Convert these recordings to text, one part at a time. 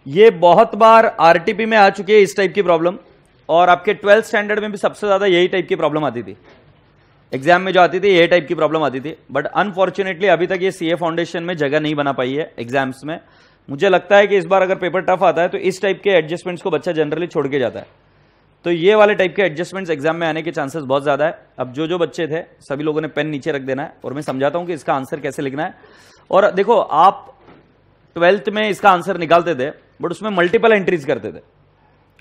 ये बहुत बार आरटीपी में आ चुकी है इस टाइप की प्रॉब्लम, और आपके 12th स्टैंडर्ड में भी सबसे ज्यादा यही टाइप की प्रॉब्लम आती थी। एग्जाम में जो आती थी ये टाइप की प्रॉब्लम आती थी, बट अनफॉर्चुनेटली अभी तक ये सीए फाउंडेशन में जगह नहीं बना पाई है एग्जाम्स में। मुझे लगता है कि इस बार अगर पेपर टफ आता है तो इस टाइप के एडजस्टमेंट्स को बच्चा जनरली छोड़ के जाता है, तो ये वाले टाइप के एडजस्टमेंट्स एग्जाम में आने के चांसेस बहुत ज्यादा है। अब जो बच्चे थे सभी लोगों ने पेन नीचे रख देना है और मैं समझाता हूं कि इसका आंसर कैसे लिखना है। और देखो, आप 12th में इसका आंसर निकालते थे बट उसमें मल्टीपल एंट्रीज करते थे।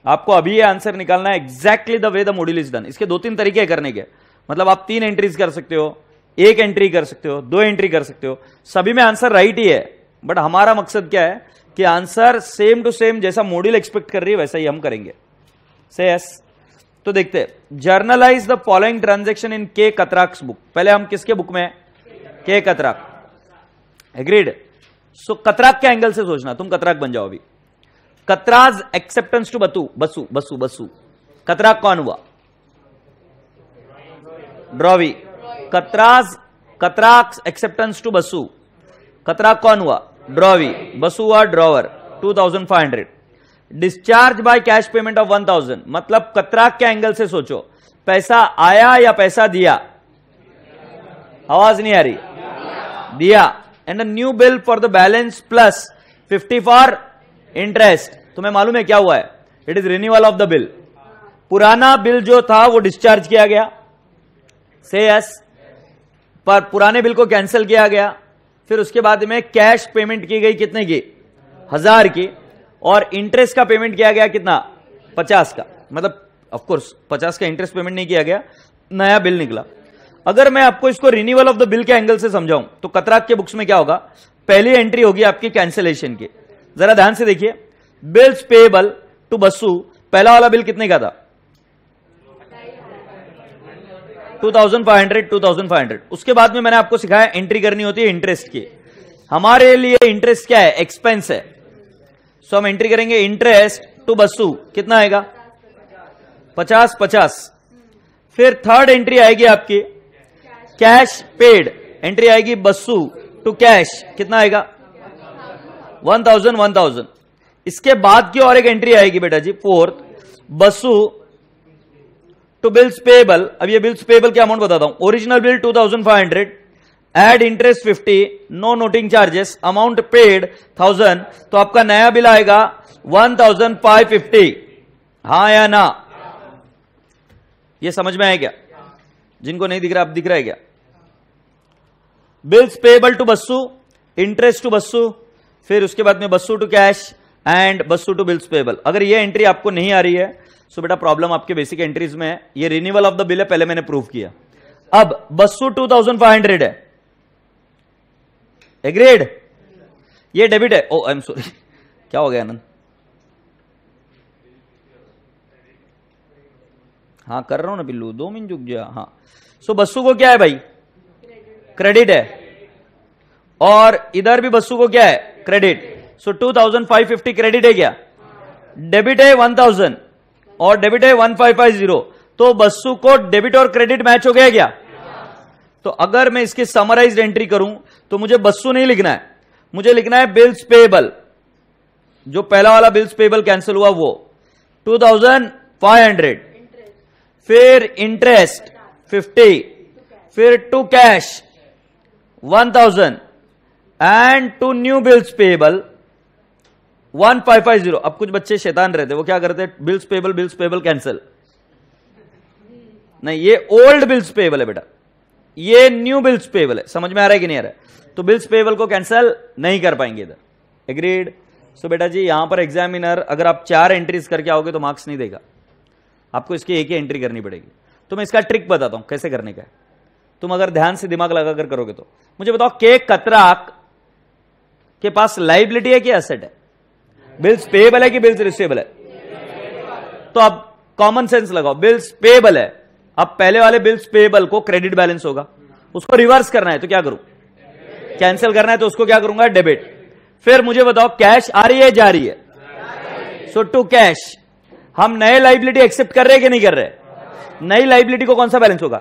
आपको अभी ये आंसर निकालना है exactly the way the module is done. इसके 2-3 तरीके करने के, मतलब आप 3 एंट्रीज कर सकते हो, 1 एंट्री कर सकते हो, 2 एंट्री कर सकते हो, सभी में आंसर राइट ही है। बट हमारा मकसद क्या है कि आंसर सेम टू सेम जैसा मॉड्यूल एक्सपेक्ट कर रही है वैसा ही हम करेंगे। से यस, तो देखते हैं। Generalized the following transaction in के कतराक्स बुक। पहले हम किसके बुक में? के कतराक। एग्रीड। सो कतराक के एंगल से सोचना, तुम कतराक बन जाओ अभी। Katrak's acceptance to Basu Basu Basu Basu. कतराक कौन हुआ? Drawee. Katrak acceptance to Basu. Katrak कौन हुआ? ड्रॉवी। बसु हुआ drawer. 2500। Discharge by cash payment of 1000। मतलब कतराक के एंगल से सोचो, पैसा आया या पैसा दिया? आवाज नहीं आ रही। दिया। And a new bill for the balance plus 50 for interest. तुम्हें मालूम है क्या हुआ है? It is renewal of the bill. पुराना बिल जो था वो डिस्चार्ज किया गया, से यस, पर पुराने बिल को कैंसिल किया गया। फिर उसके बाद में कैश पेमेंट की गई, कितने की? 1000 की, और इंटरेस्ट का पेमेंट किया गया कितना? 50 का। मतलब ऑफ कोर्स 50 का इंटरेस्ट पेमेंट नहीं किया गया, नया बिल निकला। अगर मैं आपको इसको रिन्यूअल ऑफ द बिल के एंगल से समझाऊं तो कतराक के बुक्स में क्या होगा? पहली एंट्री होगी आपकी कैंसिलेशन की। जरा ध्यान से देखिए, बिल्स पेएबल टू बसु। पहला वाला बिल कितने का था? 2500 2500। उसके बाद में मैंने आपको सिखाया एंट्री करनी होती है इंटरेस्ट की। हमारे लिए इंटरेस्ट क्या है? एक्सपेंस है। सो हम एंट्री करेंगे इंटरेस्ट टू बसु। कितना आएगा? 50 50। फिर थर्ड एंट्री आएगी आपकी कैश पेड। एंट्री आएगी बसु टू कैश। कितना आएगा? 1000 1000। इसके बाद की और एक एंट्री आएगी बेटा जी, fourth, Basu to bills payable. अब ये बिल्स पेएबल क्या अमाउंट बताता हूं। Original bill 2500, add interest 50, no noting charges, amount paid 1000। तो आपका नया बिल आएगा 1550। हाँ या ना? ये समझ में आया क्या? जिनको नहीं दिख रहा, अब दिख रहा है क्या? Bills payable to Basu, interest to Basu, फिर उसके बाद में Basu to cash and Basu to bills payable. अगर ये एंट्री आपको नहीं आ रही है सो बेटा प्रॉब्लम आपके बेसिक एंट्रीज में है। ये रिन्यूअल ऑफ द बिल है, पहले मैंने प्रूव किया। अब बसु 2500 है, एग्रीड? ये डेबिट है। ओ आई एम सॉरी, क्या हो गया आनंद? हाँ कर रहा हूं ना बिल्लू, 2 मिनट रुक जा। हाँ, सो बसु को क्या है भाई? क्रेडिट है, और इधर भी बसु को क्या है? क्रेडिट। सो 2550 क्रेडिट है क्या? डेबिट है 1000 और डेबिट है 1550। तो बसु को डेबिट और क्रेडिट मैच हो गया क्या? तो अगर मैं इसकी समराइज्ड एंट्री करूं तो मुझे बसु नहीं लिखना है, मुझे लिखना है बिल्स पेएबल। जो पहला वाला बिल्स पेएबल कैंसिल हुआ वो 2500, फिर इंटरेस्ट 50, फिर to cash 1000 and to new bills payable 1550। अब कुछ बच्चे शैतान रहते, वो क्या करते? बिल्स पेएबल कैंसिल नहीं, ये ओल्ड बिल्स पेएबल है बेटा, ये न्यू बिल्स पेएबल है। समझ में आ रहा है कि नहीं आ रहा है? तो बिल्स पेएबल को कैंसिल नहीं कर पाएंगे इधर, एग्रीड? सो बेटा जी यहां पर एग्जामिनर अगर आप 4 एंट्रीज करके आओगे तो मार्क्स नहीं देगा, आपको इसकी एक ही एंट्री करनी पड़ेगी। तो मैं इसका ट्रिक बताता हूं कैसे करने का है, तुम अगर ध्यान से दिमाग लगाकर करोगे तो। मुझे बताओ, के कतराक के पास लाइबिलिटी है कि एसेट है? बिल्स पेएबल है कि बिल्स रिसीवेबल है? तो अब कॉमन सेंस लगाओ, बिल्स पेएबल है। अब पहले वाले बिल्स पेएबल को क्रेडिट बैलेंस होगा, उसको रिवर्स करना है तो क्या करूं? कैंसिल करना है तो उसको क्या करूंगा? डेबिट। फिर मुझे बताओ, कैश आ रही है जा रही है? सो टू कैश। हम नए लाइबिलिटी एक्सेप्ट कर रहे हैं कि नहीं कर रहे? नई लाइबिलिटी को कौन सा बैलेंस होगा?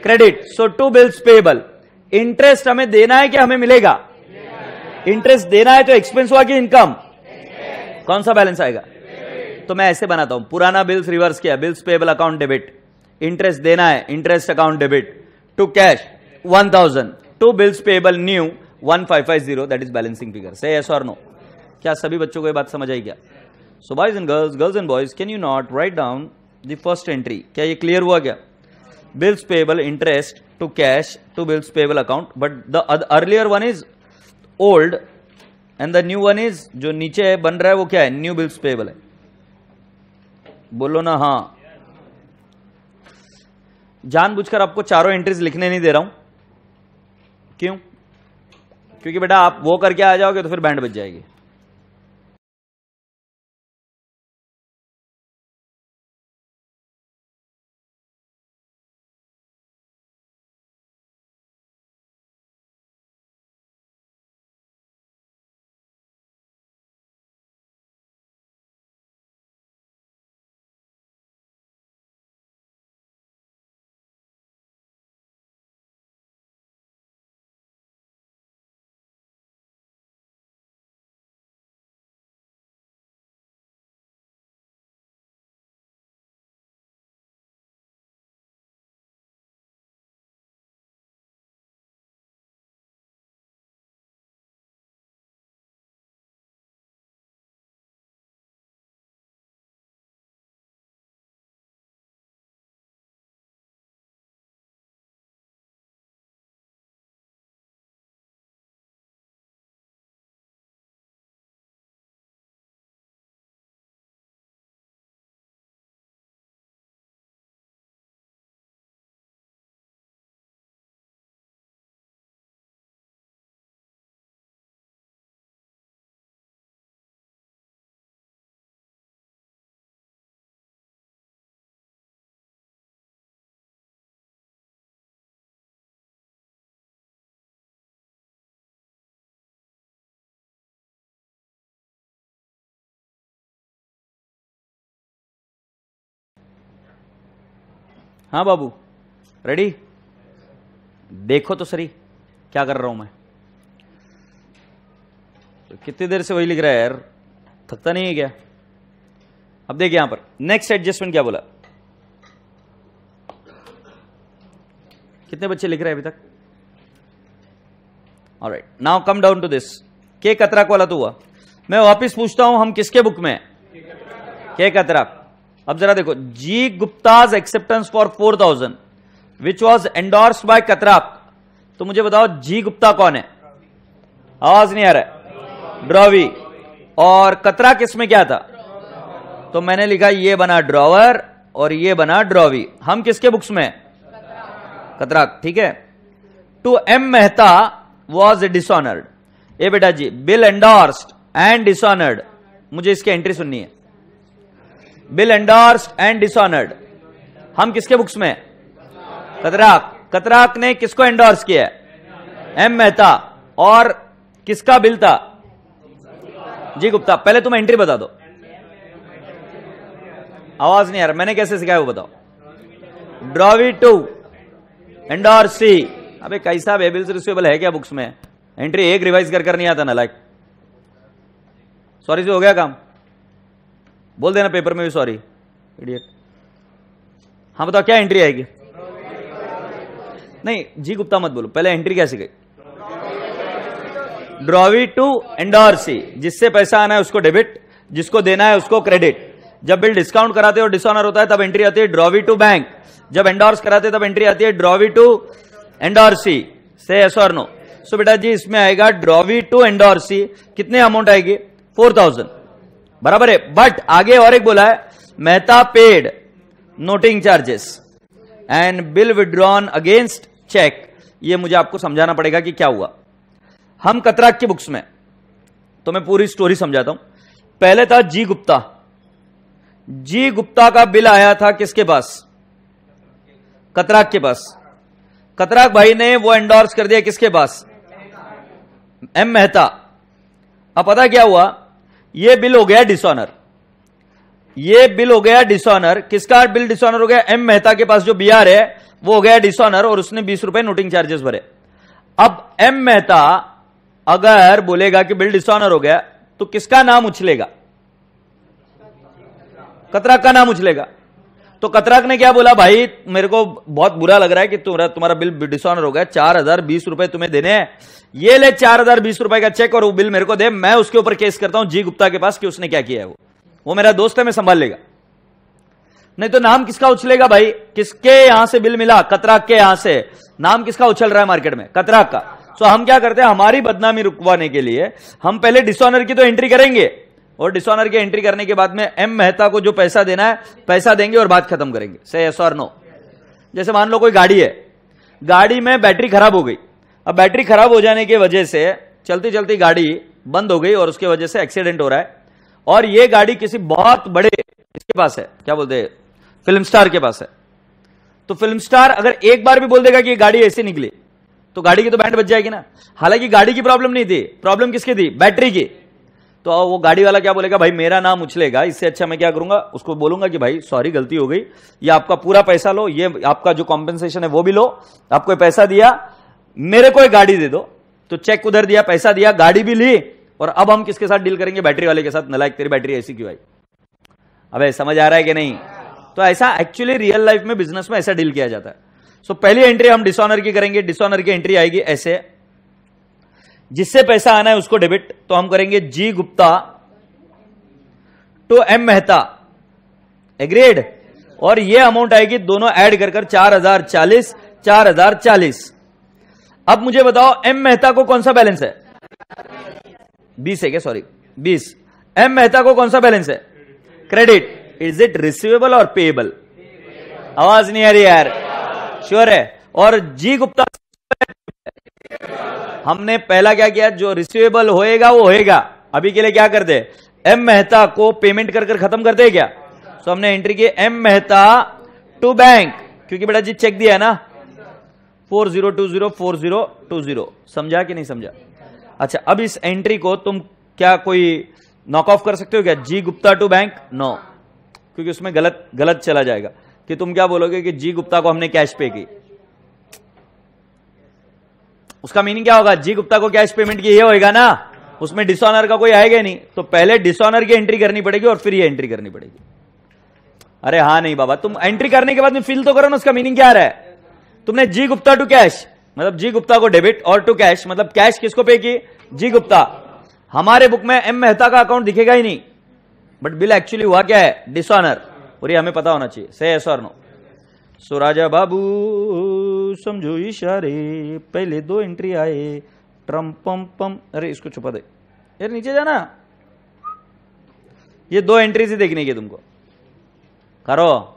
Credit. So to bills payable. Interest हमें देना है कि हमें मिलेगा? इंटरेस्ट देना है तो एक्सपेंस हुआ कि इनकम? कौन सा बैलेंस आएगा? तो मैं ऐसे बनाता हूं, पुराना बिल्स रिवर्स किया, bills payable account debit, interest देना है, interest account debit, to cash 1000, to bills payable new 1550, that is balancing figure. Say yes और नो? क्या सभी बच्चों को ये बात समझ आई क्या? So boys and girls, girls and boys, can you not write down the first entry? क्या ये क्लियर हुआ क्या? Bills payable interest to cash to bills payable account, but the earlier one is old and the new one is, जो नीचे बन रहा है वो क्या है? न्यू बिल्स पेबल है। बोलो ना हाँ। जानबूझकर आपको चारों एंट्रीज लिखने नहीं दे रहा हूं। क्यों? क्योंकि बेटा आप वो करके आ जाओगे तो फिर बैंड बज जाएगी। हाँ बाबू, रेडी? देखो तो सही क्या कर रहा हूं मैं। तो कितनी देर से वही लिख रहा है यार, थकता नहीं है क्या? अब देखिए यहां पर नेक्स्ट एडजस्टमेंट क्या बोला। कितने बच्चे लिख रहे हैं अभी तक? Alright, now come down to this. के कतराक वाला तो हुआ। मैं वापिस पूछता हूं, हम किसके बुक में? के कतराक। अब जरा देखो, G Gupta's acceptance for 4000 which was endorsed by Katrak. तो मुझे बताओ जी गुप्ता कौन है? आवाज नहीं आ रहा है। ड्रॉवी। और कतराक इसमें क्या था? तो मैंने लिखा ये बना ड्रॉवर और ये बना ड्रॉवी। हम किसके बुक्स में? कतराक, ठीक है। To M Mehta was dishonoured. ए बेटा जी, बिल एंडोर्स्ड एंड डिसऑनर्ड, मुझे इसकी एंट्री सुननी है। बिल एंडोर्स्ड एंड डिसऑनर्ड, हम किसके बुक्स में? कतराक। कतराक ने किसको एंडोर्स किया? एम मेहता। और किसका बिल था? जी गुप्ता। पहले तुम एंट्री बता दो। आवाज नहीं आ रहा, मैंने कैसे सिखाया वो बताओ। Drawee to endorsee. अबे कैसा बिल्स रिसीवेबल है क्या बुक्स में? एंट्री एक रिवाइज कर नहीं आता ना, लाइक सॉरी से हो गया काम। बोल देना पेपर में भी सॉरी, इडियट। हाँ बताओ क्या एंट्री आएगी? नहीं जी गुप्ता मत बोलो, पहले एंट्री कैसे गई? ड्रॉवी टू एंडोर्सी, जिससे पैसा आना है उसको डेबिट, जिसको देना है उसको क्रेडिट। जब बिल डिस्काउंट कराते हो डिसऑनर होता है तब एंट्री आती है ड्रॉवी टू बैंक। जब एंडोर्स कराते तब एंट्री आती है ड्रॉवी टू एंडोर्सी। से यस और नो? सो बेटा जी इसमें आएगा ड्रॉवी टू एंडोर्सी। कितने अमाउंट आएगी? 4000, बराबर है। बट आगे और एक बोला है, Mehta paid noting charges and bill withdrawn against cheque. ये मुझे आपको समझाना पड़ेगा कि क्या हुआ। हम कतराक की बुक्स में, तो मैं पूरी स्टोरी समझाता हूं। पहले था जी गुप्ता। जी गुप्ता का बिल आया था किसके पास? कतराक के पास। कतराक भाई ने वो एंडोर्स कर दिया किसके पास? एम मेहता। अब पता क्या हुआ, ये बिल हो गया डिसऑनर। ये बिल हो गया डिसऑनर। किसका बिल डिसऑनर हो गया? एम मेहता के पास जो बीआर है वो हो गया डिसऑनर और उसने 20 रुपए नोटिंग चार्जेस भरे। अब एम मेहता अगर बोलेगा कि बिल डिसऑनर हो गया तो किसका नाम उछलेगा? कतराक का नाम उछलेगा। तो कतराक ने क्या बोला, भाई मेरे को बहुत बुरा लग रहा है कि तुम्हारा बिल डिसऑनर हो गया, 4020 रुपए तुम्हें देने हैं, ये ले 4020 रुपए का चेक और वो बिल मेरे को दे, मैं उसके ऊपर केस करता हूं जी गुप्ता के पास कि उसने क्या किया है, वो मेरा दोस्त है, मैं संभाल लेगा। नहीं तो नाम किसका उछलेगा भाई, किसके यहां से बिल मिला, कतराक के यहां से नाम किसका उछल रहा है मार्केट में, कतराक का। सो हम क्या करते हैं, हमारी बदनामी रुकवाने के लिए हम पहले डिसऑनर की तो एंट्री करेंगे और डिसऑनर की एंट्री करने के बाद में एम मेहता को जो पैसा देना है पैसा देंगे और बात खत्म करेंगे। से यस और नो। जैसे मान लो कोई गाड़ी है, गाड़ी में बैटरी खराब हो गई, अब बैटरी खराब हो जाने की वजह से चलती चलती गाड़ी बंद हो गई और उसके वजह से एक्सीडेंट हो रहा है, और ये गाड़ी किसी बहुत बड़े इसके पास है, क्या बोलते हैं, फिल्म स्टार के पास है। तो फिल्म स्टार अगर एक बार भी बोल देगा कि ये गाड़ी ऐसी निकली तो गाड़ी की तो बैंड बच जाएगी ना। हालांकि गाड़ी की प्रॉब्लम नहीं थी, प्रॉब्लम किसकी थी, बैटरी की। तो वो गाड़ी वाला क्या बोलेगा, भाई मेरा नाम उछलेगा, इससे अच्छा मैं क्या करूंगा, उसको बोलूंगा कि भाई सॉरी गलती हो गई, ये आपका पूरा पैसा लो, ये आपका जो कॉम्पेंसेशन है वो भी लो, आपको पैसा दिया, मेरे को एक गाड़ी दे दो। तो चेक उधर दिया, पैसा दिया, गाड़ी भी ली, और अब हम किसके साथ डील करेंगे, बैटरी वाले के साथ। नलायक तेरी बैटरी ऐसी क्यों आई, अबे समझ आ रहा है कि नहीं। तो ऐसा एक्चुअली रियल लाइफ में बिजनेस में ऐसा डील किया जाता है। सो पहली एंट्री हम डिसऑनर की करेंगे, डिसऑनर की एंट्री आएगी ऐसे, जिससे पैसा आना है उसको डेबिट, तो हम करेंगे G Gupta to M Mehta, agreed, और ये अमाउंट आएगी दोनों ऐड कर 4040 4040। अब मुझे बताओ एम मेहता को कौन सा बैलेंस है, 20 है क्या, सॉरी 20। एम मेहता को कौन सा बैलेंस है, क्रेडिट। इज इट रिसीवेबल और पेएबल, आवाज नहीं आ रही यार, श्योर है। और जी गुप्ता हमने पहला क्या किया, जो रिसीवेबल होएगा वो होएगा, अभी के लिए क्या कर दे, एम मेहता को पेमेंट कर खत्म कर दे क्या। तो हमने एंट्री की एम मेहता टू बैंक, क्योंकि बेटा जी चेक दिया है ना, 40204020, समझा कि नहीं समझा। अच्छा अब इस एंट्री को तुम क्या कोई नॉक ऑफ कर सकते हो क्या, जी गुप्ता टू बैंक, नो, क्योंकि उसमें गलत चला जाएगा कि तुम क्या बोलोगे कि जी गुप्ता को हमने कैश पे की। उसका मीनिंग क्या होगा, जी गुप्ता को कैश पेमेंट की, ये होएगा ना, उसमें डिसऑनर का कोई आएगा नहीं। तो पहले डिसऑनर की एंट्री करनी पड़ेगी और फिर ये एंट्री करनी पड़ेगी। अरे हाँ नहीं बाबा, तुम एंट्री करने के बाद में फील तो करो ना, उसका मीनिंग क्या आ रहा है। तुमने जी गुप्ता टू कैश मतलब जी गुप्ता को डेबिट, और टू कैश मतलब कैश किसको पे की, जी गुप्ता। हमारे बुक में एम मेहता का अकाउंट दिखेगा ही नहीं, बट बिल एक्चुअली हुआ क्या है, डिसऑनर, और ये हमें पता होना चाहिए। से यस और नो। सो राजा बाबू समझो इशारे, पहले 2 एंट्री आए, ट्रम पम पम, अरे इसको छुपा दे यार, नीचे जाना, ये 2 एंट्रीज ही देखने की तुमको, करो।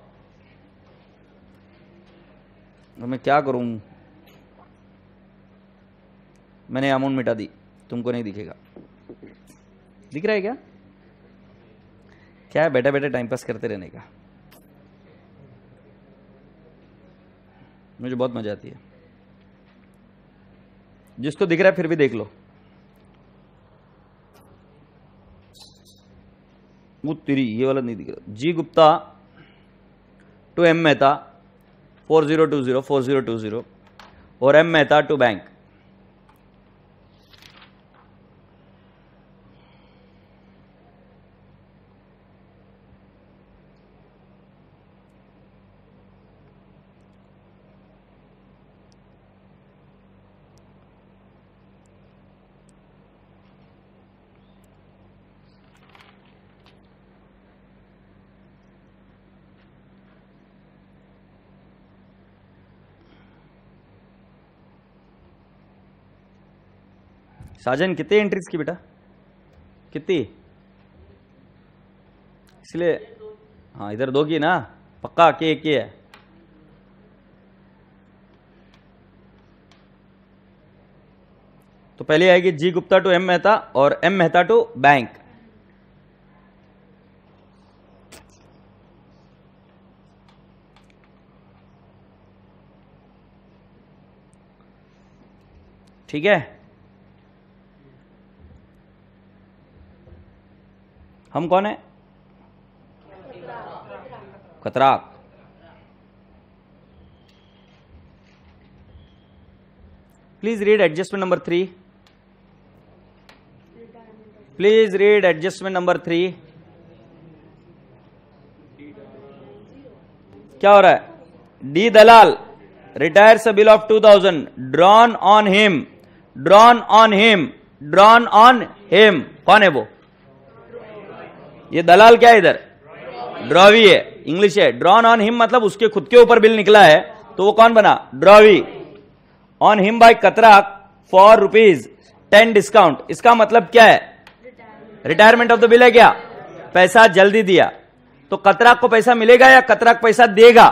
मैं क्या करूं, मैंने अमाउंट मिटा दी, तुमको नहीं दिखेगा, दिख रहा है क्या, क्या है बैठे बैठे टाइम पास करते रहने का, मुझे बहुत मजा आती है। जिसको दिख रहा है फिर भी देख लो, वो तेरी ये वाला नहीं दिख रहा। जी गुप्ता टू एम मेहता 4020 और एम मेहता टू बैंक। साजन कितने एंट्रीज की बेटा, कितनी, इसलिए हाँ इधर 2 की ना, पक्का के 1 की है। तो पहले आएगी जी गुप्ता टू एम मेहता और एम मेहता टू बैंक। ठीक है, हम कौन है, Katrak. Please read adjustment number 3, please read adjustment number 3। क्या हो रहा है? D Dalal retires a bill of 2000 drawn on him, drawn on him, drawn on him. कौन है वो? ये दलाल क्या है इधर? ड्रॉवी है, इंग्लिश है। ड्रॉन ऑन हिम मतलब उसके खुद के ऊपर बिल निकला है, तो वो कौन बना? Drawee. On him by Katrak for ₹10 discount. इसका मतलब क्या है? रिटायरमेंट ऑफ द बिल है क्या? पैसा जल्दी दिया। तो कतराक को पैसा मिलेगा या कतराक पैसा देगा?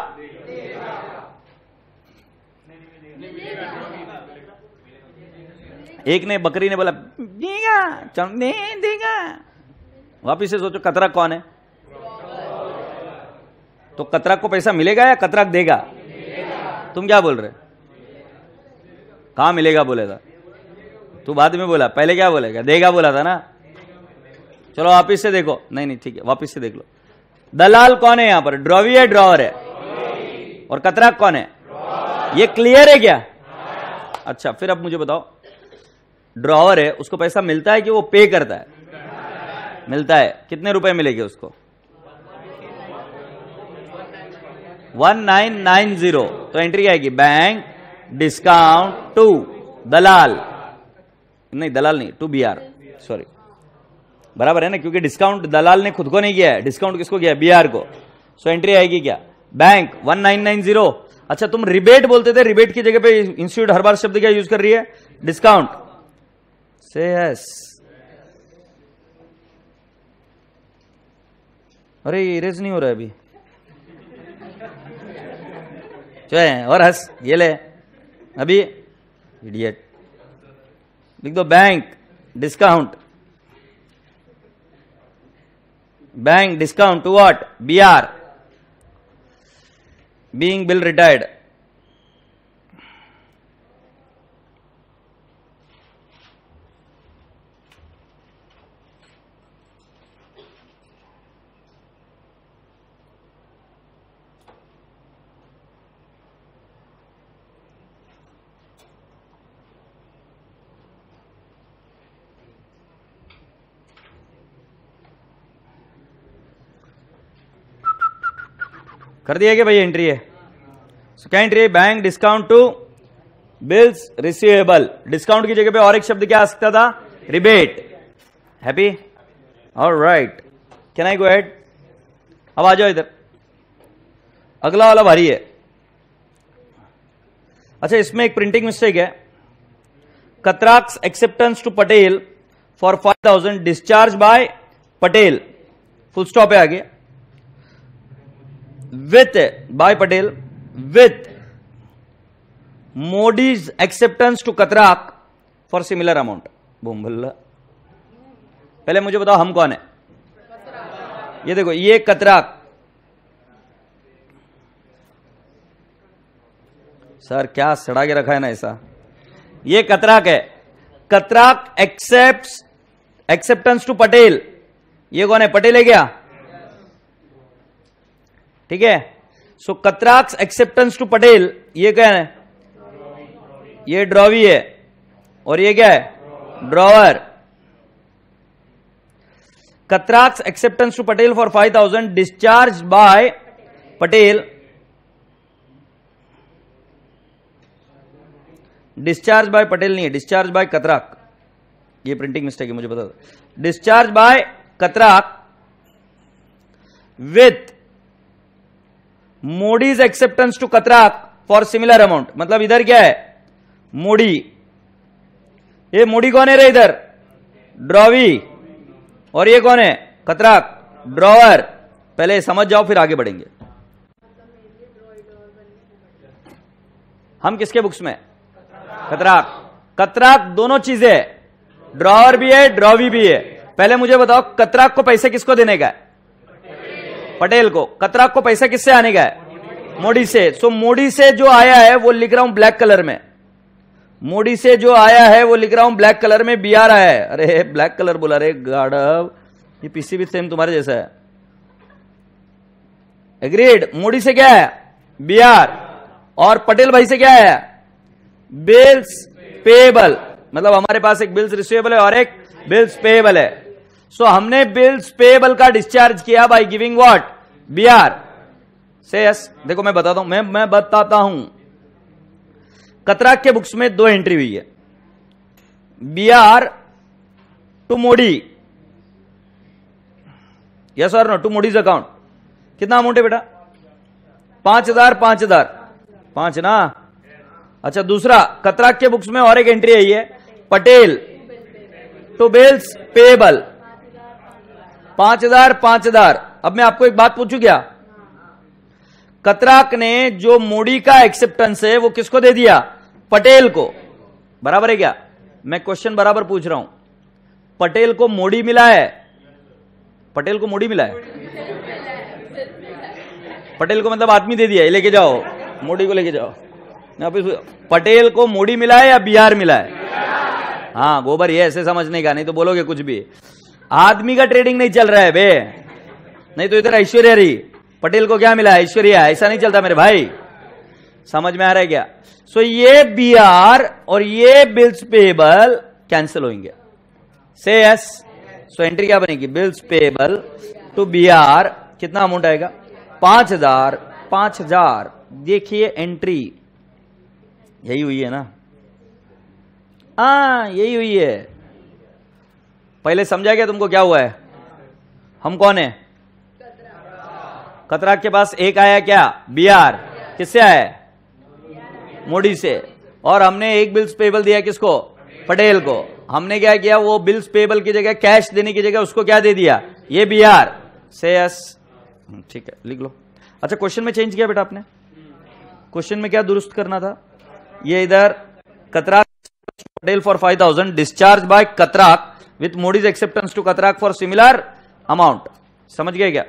एक ने बकरी ने बोला देगा, नहीं देगा। वापिस से सोचो कतराक कौन है? तो कतराक को पैसा मिलेगा या कतराक देगा? तुम क्या बोल रहे? कहां मिलेगा बोलेगा? तू बाद में बोला, पहले क्या बोलेगा? देगा बोला था ना। चलो वापिस से देखो। नहीं ठीक है, वापिस से देख लो। दलाल कौन है यहां पर? ड्रॉवी है, ड्रॉवर है? और कतराक कौन है? ये क्लियर है क्या? अच्छा, फिर अब मुझे बताओ, ड्रॉवर है, उसको पैसा मिलता है कि वो पे करता है? मिलता है। कितने रुपए मिलेंगे उसको? 1990। तो एंट्री आएगी बैंक डिस्काउंट टू दलाल, नहीं दलाल नहीं, टू BR, सॉरी, बराबर है ना, क्योंकि डिस्काउंट दलाल ने खुद को नहीं किया है, डिस्काउंट किसको किया है? BR को। सो एंट्री आएगी क्या? बैंक 1990। अच्छा, तुम रिबेट बोलते थे, रिबेट की जगह पे इंस्टीट्यूट हर बार शब्द क्या यूज कर रही है? डिस्काउंट। से यस। अरे इरेज नहीं हो रहा है अभी, और हंस, ये ले अभी, इडियट। लिख दो bank discount, bank discount to what? BR, being bill retired. कर दिया क्या भाई? एंट्री है। क्या एंट्री है? Bank discount to bills receivable. Discount की जगह पे और एक शब्द क्या आ सकता था? Rebate. Happy? Alright, can I go ahead? अब आ जाओ इधर, अगला वाला भारी है। अच्छा, इसमें एक प्रिंटिंग मिस्टेक है। Katrak's acceptance to Patel for 5000 discharge by Patel, full stop है आगे, with by Patel with Modi's acceptance to Katrak for similar amount। Boom Bhalla. पहले मुझे बताओ हम कौन है? ये देखो, ये कतराक। सर क्या सड़ा के रखा है ना ऐसा? ये कतराक है। कतराक एक्सेप्टेंस टू पटेल, ये कौन है? पटेल है क्या? ठीक है। सो कतराक्स एक्सेप्टेंस टू पटेल, ये क्या है? ये ड्रॉवी है, और ये क्या है? Drawer. Katrak's acceptance to Patel for 5000 discharge by Patel, discharge by Patel नहीं है, डिस्चार्ज बाय कतराक। ये प्रिंटिंग मिस्टेक है, मुझे बता दो। Discharge by Katrak with Modi's acceptance to Katrak for similar amount. मतलब इधर क्या है? मोडी। ये मोडी कौन है रे इधर? ड्रॉवी। और ये कौन है? कतराक, ड्रॉवर। पहले समझ जाओ फिर आगे बढ़ेंगे। हम किसके बुक्स में? कतराक। कतराक दोनों चीजें है, ड्रॉवर भी है, ड्रॉवी भी है। पहले मुझे बताओ, कतराक को पैसे किसको देने का है? पटेल को। कतराक को पैसा किससे आने का है? मोडी से। सो मोडी से जो आया है वो लिख रहा हूं ब्लैक कलर में। मोडी से जो आया है वो लिख रहा हूं ब्लैक कलर में, BR आया है। अरे ब्लैक कलर बोला रे गाड़व, ये पीसी भी सेम तुम्हारे जैसा है। एग्रीड। मोडी से क्या है? BR। और पटेल भाई से क्या है? Bills payable. मतलब हमारे पास एक बिल्स रिसीवेबल है और एक बिल्स पेएबल है। सो हमने बिल्स पेएबल का डिस्चार्ज किया बाय गिविंग व्हाट? BR। से यस। देखो मैं बताता हूं, मैं बताता हूं। कतराक के बुक्स में 2 एंट्री हुई है, BR टू मोडी, यस और नो, टू मोडीज अकाउंट। कितना अमाउंट है बेटा? 5,000 5,000 5 ना। अच्छा, दूसरा कतराक के बुक्स में और एक एंट्री आई है, पटेल टू बिल्स पेएबल 5,000 5,000। अब मैं आपको एक बात पूछूं क्या? कतराक ने जो मोडी का एक्सेप्टेंस है वो किसको दे दिया? पटेल को। बराबर है क्या? मैं क्वेश्चन बराबर पूछ रहा हूं। पटेल को मोडी मिला है? पटेल को मोडी मिला है? पटेल को मतलब आदमी दे दिया, ये लेके जाओ, मोडी को लेके जाओ। पटेल को मोडी मिला है या BR मिला है? हाँ गोबर, ये ऐसे समझने का, नहीं तो बोलोगे कुछ भी। आदमी का ट्रेडिंग नहीं चल रहा है बे, नहीं तो इधर ऐश्वर्या रही। पटेल को क्या मिला है? ऐश्वर्या। ऐसा नहीं चलता मेरे भाई, समझ में आ रहा है क्या? सो ये BR और ये बिल्स पेएबल कैंसिल होंगे। से यस। सो एंट्री क्या बनेगी? Bills payable to BR। कितना अमाउंट आएगा? 5,000 5,000। देखिए एंट्री यही हुई है ना? हाँ यही हुई है। पहले समझा क्या तुमको क्या हुआ है? हम कौन है? कतराक के पास एक आया क्या? BR। किससे आया है? मोडी से। और हमने एक बिल्स पेएबल दिया किसको? पटेल को। हमने क्या किया? वो बिल्स पेएबल की जगह कैश देने की जगह उसको क्या दे दिया? ये BR। से यस। ठीक है, लिख लो। अच्छा, क्वेश्चन में चेंज किया बेटा आपने? क्वेश्चन में क्या दुरुस्त करना था? ये इधर Katrak Patel for 5,000 discharge by Katrak with Modi's acceptance to Katrak for similar amount. समझ गए क्या?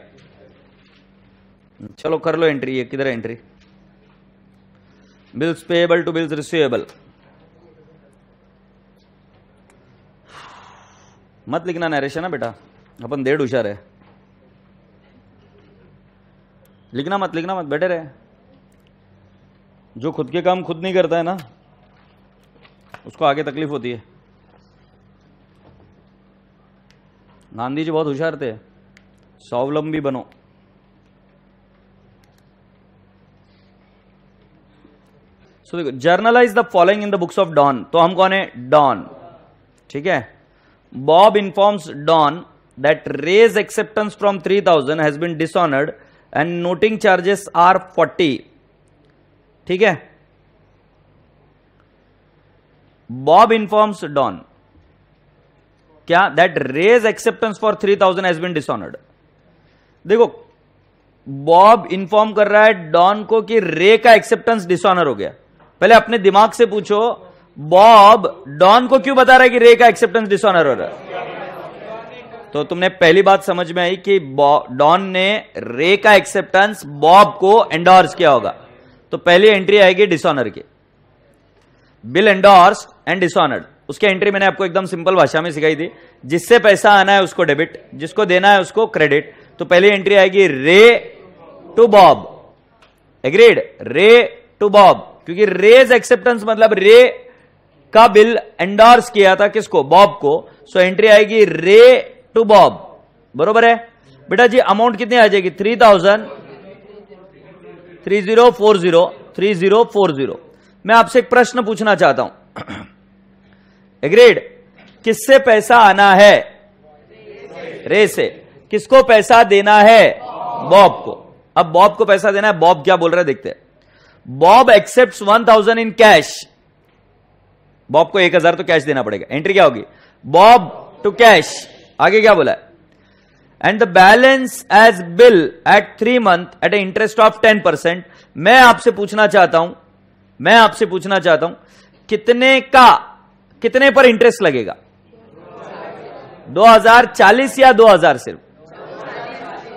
चलो कर लो एंट्री। ये किधर है entry? Bills payable to bills receivable. मत लिखना नरेशन ना बेटा, अपन 1.5 होशियार है। लिखना मत बैठे रहे। जो खुद के काम खुद नहीं करता है ना, उसको आगे तकलीफ होती है। गांधी जी बहुत होशियार थे, स्वावलंबी बनो। सो देखो, journalise the following in the books of Don. तो हम कौन है? डॉन। ठीक है। Bob informs Don that Ray's acceptance from 3,000 has been dishonoured and noting charges are 40। ठीक है। बॉब इन्फॉर्म्स डॉन क्या? That Ray's acceptance for 3,000 has been dishonoured. देखो, बॉब इन्फॉर्म कर रहा है डॉन को कि रे का एक्सेप्टेंस डिसऑनर हो गया। पहले अपने दिमाग से पूछो, बॉब डॉन को क्यों बता रहा है कि रे का एक्सेप्टेंस डिसऑनर हो रहा है? तो तुमने पहली बात समझ में आई कि डॉन ने रे का एक्सेप्टेंस बॉब को एंडोर्स किया होगा। तो पहली एंट्री आएगी डिसऑनर की, बिल एंडोर्स एंड डिसऑनर्ड। उसकी एंट्री मैंने आपको एकदम सिंपल भाषा में सिखाई थी। जिससे पैसा आना है उसको डेबिट, जिसको देना है उसको क्रेडिट। तो पहली एंट्री आएगी रे टू बॉब। एग्रीड? रे टू बॉब, क्योंकि रेज एक्सेप्टेंस मतलब रे का बिल एंडोर्स किया था किसको? बॉब को। सो एंट्री आएगी रे टू बॉब। बरोबर है बेटा जी? अमाउंट कितनी आ जाएगी? 3,000 3040। मैं आपसे एक प्रश्न पूछना चाहता हूं। एग्रीड? किससे पैसा आना है? रे से। किसको पैसा देना है? बॉब को। अब बॉब को पैसा देना है। बॉब क्या बोल रहा है देखते हैं। Bob accepts 1,000 in cash. Bob को 1,000 तो कैश देना पड़ेगा। एंट्री क्या होगी? Bob to cash. आगे क्या बोला है? And the balance as bill at 3 months at interest of 10%। मैं आपसे पूछना चाहता हूं कितने पर इंटरेस्ट लगेगा? 2,040 या 2,000 सिर्फ?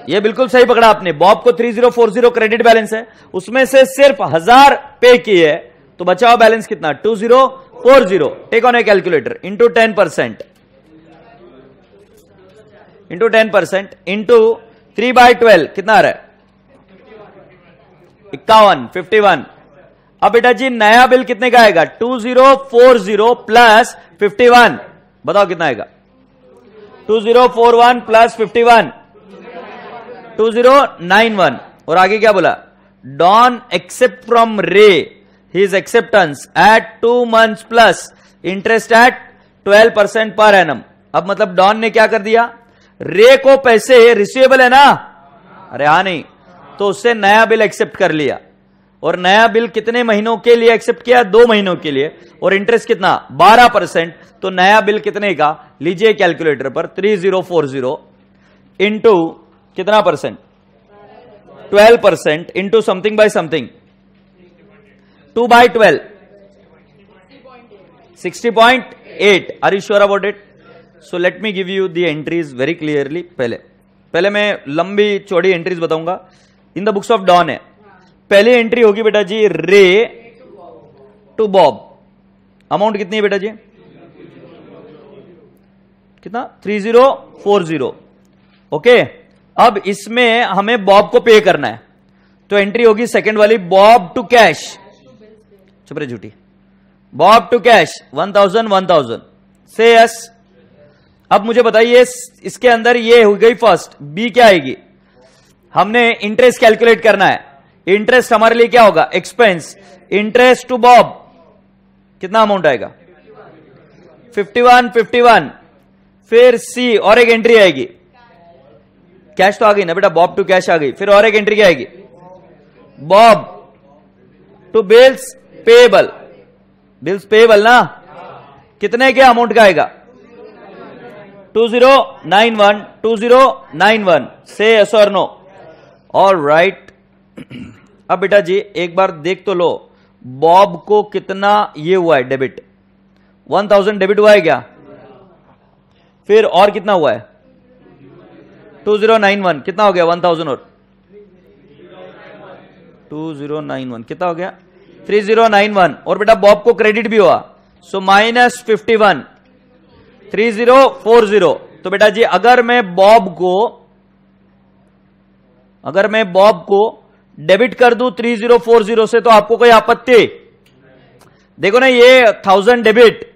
ये बिल्कुल सही पकड़ा आपने। बॉब को 3040 क्रेडिट बैलेंस है, उसमें से सिर्फ 1,000 पे किए है, तो बचा हुआ बैलेंस कितना? 2040। Take on a calculator. Into 10% into 3/12 कितना आ रहा है? 51। अब बेटा जी नया बिल कितने का आएगा? 2040 प्लस 51। बताओ कितना आएगा? 2041 प्लस 51 2091। और आगे क्या बोला? Don accept from Ray his acceptance at 2 months plus interest at 12% per annum. अब मतलब डॉन ने क्या कर दिया, रे को पैसे रिसीवेबल है ना, अरे हाँ नहीं, तो उससे नया बिल एक्सेप्ट कर लिया, और नया बिल कितने महीनों के लिए एक्सेप्ट किया, 2 महीनों के लिए, और इंटरेस्ट कितना 12%, तो नया बिल कितने का, लीजिए कैलकुलेटर पर 3040 इंटू कितना percent, 12% into something by something, 2/12 60.8। Are you sure about it? So let me give you the entries very clearly. पहले मैं लंबी चौड़ी एंट्रीज बताऊंगा, in the books of Don है। पहली एंट्री होगी बेटा जी रे टू बॉब, अमाउंट कितनी है बेटा जी, कितना 3040। ओके, अब इसमें हमें बॉब को पे करना है, तो एंट्री होगी सेकंड वाली, बॉब टू कैश, चुप रे झूठी, बॉब टू कैश 1000 से यस। अब मुझे बताइए इसके अंदर ये हो गई फर्स्ट, बी क्या आएगी, हमने इंटरेस्ट कैलकुलेट करना है, इंटरेस्ट हमारे लिए क्या होगा, एक्सपेंस, इंटरेस्ट टू बॉब कितना अमाउंट आएगा 51। फिर सी और एक एंट्री आएगी, कैश तो आ गई ना बेटा, बॉब टू कैश आ गई, फिर और एक एंट्री क्या आएगी, Bob to bills payable, bills payable ना, कितने के अमाउंट का आएगा 2091 से यस और नो, ऑल राइट। अब बेटा जी एक बार देख तो लो, बॉब को कितना ये हुआ है डेबिट, 1000 डेबिट हुआ है क्या, फिर और कितना हुआ है 2091, कितना हो गया 1000 और 2091 कितना हो गया 3091, और बेटा बॉब को क्रेडिट भी हुआ, सो -51 3040। तो बेटा जी अगर मैं बॉब को डेबिट कर दूं 3040 से, तो आपको कोई आपत्ति, देखो ना, ये 1000 डेबिट,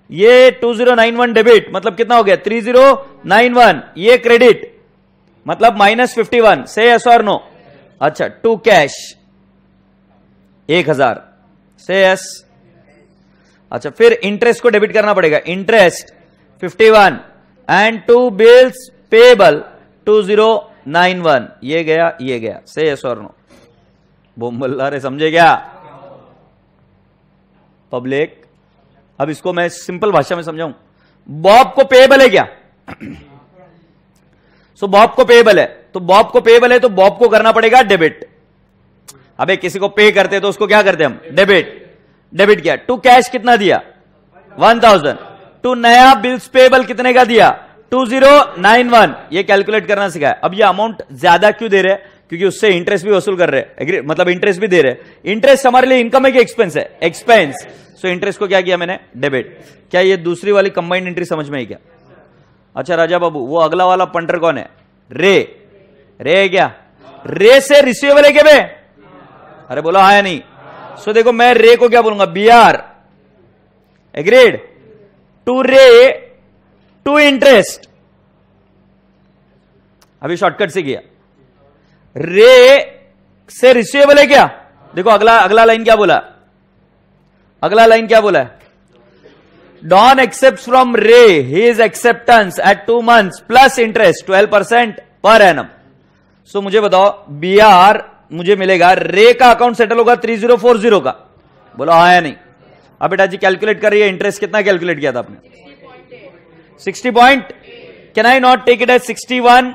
ये 2091 डेबिट, मतलब कितना हो गया 3091, ये क्रेडिट मतलब -51 से यस और नो। अच्छा, टू कैश 1000 से यस। अच्छा, फिर इंटरेस्ट को डेबिट करना पड़ेगा, interest 51 and to bills payable 2091, ये गया से यस और नो। बोम्बल्ला रे, समझे क्या पब्लिक? अब इसको मैं सिंपल भाषा में समझाऊं, बॉब को पेएबल है क्या, सो बॉब को पेएबल है, तो बॉब को पेएबल है तो बॉब को करना पड़ेगा डेबिट। अबे किसी को पे करते तो उसको क्या करते हम, डेबिट किया। टू कैश कितना दिया 1000, टू नया बिल्स पेएबल कितने का दिया 2091, ये कैलकुलेट करना सिखाया। अब ये अमाउंट ज्यादा क्यों दे रहे हैं, क्योंकि उससे इंटरेस्ट भी वसूल कर रहे हैं, मतलब इंटरेस्ट भी दे रहे हैं। इंटरेस्ट हमारे लिए इनकम है कि एक्सपेंस है, एक्सपेंस, सो इंटरेस्ट को क्या किया मैंने, डेबिट। क्या ये दूसरी वाली कंबाइंड एंट्री समझ में आई क्या? अच्छा राजा बाबू, वो अगला वाला पंटर कौन है, रे है क्या, रे से रिसीवेबल है क्या बे, अरे बोलो हाँ या नहीं। सो देखो मैं रे को क्या बोलूंगा, BR, एग्रीड, टू रे टू इंटरेस्ट। अभी शॉर्टकट से किया, रे से रिसीवेबल है क्या, देखो अगला लाइन क्या बोला, Don accept from Ray his acceptance at 2 months plus interest 12% per annum. सो मुझे बताओ BR मुझे मिलेगा, रे का अकाउंट सेटल होगा 3040 का, बोलो हाँ या नहीं। अब बेटा जी कैलकुलेट करिए, इंटरेस्ट कितना कैलकुलेट किया था आपने 60 point, can I not take it as 61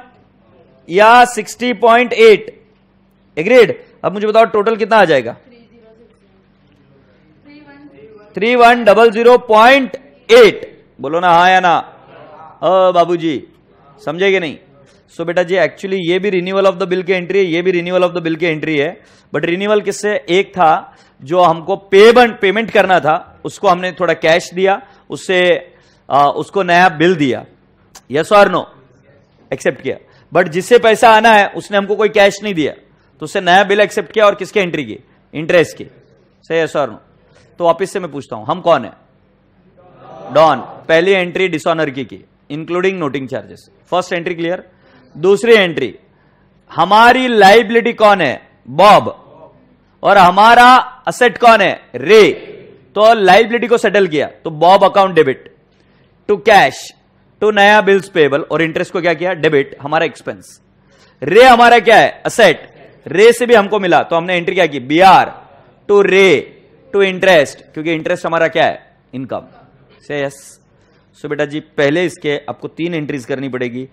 या 60.8, एग्रीड। अब मुझे बताओ टोटल कितना आ जाएगा 3100.8, बोलो ना हाँ या ना, बाबूजी समझेगे नहीं। सो बेटा जी एक्चुअली ये भी रिन्यूअल ऑफ द बिल की एंट्री है, ये भी रिन्यूअल ऑफ द बिल की एंट्री है, बट रिन्यूअल किससे, एक था जो हमको पेमेंट करना था, उसको हमने थोड़ा कैश दिया, उससे उसको नया बिल दिया, यस और नो, एक्सेप्ट किया। बट जिससे पैसा आना है उसने हमको कोई कैश नहीं दिया, तो उससे नया बिल एक्सेप्ट किया, और किसके एंट्री की, इंटरेस्ट की, से यस और नो। तो वापिस से मैं पूछता हूं, हम कौन है, डॉन, पहली एंट्री डिसऑनर की including noting charges, first entry clear. दूसरी एंट्री हमारी लाइबिलिटी कौन है, बॉब, और हमारा असेट कौन है? रे। तो लाइबिलिटी को सेटल किया तो Bob account debit to cash to नया बिल्स पेबल, और इंटरेस्ट को क्या किया? डेबिट, हमारा एक्सपेंस। रे हमारा क्या है? असेट। रे से भी हमको मिला तो हमने एंट्री क्या की? बीआर टू रे टू इंटरेस्ट, क्योंकि इंटरेस्ट हमारा क्या है? इनकम से यस। सो बेटा जी पहले इसके आपको 3 एंट्रीज करनी पड़ेगी।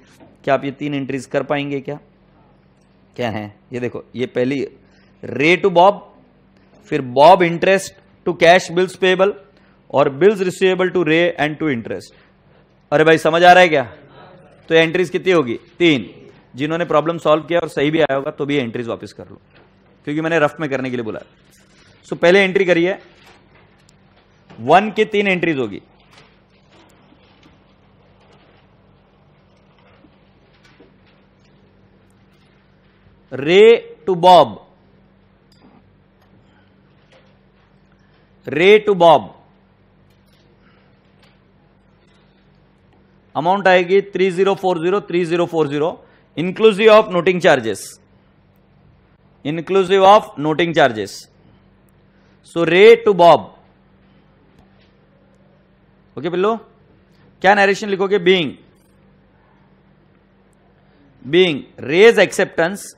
क्या आप ये 3 एंट्रीज कर पाएंगे? क्या क्या है ये? देखो, ये पहली रे टू बॉब, फिर Bob interest to cash bills payable, और bills receivable to Ray and to interest. अरे भाई समझ आ रहा है क्या? तो एंट्रीज कितनी होगी? 3। जिन्होंने प्रॉब्लम सॉल्व किया और सही भी आया होगा तो भी एंट्रीज वापस कर लो, क्योंकि मैंने रफ में करने के लिए बोला। सो पहले एंट्री करिए, 1 की 3 एंट्रीज होगी। Ray to Bob, Ray to Bob amount आएगी 3040 inclusive of noting charges, inclusive of noting charges. So Ray to Bob, okay पिल्लो, क्या नरेशन लिखोगे? Being raise acceptance,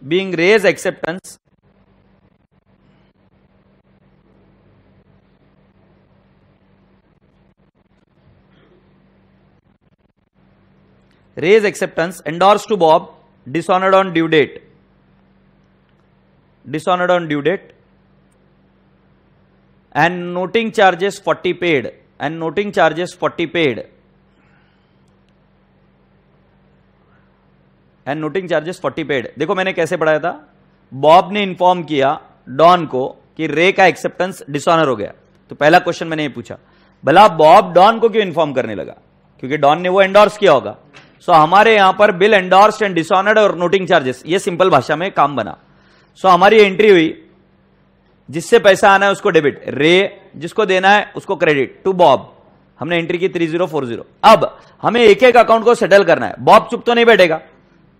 being raise acceptance raise acceptance endorsed to Bob, dishonored on due date, dishonored on due date, and noting charges 40 paid, and noting charges 40 paid, and noting charges 40 paid। देखो मैंने कैसे पढ़ाया था, Bob ने inform किया don को कि रे का एक्सेप्टेंस डिसऑनर हो गया। तो पहला क्वेश्चन मैंने ये पूछा, भला बॉब डॉन को क्यों इन्फॉर्म करने लगा? क्योंकि डॉन ने वो एंडोर्स किया होगा। सो हमारे यहां पर बिल एंडोर्स्ड एंड डिसऑनर्ड और नोटिंग चार्जेस, ये सिंपल भाषा में काम बना। सो हमारी एंट्री हुई, जिससे पैसा आना है उसको डेबिट, रे जिसको देना है उसको क्रेडिट, टू बॉब। हमने एंट्री की 3040। अब हमें एक एक अकाउंट को सेटल करना है। बॉब चुप तो नहीं बैठेगा।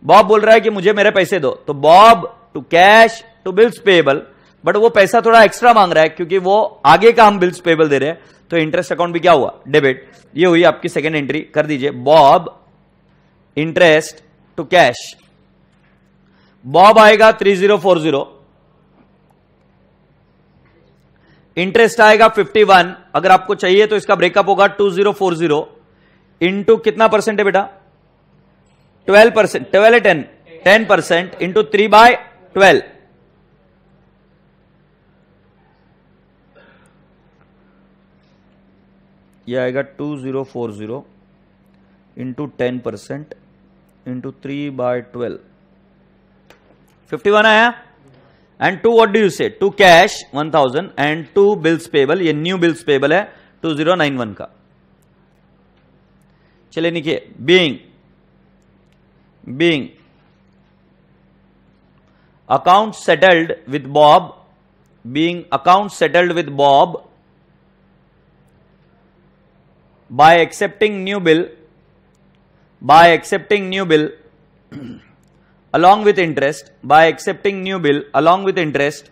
बॉब बोल रहा है कि मुझे मेरे पैसे दो, तो Bob to cash to bills payable, but वो पैसा थोड़ा एक्स्ट्रा मांग रहा है क्योंकि वो आगे का हम बिल्स पेबल दे रहे हैं। तो इंटरेस्ट अकाउंट भी क्या हुआ? डेबिट। ये हुई आपकी सेकेंड एंट्री। कर दीजिए, Bob interest to cash. Bob आएगा 3040, इंटरेस्ट आएगा 51। अगर आपको चाहिए तो इसका ब्रेकअप होगा 2040 इंटू कितना परसेंट है बेटा? 12%, 12 है 10, 10% इंटू 3/12। यह आएगा 2040 इंटू 10% इंटू 3/12, 51 आया। And to what do you say? To cash 1000 and to bills payable, ये न्यू बिल्स पेबल है 2091 का। चलिए लिखिए, being account settled with Bob, being account settled with Bob by accepting new bill, by accepting new bill along with interest, by accepting new bill along with interest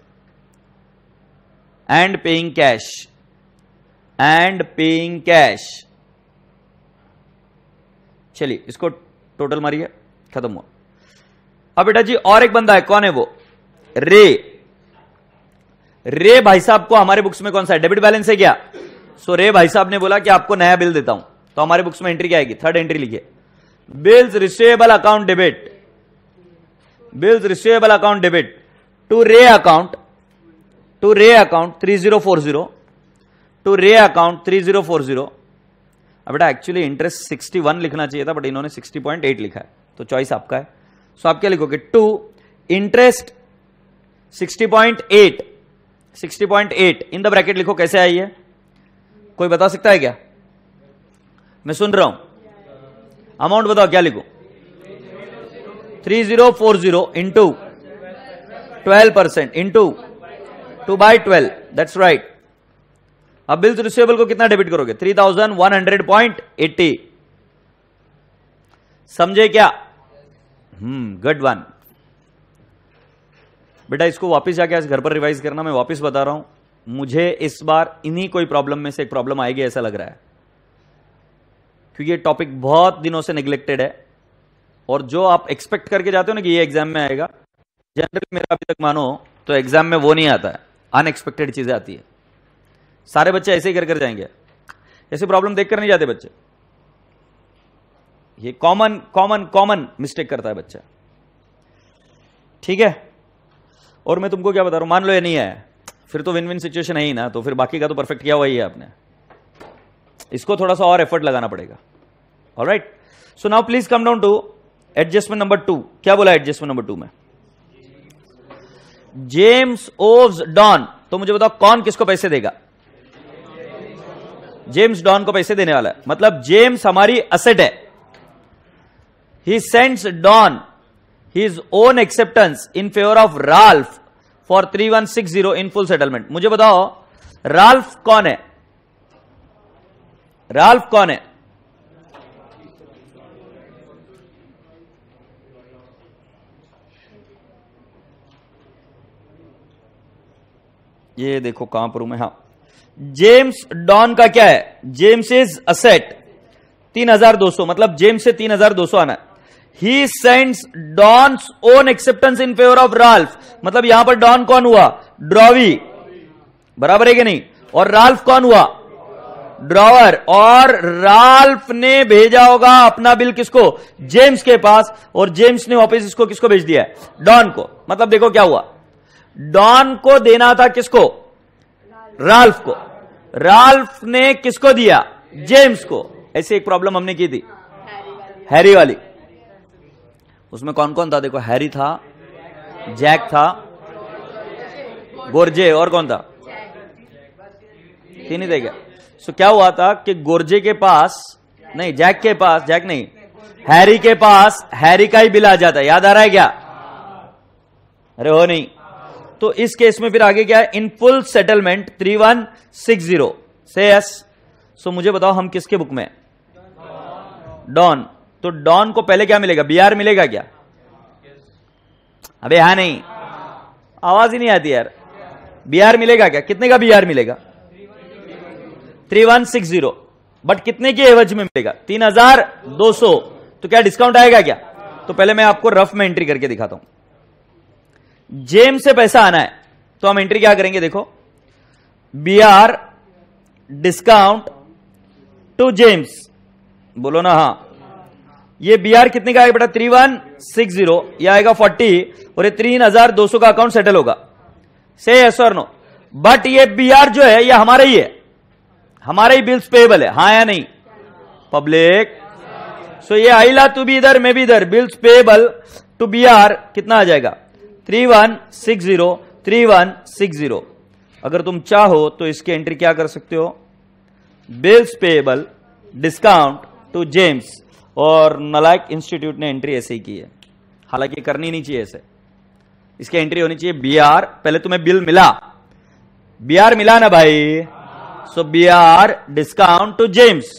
and paying cash, and paying cash। चलिए इसको total मारिए, खत्म हुआ। अब बेटा जी और एक बंदा है, कौन है वो? रे। रे भाई साहब को हमारे बुक्स में कौन सा है? डेबिट बैलेंस है क्या? सो रे भाई साहब ने बोला कि आपको नया बिल देता हूं, तो हमारे बुक्स में एंट्री क्या आएगी? थर्ड एंट्री लिखिए, bills receivable account debit, bills receivable account debit to Ray account, to Ray account 3040, to Ray account 3040। अब बेटा एक्चुअली इंटरेस्ट 61 लिखना चाहिए था, बट इन्होंने 60.8 लिखा है, तो चॉइस आपका है। सो आप क्या लिखोगे? To interest 60.8, 60.8 in the bracket लिखो। कैसे आई है? कोई बता सकता है क्या? मैं सुन रहा हूं, अमाउंट बताओ, क्या लिखो? 3040 इंटू 12% इंटू 2/12, दैट्स राइट। अब बिल्स रिसीवेबल को कितना डेबिट करोगे? 3100.80। समझे क्या? Good one. बेटा इसको वापस जाके आज घर पर रिवाइज करना। मैं वापस बता रहा हूं, मुझे इस बार इन्हीं कोई प्रॉब्लम में से एक प्रॉब्लम आएगी ऐसा लग रहा है, क्योंकि ये टॉपिक बहुत दिनों से नेग्लेक्टेड है, और जो आप एक्सपेक्ट करके जाते हो ना कि ये एग्जाम में आएगा, जनरली मेरा अभी तक मानो तो एग्जाम में वो नहीं आता है, अनएक्सपेक्टेड चीजें आती है। सारे बच्चे ऐसे ही कर जाएंगे, ऐसे प्रॉब्लम देखकर नहीं जाते बच्चे। ये कॉमन कॉमन कॉमन मिस्टेक करता है बच्चा, ठीक है। और मैं तुमको क्या बता रहा हूं, मान लो ये नहीं है, फिर तो विन विन सिचुएशन है ही ना, तो फिर बाकी का तो परफेक्ट किया हुआ ही है आपने, इसको थोड़ा सा और एफर्ट लगाना पड़ेगा। Alright, so now please come down to adjustment number 2। क्या बोला एडजस्टमेंट नंबर 2 में? James owes Don. तो मुझे बताओ कौन किसको पैसे देगा? जेम्स डॉन को पैसे देने वाला है, मतलब जेम्स हमारी असेट है। He sends Don his own acceptance in favor of Ralph for 3160 in full settlement। मुझे बताओ राल्फ कौन है? राल्फ कौन है? ये देखो कहां पर हूं मैं। हाँ, जेम्स डॉन का क्या है? जेम्स इज असेट 3200, मतलब जेम्स से 3200 आना है। He sends Don's own acceptance in favor of Ralph, मतलब यहां पर डॉन कौन हुआ? ड्रॉवी, बराबर है कि नहीं? और राल्फ कौन हुआ? ड्रॉवर। और राल्फ ने भेजा होगा अपना बिल किसको? जेम्स के पास, और जेम्स ने वापस इसको किसको भेज दिया है? डॉन को। मतलब देखो क्या हुआ, डॉन को देना था किसको? राल्फ को। राल्फ ने किसको दिया? जेम्स को। ऐसे एक प्रॉब्लम हमने की थी, हैरी वाली। उसमें कौन कौन था? देखो, हैरी था, जैक था, गोरजे, और कौन था? तीन ही थे क्या? सो क्या हुआ था कि गोरजे के पास नहीं, जैक के पास, जैक नहीं, हैरी के पास हैरी का ही बिल आ जाता है। याद आ रहा है क्या? अरे हो नहीं। तो इस केस में फिर आगे क्या है? इन फुल सेटलमेंट 3160 से यस। सो मुझे बताओ हम किसके बुक में? डॉन। तो डॉन को पहले क्या मिलेगा? बीआर मिलेगा क्या? अबे हाँ नहीं, आवाज ही नहीं आती यार। बीआर मिलेगा क्या? कितने का बीआर मिलेगा? 3160, बट कितने के एवज में मिलेगा? 3200। तो क्या डिस्काउंट आएगा क्या? तो पहले मैं आपको रफ में एंट्री करके दिखाता हूं। जेम्स से पैसा आना है तो हम एंट्री क्या करेंगे? देखो, बीआर डिस्काउंट टू जेम्स, बोलो ना हाँ। ये बीआर कितने का आएगा बेटा? 3160, यह आएगा 40, और ये 3200 का अकाउंट सेटल होगा। से यस और नो? बट ये बीआर जो है ये हमारा ही है, हमारा ही बिल्स पेएबल है, हाँ या नहीं? पब्लिक। सो ये आइला तू भी इधर, मैं भी इधर, बिल्स पेएबल टू बीआर कितना आ जाएगा? 3160, 3160। अगर तुम चाहो तो इसकी एंट्री क्या कर सकते हो? Bills payable discount to James, और नलायक इंस्टीट्यूट ने एंट्री ऐसे ही की है, हालांकि करनी नहीं चाहिए ऐसे। इसकी एंट्री होनी चाहिए बीआर, पहले तुम्हें बिल मिला, बीआर मिला ना भाई, so BR discount to James,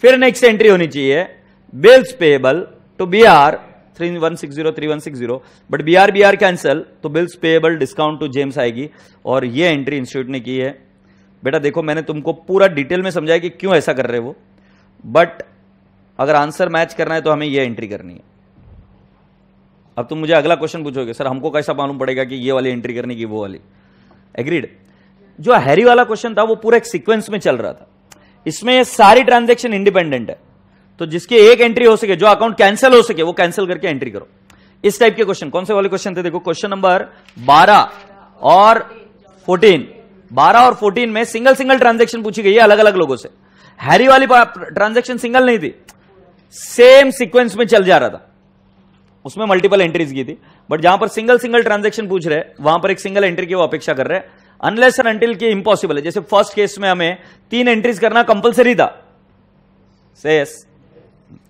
फिर नेक्स्ट एंट्री होनी चाहिए bills payable to BR 3160, 3160, but BR BR cancel, तो bills payable discount to James आएगी, और ये एंट्री इंस्टीट्यूट ने की है। बेटा देखो, मैंने तुमको पूरा डिटेल में समझाया कि क्यों ऐसा कर रहे वो, बट अगर आंसर मैच करना है तो हमें ये एंट्री करनी है। अब तुम मुझे अगला क्वेश्चन पूछोगे, सर हमको कैसा मालूम पड़ेगा कि ये वाली एंट्री करनी की वो वाली? एग्रीड। जो हैरी वाला क्वेश्चन था वो पूरा एक सीक्वेंस में चल रहा था, इसमें ये सारी ट्रांजैक्शन इंडिपेंडेंट है, तो जिसकी एक एंट्री हो सके, जो अकाउंट कैंसिल हो सके, वो कैंसिल करके एंट्री करो। इस टाइप के क्वेश्चन कौन से वाले क्वेश्चन थे? देखो, क्वेश्चन नंबर 12 और 14। 12 और 14 में सिंगल सिंगल ट्रांजैक्शन पूछी गई है अलग अलग लोगों से। हैरी वाली ट्रांजैक्शन सिंगल नहीं थी, सेम सीक्वेंस में चल जा रहा था, उसमें मल्टीपल एंट्रीज की थी, बट जहां पर सिंगल सिंगल ट्रांजैक्शन पूछ रहे वहां पर एक सिंगल एंट्री की वो अपेक्षा कर रहे हैं, अनलेस एंड अनटिल की इंपॉसिबल है। जैसे फर्स्ट केस में हमें 3 एंट्रीज करना कंपलसरी था, से यस,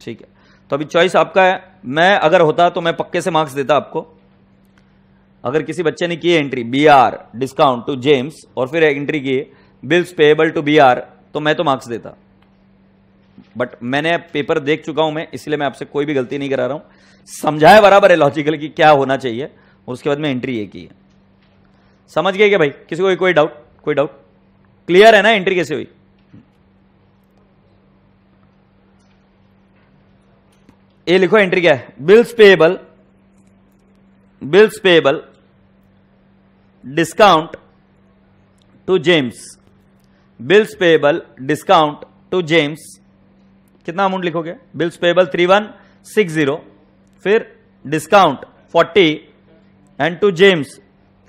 ठीक है। तो अभी चॉइस आपका है। मैं अगर होता तो मैं पक्के से मार्क्स देता आपको। अगर किसी बच्चे ने की entry BR discount to James और फिर एंट्री की बिल्स पेएबल टू बीआर, तो मैं तो मार्क्स देता, बट मैंने पेपर देख चुका हूं मैं, इसलिए मैं आपसे कोई भी गलती नहीं करा रहा हूं। समझाया बराबर है लॉजिकल की क्या होना चाहिए, और उसके बाद में एंट्री ए की है। समझ गए क्या भाई? किसी को कोई डाउट? कोई डाउट? क्लियर है ना एंट्री कैसे हुई? ये लिखो एंट्री क्या है। Bills payable discount to James, bills payable discount to James, कितना अमाउंट लिखोगे? बिल्स पेएबल 3160, फिर डिस्काउंट 40 एंड टू जेम्स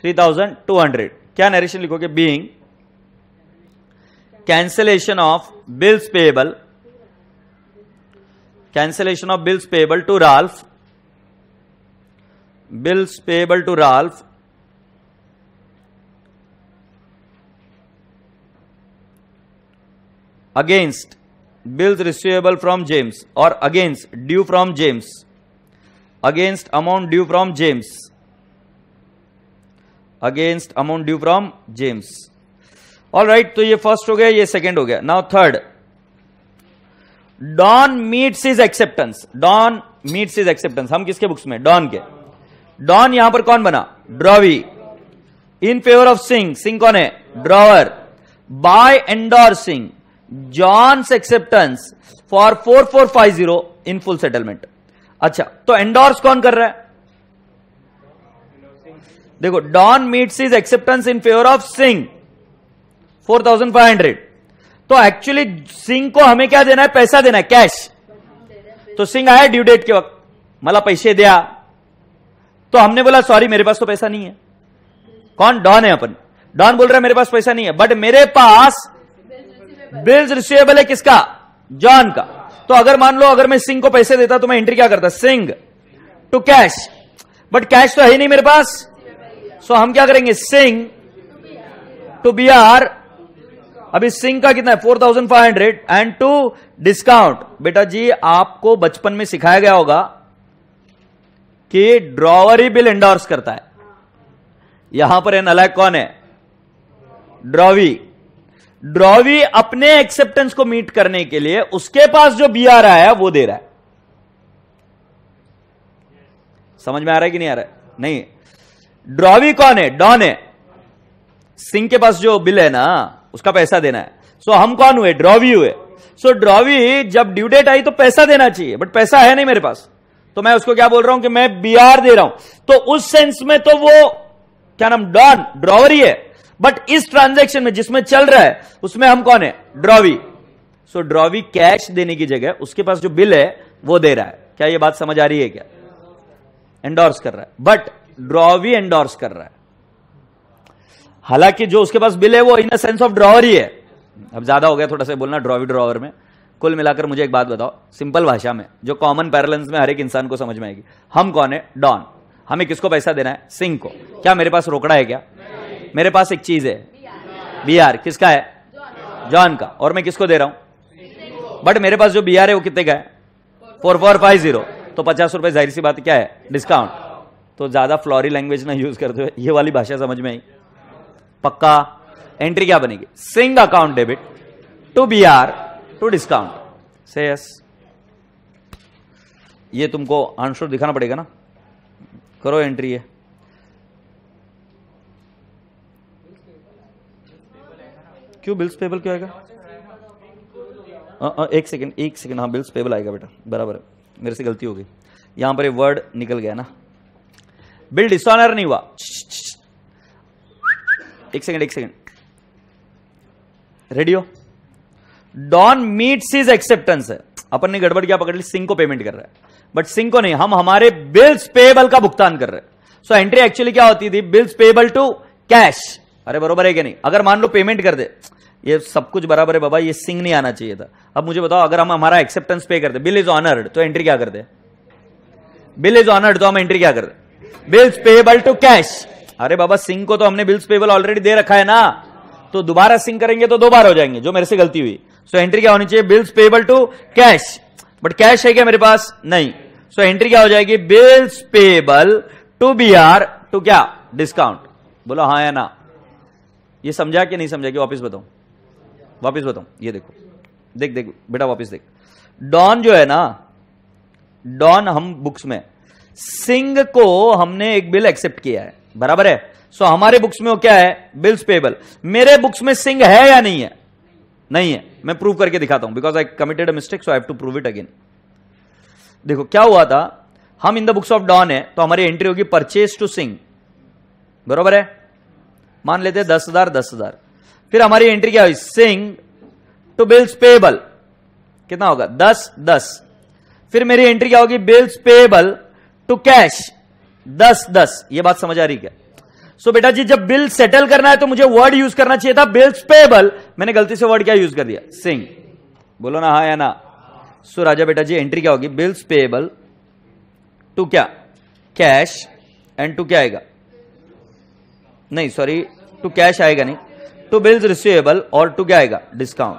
3200। क्या नरेशन लिखोगे? Being cancellation of bills payable to Ralph, against bills receivable from James, or against due from James, against amount due from James, all right. तो ये first हो गया, ये second हो गया। Now third, Don meets his acceptance. Don meets his acceptance, हम किसके books में? डॉन के। डॉन यहां पर कौन बना? Drawee. In favour of Singh, Singh कौन है? Drawer. By endorsing John's acceptance for 4450 in full settlement. अच्छा, तो एंडोर्स कौन कर रहा है? देखो, Don meets his acceptance in favour of Singh 4500। तो एक्चुअली सिंह को हमें क्या देना है? पैसा देना है, कैश। तो सिंह आया ड्यू डेट के वक्त, मला पैसे दिया, तो हमने बोला सॉरी मेरे पास तो पैसा नहीं है। कौन? डॉन है अपन। डॉन बोल रहा है मेरे पास पैसा नहीं है, बट मेरे पास बिल्स रिसीवेबल है किसका? जॉन का। तो अगर मान लो अगर मैं सिंह को पैसे देता तो मैं एंट्री क्या करता? Singh to cash, but cash तो है ही नहीं मेरे पास। सो हम क्या करेंगे? Singh to B R. अभी सिंह का कितना है? 4500 एंड टू डिस्काउंट। बेटा जी आपको बचपन में सिखाया गया होगा कि ड्रॉवर ही बिल एंडोर्स करता है। यहां पर नालायक कौन है? ड्रॉवी। ड्रॉवी अपने एक्सेप्टेंस को मीट करने के लिए उसके पास जो बीआर आया है वो दे रहा है। समझ में आ रहा है कि नहीं आ रहा है? नहीं। ड्रॉवी कौन है? डॉन है। सिंह के पास जो बिल है ना उसका पैसा देना है। सो हम कौन हुए? ड्रॉवी हुए। सो ड्रॉवी जब ड्यू डेट आई तो पैसा देना चाहिए, बट पैसा है नहीं मेरे पास, तो मैं उसको क्या बोल रहा हूं कि मैं बीआर दे रहा हूं। तो उस सेंस में तो वो क्या नाम? डॉन, ड्रॉवर ही है। बट इस ट्रांजैक्शन में जिसमें चल रहा है उसमें हम कौन है? ड्रॉवी। सो ड्रॉवी कैश देने की जगह उसके पास जो बिल है वो दे रहा है। क्या ये बात समझ आ रही है? क्या एंडोर्स कर रहा है, बट ड्रॉवी एंडोर्स कर रहा है। हालांकि जो उसके पास बिल है वो in the sense of drawer ही है। अब ज्यादा हो गया थोड़ा सा बोलना ड्रॉवी ड्रॉवर में। कुल मिलाकर मुझे एक बात बताओ सिंपल भाषा में, जो कॉमन पैरेलल्स में हर एक इंसान को समझ में आएगी। हम कौन है? डॉन। हमें किसको पैसा देना है? सिंह को। क्या मेरे पास रोकड़ा है? क्या मेरे पास एक चीज है? बीआर। किसका है? जॉन का। और मैं किसको दे रहा हूं? बट मेरे पास जो बीआर है वो कितने का है? 4450। तो 50 रुपए जाहिर सी बात क्या है? डिस्काउंट। तो ज्यादा फ्लोरी लैंग्वेज ना यूज करते हुए ये वाली भाषा समझ में आई? पक्का? एंट्री क्या बनेगी? Singh account debit to BR to discount. से यस। ये तुमको आंसर दिखाना पड़ेगा ना। करो एंट्री है। क्यों बिल्स पेबल क्यों आएगा? एक सेकंड। हाँ बिल्स पेबल आएगा बेटा, बराबर है, मेरे से गलती हो गई। यहां पर ये वर्ड निकल गया ना। बिल डिसऑनर नहीं हुआ। एक सेकंड। रेडी हो? डॉन मीट्स हिज एक्सेप्टेंस है। अपन ने गड़बड़ क्या पकड़ ली? सिंह को पेमेंट कर रहा है, बट सिंह को नहीं, हम हमारे बिल्स पेएबल का भुगतान कर रहे हैं। सो एंट्री एक्चुअली क्या होती थी? Bills payable to cash. अरे बरोबर है क्या नहीं? अगर मान लो पेमेंट कर दे, ये सब कुछ बराबर है बाबा, ये सिंह नहीं आना चाहिए था। अब मुझे बताओ अगर हम हमारा एक्सेप्टेंस पे करते, बिल इज ऑनर्ड, तो एंट्री क्या करते? बिल इज ऑनर्ड, तो हम एंट्री क्या करते? Bills payable to cash. अरे बाबा सिंह को तो हमने बिल्स पेएबल ऑलरेडी दे रखा है ना, तो दोबारा सिंह करेंगे तो दो बार हो जाएंगे, जो मेरे से गलती हुई। सो एंट्री क्या होनी चाहिए? Bills payable to cash. But cash है क्या मेरे पास? नहीं। सो एंट्री क्या हो जाएगी? Bills payable to BR to क्या? डिस्काउंट। बोलो हाँ या ना? ये समझा कि नहीं समझा? कि वापिस बताऊं? ये देखो, देख बेटा वापिस देख। डॉन जो है ना, डॉन हम बुक्स में सिंह को हमने एक बिल एक्सेप्ट किया है, बराबर है। सो हमारे बुक्स में वो क्या है, बिल्स पेबल। मेरे बुक्स में सिंह है या नहीं है? नहीं है। मैं प्रूव करके दिखाता हूं, because I committed a mistake, so I have to prove it again. देखो क्या हुआ था, हम in the books of Don है, तो हमारी एंट्री होगी परचेज टू सिंह, बराबर है। मान लेते हैं 10,000 10,000। फिर हमारी एंट्री क्या हुई, सिंह टू बिल्स पेबल, कितना होगा 10 10। फिर मेरी एंट्री क्या होगी, बिल्स पेबल टू कैश 10 10। ये बात समझ आ रही क्या? सो बेटा जी जब बिल सेटल करना है तो मुझे वर्ड यूज करना चाहिए था बिल्स पेबल, मैंने गलती से वर्ड क्या यूज कर दिया, सिंह। बोलो ना हाँ या ना। सो राजा बेटा जी एंट्री क्या होगी, बिल्स पेबल टू क्या, कैश, एंड टू क्या आएगा, नहीं सॉरी टू कैश आएगा नहीं, टू बिल्स रिसीवेबल, और टू क्या आएगा, डिस्काउंट।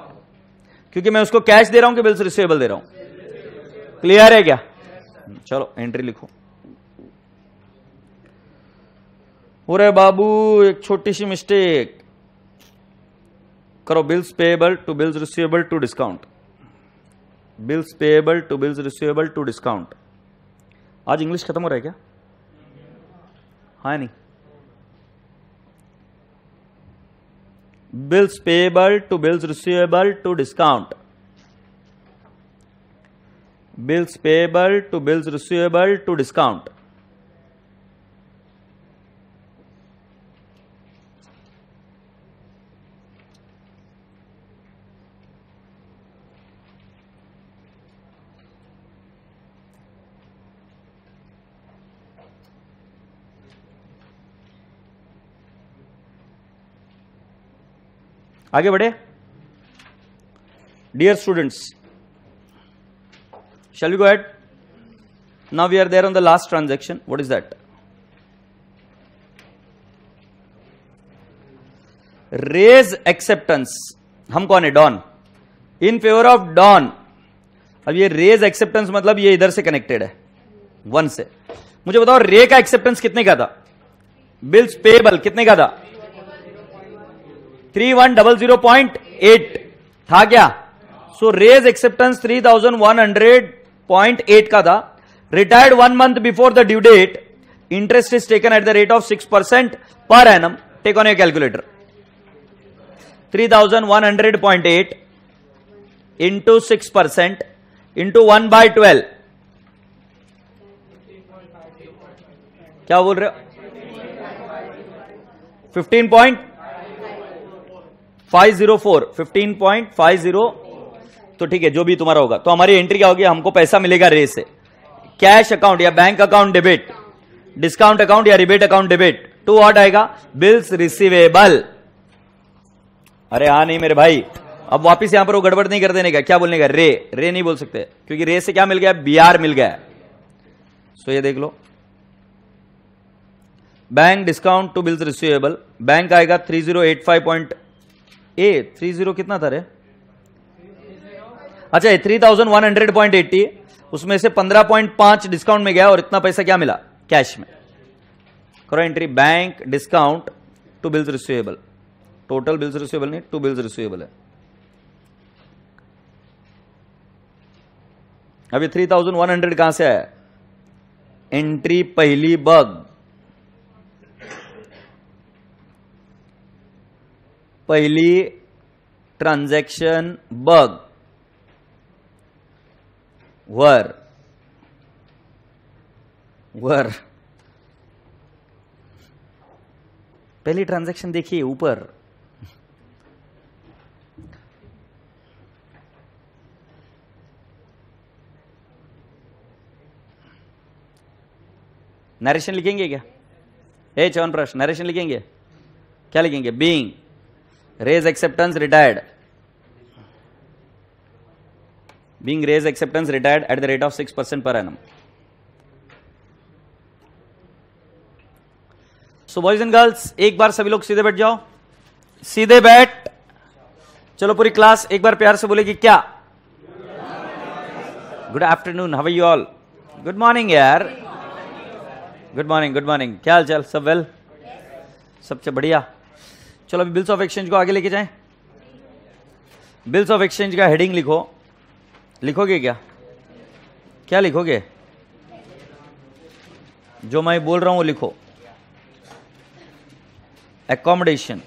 क्योंकि मैं उसको कैश दे रहा हूं कि बिल्स रिसीवेबल दे रहा हूं। क्लियर है क्या? चलो एंट्री लिखो। अरे बाबू एक छोटी सी मिस्टेक करो, bills payable to bills receivable to discount, bills payable to bills receivable to discount. आज इंग्लिश खत्म हो रहा है क्या? हाँ नहीं, bills payable to bills receivable to discount, bills payable to bills receivable to discount. आगे बढ़े। Dear students, shall we go ahead? Now we are there on the last transaction. What is that? Raise acceptance. हम कौन है? Don. In favour of Don. अब ये raise acceptance मतलब ये इधर से कनेक्टेड है 1 से। मुझे बताओ रे का एक्सेप्टेंस कितने का था? बिल्स पेएबल कितने का था? 3100.8 था क्या? सो रेज एक्सेप्टेंस 3100.8 का था। Retired 1 month before the due date, interest is taken at the rate of 6% per annum. Take on your calculator. 3100.8 into 6% into 1/12, क्या बोल रहे हो? 15.504, 15.50। तो ठीक है, जो भी तुम्हारा होगा। तो हमारी एंट्री क्या होगी, हमको पैसा मिलेगा रे से, कैश अकाउंट या bank account debit, discount account या rebate account debit, to what आएगा, बिल्स रिसीवेबल। अरे हाँ नहीं मेरे भाई, अब वापिस यहां पर वो गड़बड़ नहीं कर देने का। क्या बोलने का, रे। रे नहीं बोल सकते क्योंकि रे से क्या मिल गया, बीआर मिल गया। सो ये देख लो, bank discount to bills receivable, bank आएगा 3085.30 कितना था रे? अच्छा 3100.80, उसमें से 15.5 डिस्काउंट में गया और इतना पैसा क्या मिला, कैश में। करो entry, bank discount to bills receivable. Total bills receivable नहीं, टू बिल्स रिसीवेबल है। अभी 3100 कहां से आया? एंट्री पहली बग, पहली ट्रांजैक्शन बग, वर वर पहली ट्रांजैक्शन देखिए ऊपर। नरेशन लिखेंगे क्या? च्यवनप्राश नरेशन लिखेंगे? क्या लिखेंगे? Being raise acceptance retired, being raise acceptance retired at the rate of 6% per annum. So boys and girls, एक बार सभी लोग सीधे बैठ जाओ, सीधे बैठ। चलो पूरी क्लास एक बार प्यार से बोलेगी क्या? Good afternoon, how are you all? Good morning यार, गुड मॉर्निंग गुड मॉर्निंग। क्या हाल चाल? सब वेल? सबसे बढ़िया। चलो अभी बिल्स ऑफ एक्सचेंज को आगे लेके जाएं। बिल्स ऑफ एक्सचेंज का हेडिंग लिखो। लिखोगे क्या? क्या लिखोगे? जो मैं बोल रहा हूं वो लिखो। accommodation,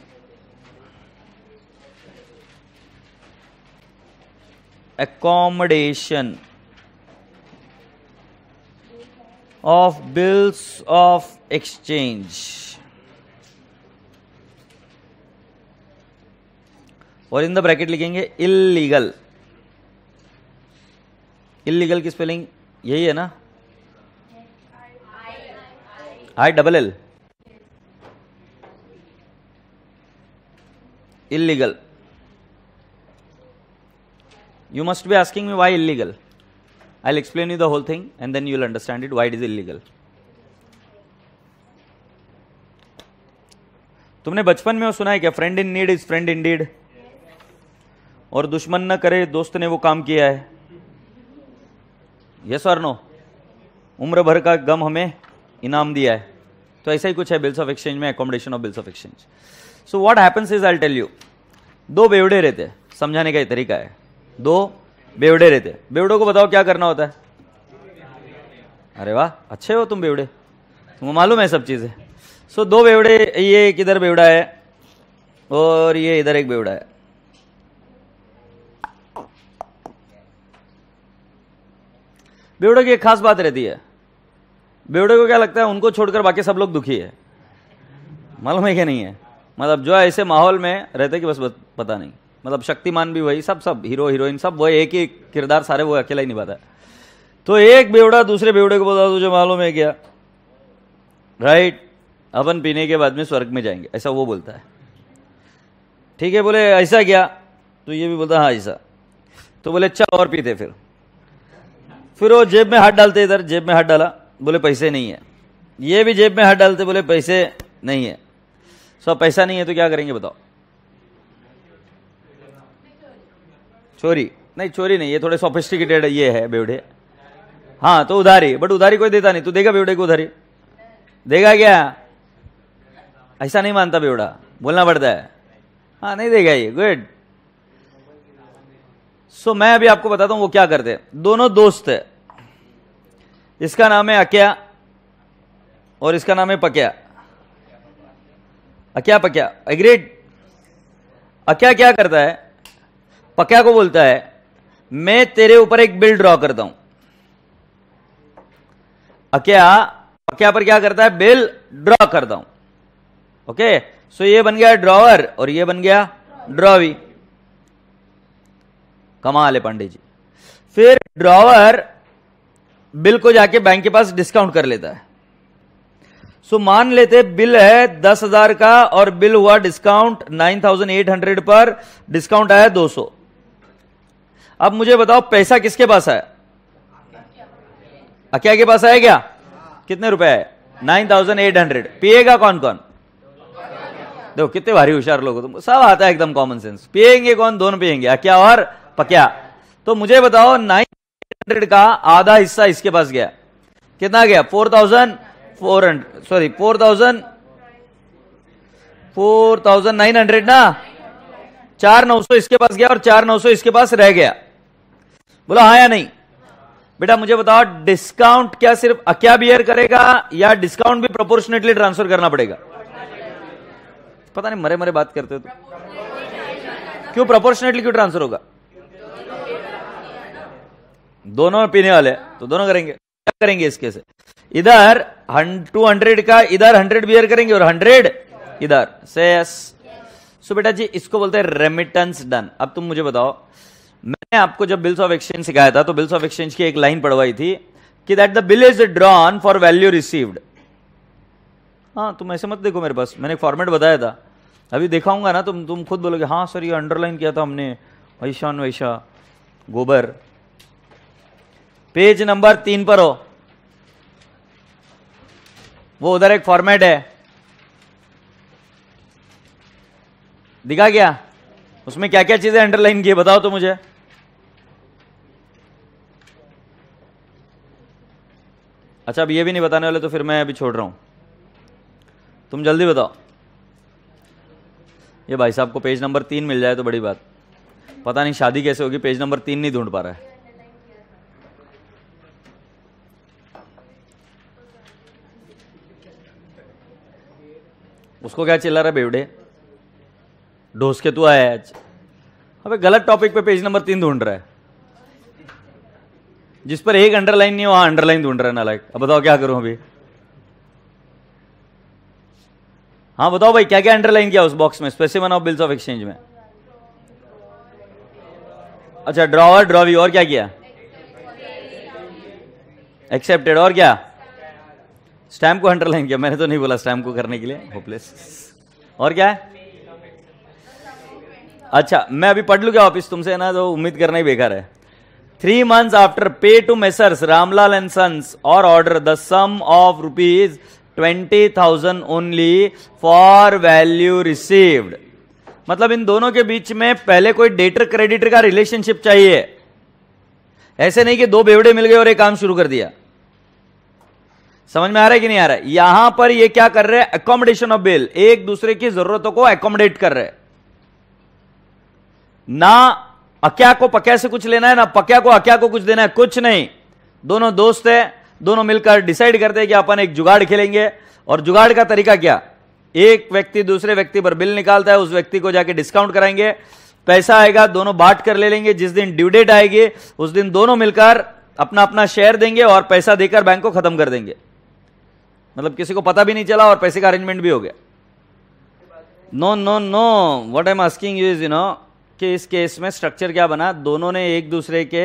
accommodation of bills of exchange, और इन द ब्रैकेट लिखेंगे इलीगल। इलीगल की स्पेलिंग यही है ना, ILL, illegal. You must be asking me why illegal. I'll explain you the whole thing and then you'll understand it why it is illegal. तुमने बचपन में वो सुना है क्या, friend in need is friend Indeed, और दुश्मन न करे दोस्त ने वो काम किया है। यस और नो? उम्र भर का गम हमें इनाम दिया है। तो ऐसा ही कुछ है बिल्स ऑफ एक्सचेंज में, accommodation of bills of exchange. So what happens is, I will tell you. दो बेवड़े रहते हैं, समझाने का ये तरीका है। दो बेवड़े रहते, बेवड़ों को बताओ क्या करना होता है। अरे वाह, अच्छे हो तुम बेवड़े, तुमको मालूम है सब चीजें। सो दो बेवड़े, ये एक इधर बेवड़ा है और ये इधर एक बेवड़ा है। बेवड़ों की एक खास बात रहती है, बेवड़े को क्या लगता है उनको छोड़कर बाकी सब लोग दुखी है। मालूम है कि नहीं है? मतलब जो ऐसे माहौल में रहते कि बस पता नहीं, मतलब शक्तिमान भी वही, सब हीरो हीरोइन सब वही, एक ही किरदार सारे वो अकेला ही निभाता है। तो एक बेवड़ा दूसरे बेवड़े को बोलता तुझे मालूम है क्या, राइट, अपन पीने के बाद में स्वर्ग में जाएंगे, ऐसा वो बोलता है। ठीक है, बोले ऐसा क्या, तो ये भी बोलता हाँ ऐसा। तो बोले चल और पीते। फिर वो जेब में हाथ डालते, इधर जेब में हाथ डाला, बोले पैसे नहीं है। ये भी जेब में हाथ डालते, बोले पैसे नहीं है। सो पैसा नहीं है तो क्या करेंगे बताओ? चोरी नहीं, चोरी नहीं, ये थोड़े सोफिस्टिकेटेड ये है बेवड़े। हाँ तो उधारी, बट उधारी कोई देता नहीं, तू देगा बेवड़े को उधारी? देगा क्या? ऐसा नहीं मानता बेवड़ा, बोलना पड़ता है। हाँ नहीं देगा ये, गुड। सो मैं अभी आपको बताता हूं वो क्या करते हैं। दोनों दोस्त है, इसका नाम है अक्या और इसका नाम है पक्या। अक्या पक्या, एग्रीड। अक्या क्या करता है, पक्या को बोलता है मैं तेरे ऊपर एक बिल ड्रॉ करता हूं। अक्या पक्या पर क्या करता है, बिल ड्रॉ करता हूं। ओके, सो ये बन गया ड्रॉवर और ये बन गया ड्रॉवी। कमाल है पांडे जी। फिर ड्रॉवर बिल को जाके बैंक के पास डिस्काउंट कर लेता है। सो मान लेते बिल है 10,000 का और बिल हुआ डिस्काउंट 9,800 पर, डिस्काउंट आया 200। अब मुझे बताओ पैसा किसके पास है? अक्या के पास है क्या? कितने रुपए है? 9,800। पिएगा कौन कौन? देखो कितने भारी होशियार लोग हो तुम, सब आता है एकदम कॉमन सेंस। पिएंगे कौन? दोनों पिएंगे, अक्या और पक्या। तो मुझे बताओ 900 का आधा हिस्सा इसके पास गया, कितना गया? 4,900 ना। 4,900 इसके पास गया और 4,900 इसके पास रह गया। बोला हाँ या नहीं? बेटा मुझे बताओ डिस्काउंट क्या सिर्फ अक्या बियर करेगा या डिस्काउंट भी प्रोपोर्शनेटली ट्रांसफर करना पड़ेगा? पता नहीं, मरे मरे बात करते हो तो। क्यों प्रोपोर्शनेटली क्यों ट्रांसफर होगा? दोनों पीने वाले तो दोनों करेंगे। क्या करेंगे इसके से? इधर 200 का इधर 100 बियर करेंगे और 100 इधर से। यस। सो बेटा जी इसको बोलते हैं रेमिटेंस डन। अब तुम मुझे बताओ, मैंने आपको जब बिल्स ऑफ एक्सचेंज सिखाया था तो बिल्स ऑफ एक्सचेंज की एक लाइन पढ़वाई थी कि that the bill is drawn for value received. हाँ तुम ऐसे मत देखो मेरे पास, मैंने एक फॉर्मेट बताया था, अभी दिखाऊंगा ना तुम खुद बोलोगे हाँ सर ये अंडरलाइन किया था हमने, वैशान वैशा गोबर। पेज नंबर 3 पर हो, वो उधर एक फॉर्मेट है, दिखा क्या? उसमें क्या क्या चीजें अंडरलाइन की बताओ तो मुझे। अच्छा अब ये भी नहीं बताने वाले तो फिर मैं अभी छोड़ रहा हूं, तुम जल्दी बताओ। ये भाई साहब को पेज नंबर 3 मिल जाए तो बड़ी बात। पता नहीं शादी कैसे होगी, पेज नंबर 3 नहीं ढूंढ पा रहा है। उसको क्या चिल्ला रहा बेवड़े, ढोस के तू आया आज। अबे गलत टॉपिक पे पेज नंबर 3 ढूंढ रहा है, जिस पर एक अंडरलाइन नहीं है वहां अंडरलाइन ढूंढ रहा है नालायक। अब बताओ क्या करूं अभी। हाँ बताओ भाई, क्या क्या अंडरलाइन किया उस बॉक्स में, specimen of bills of exchange में। अच्छा, ड्रॉवर ड्रॉवी, और क्या किया, एक्सेप्टेड, और क्या, स्टैम्प को अंडरलाइन किया। मैंने तो नहीं बोला स्टैम्प को करने के लिए, होपलेस। और क्या है, अच्छा मैं अभी पढ़ लूं क्या वापिस तुमसे, ना तो उम्मीद करना ही बेकार है। 3 months after, pay to Messrs. Ramlal and Sons or order the sum of rupees 20,000 only for value received। मतलब इन दोनों के बीच में पहले कोई डेटर क्रेडिटर का रिलेशनशिप चाहिए, ऐसे नहीं कि दो बेवड़े मिल गए और एक काम शुरू कर दिया। समझ में आ रहा है कि नहीं आ रहा है। यहां पर ये क्या कर रहे हैं, अकोमोडेशन ऑफ बिल, एक दूसरे की जरूरतों को अकोमोडेट कर रहे हैं। ना अक्या को पक्या से कुछ लेना है, ना पक्या को अक्या को कुछ देना है, कुछ नहीं। दोनों दोस्त है, दोनों मिलकर डिसाइड करते हैं कि अपन एक जुगाड़ खेलेंगे। और जुगाड़ का तरीका क्या, एक व्यक्ति दूसरे व्यक्ति पर बिल निकालता है, उस व्यक्ति को जाके डिस्काउंट कराएंगे, पैसा आएगा, दोनों बांट कर ले लेंगे। जिस दिन ड्यू डेट आएगी उस दिन दोनों मिलकर अपना अपना शेयर देंगे और पैसा देकर बैंक को खत्म कर देंगे। मतलब किसी को पता भी नहीं चला और पैसे का अरेंजमेंट भी हो गया। No no no, what I am asking you is, you know, कि इस केस में स्ट्रक्चर क्या बना, दोनों ने एक दूसरे के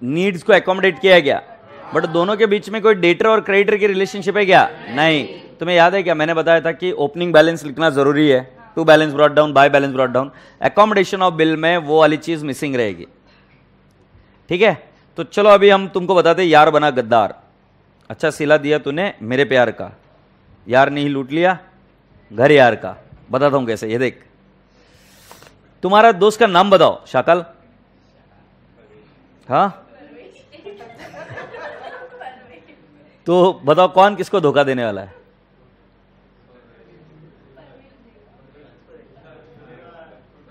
नीड्स को एकोमोडेट किया गया, बट दोनों के बीच में कोई डेटर और क्रेडिटर की रिलेशनशिप है क्या, नहीं। तुम्हें याद है क्या, मैंने बताया था कि ओपनिंग बैलेंस लिखना जरूरी है, to balance brought down, by balance brought down. Accommodation of bill में वो वाली चीज मिसिंग रहेगी, ठीक है। तो चलो अभी हम तुमको बताते, यार बना गद्दार। अच्छा सिला दिया तूने मेरे प्यार का, यार नहीं लूट लिया घर यार का। बताता हूं कैसे, ये देख, तुम्हारा दोस्त का नाम बताओ, शाकल, हाँ तो बताओ कौन किसको धोखा देने वाला है।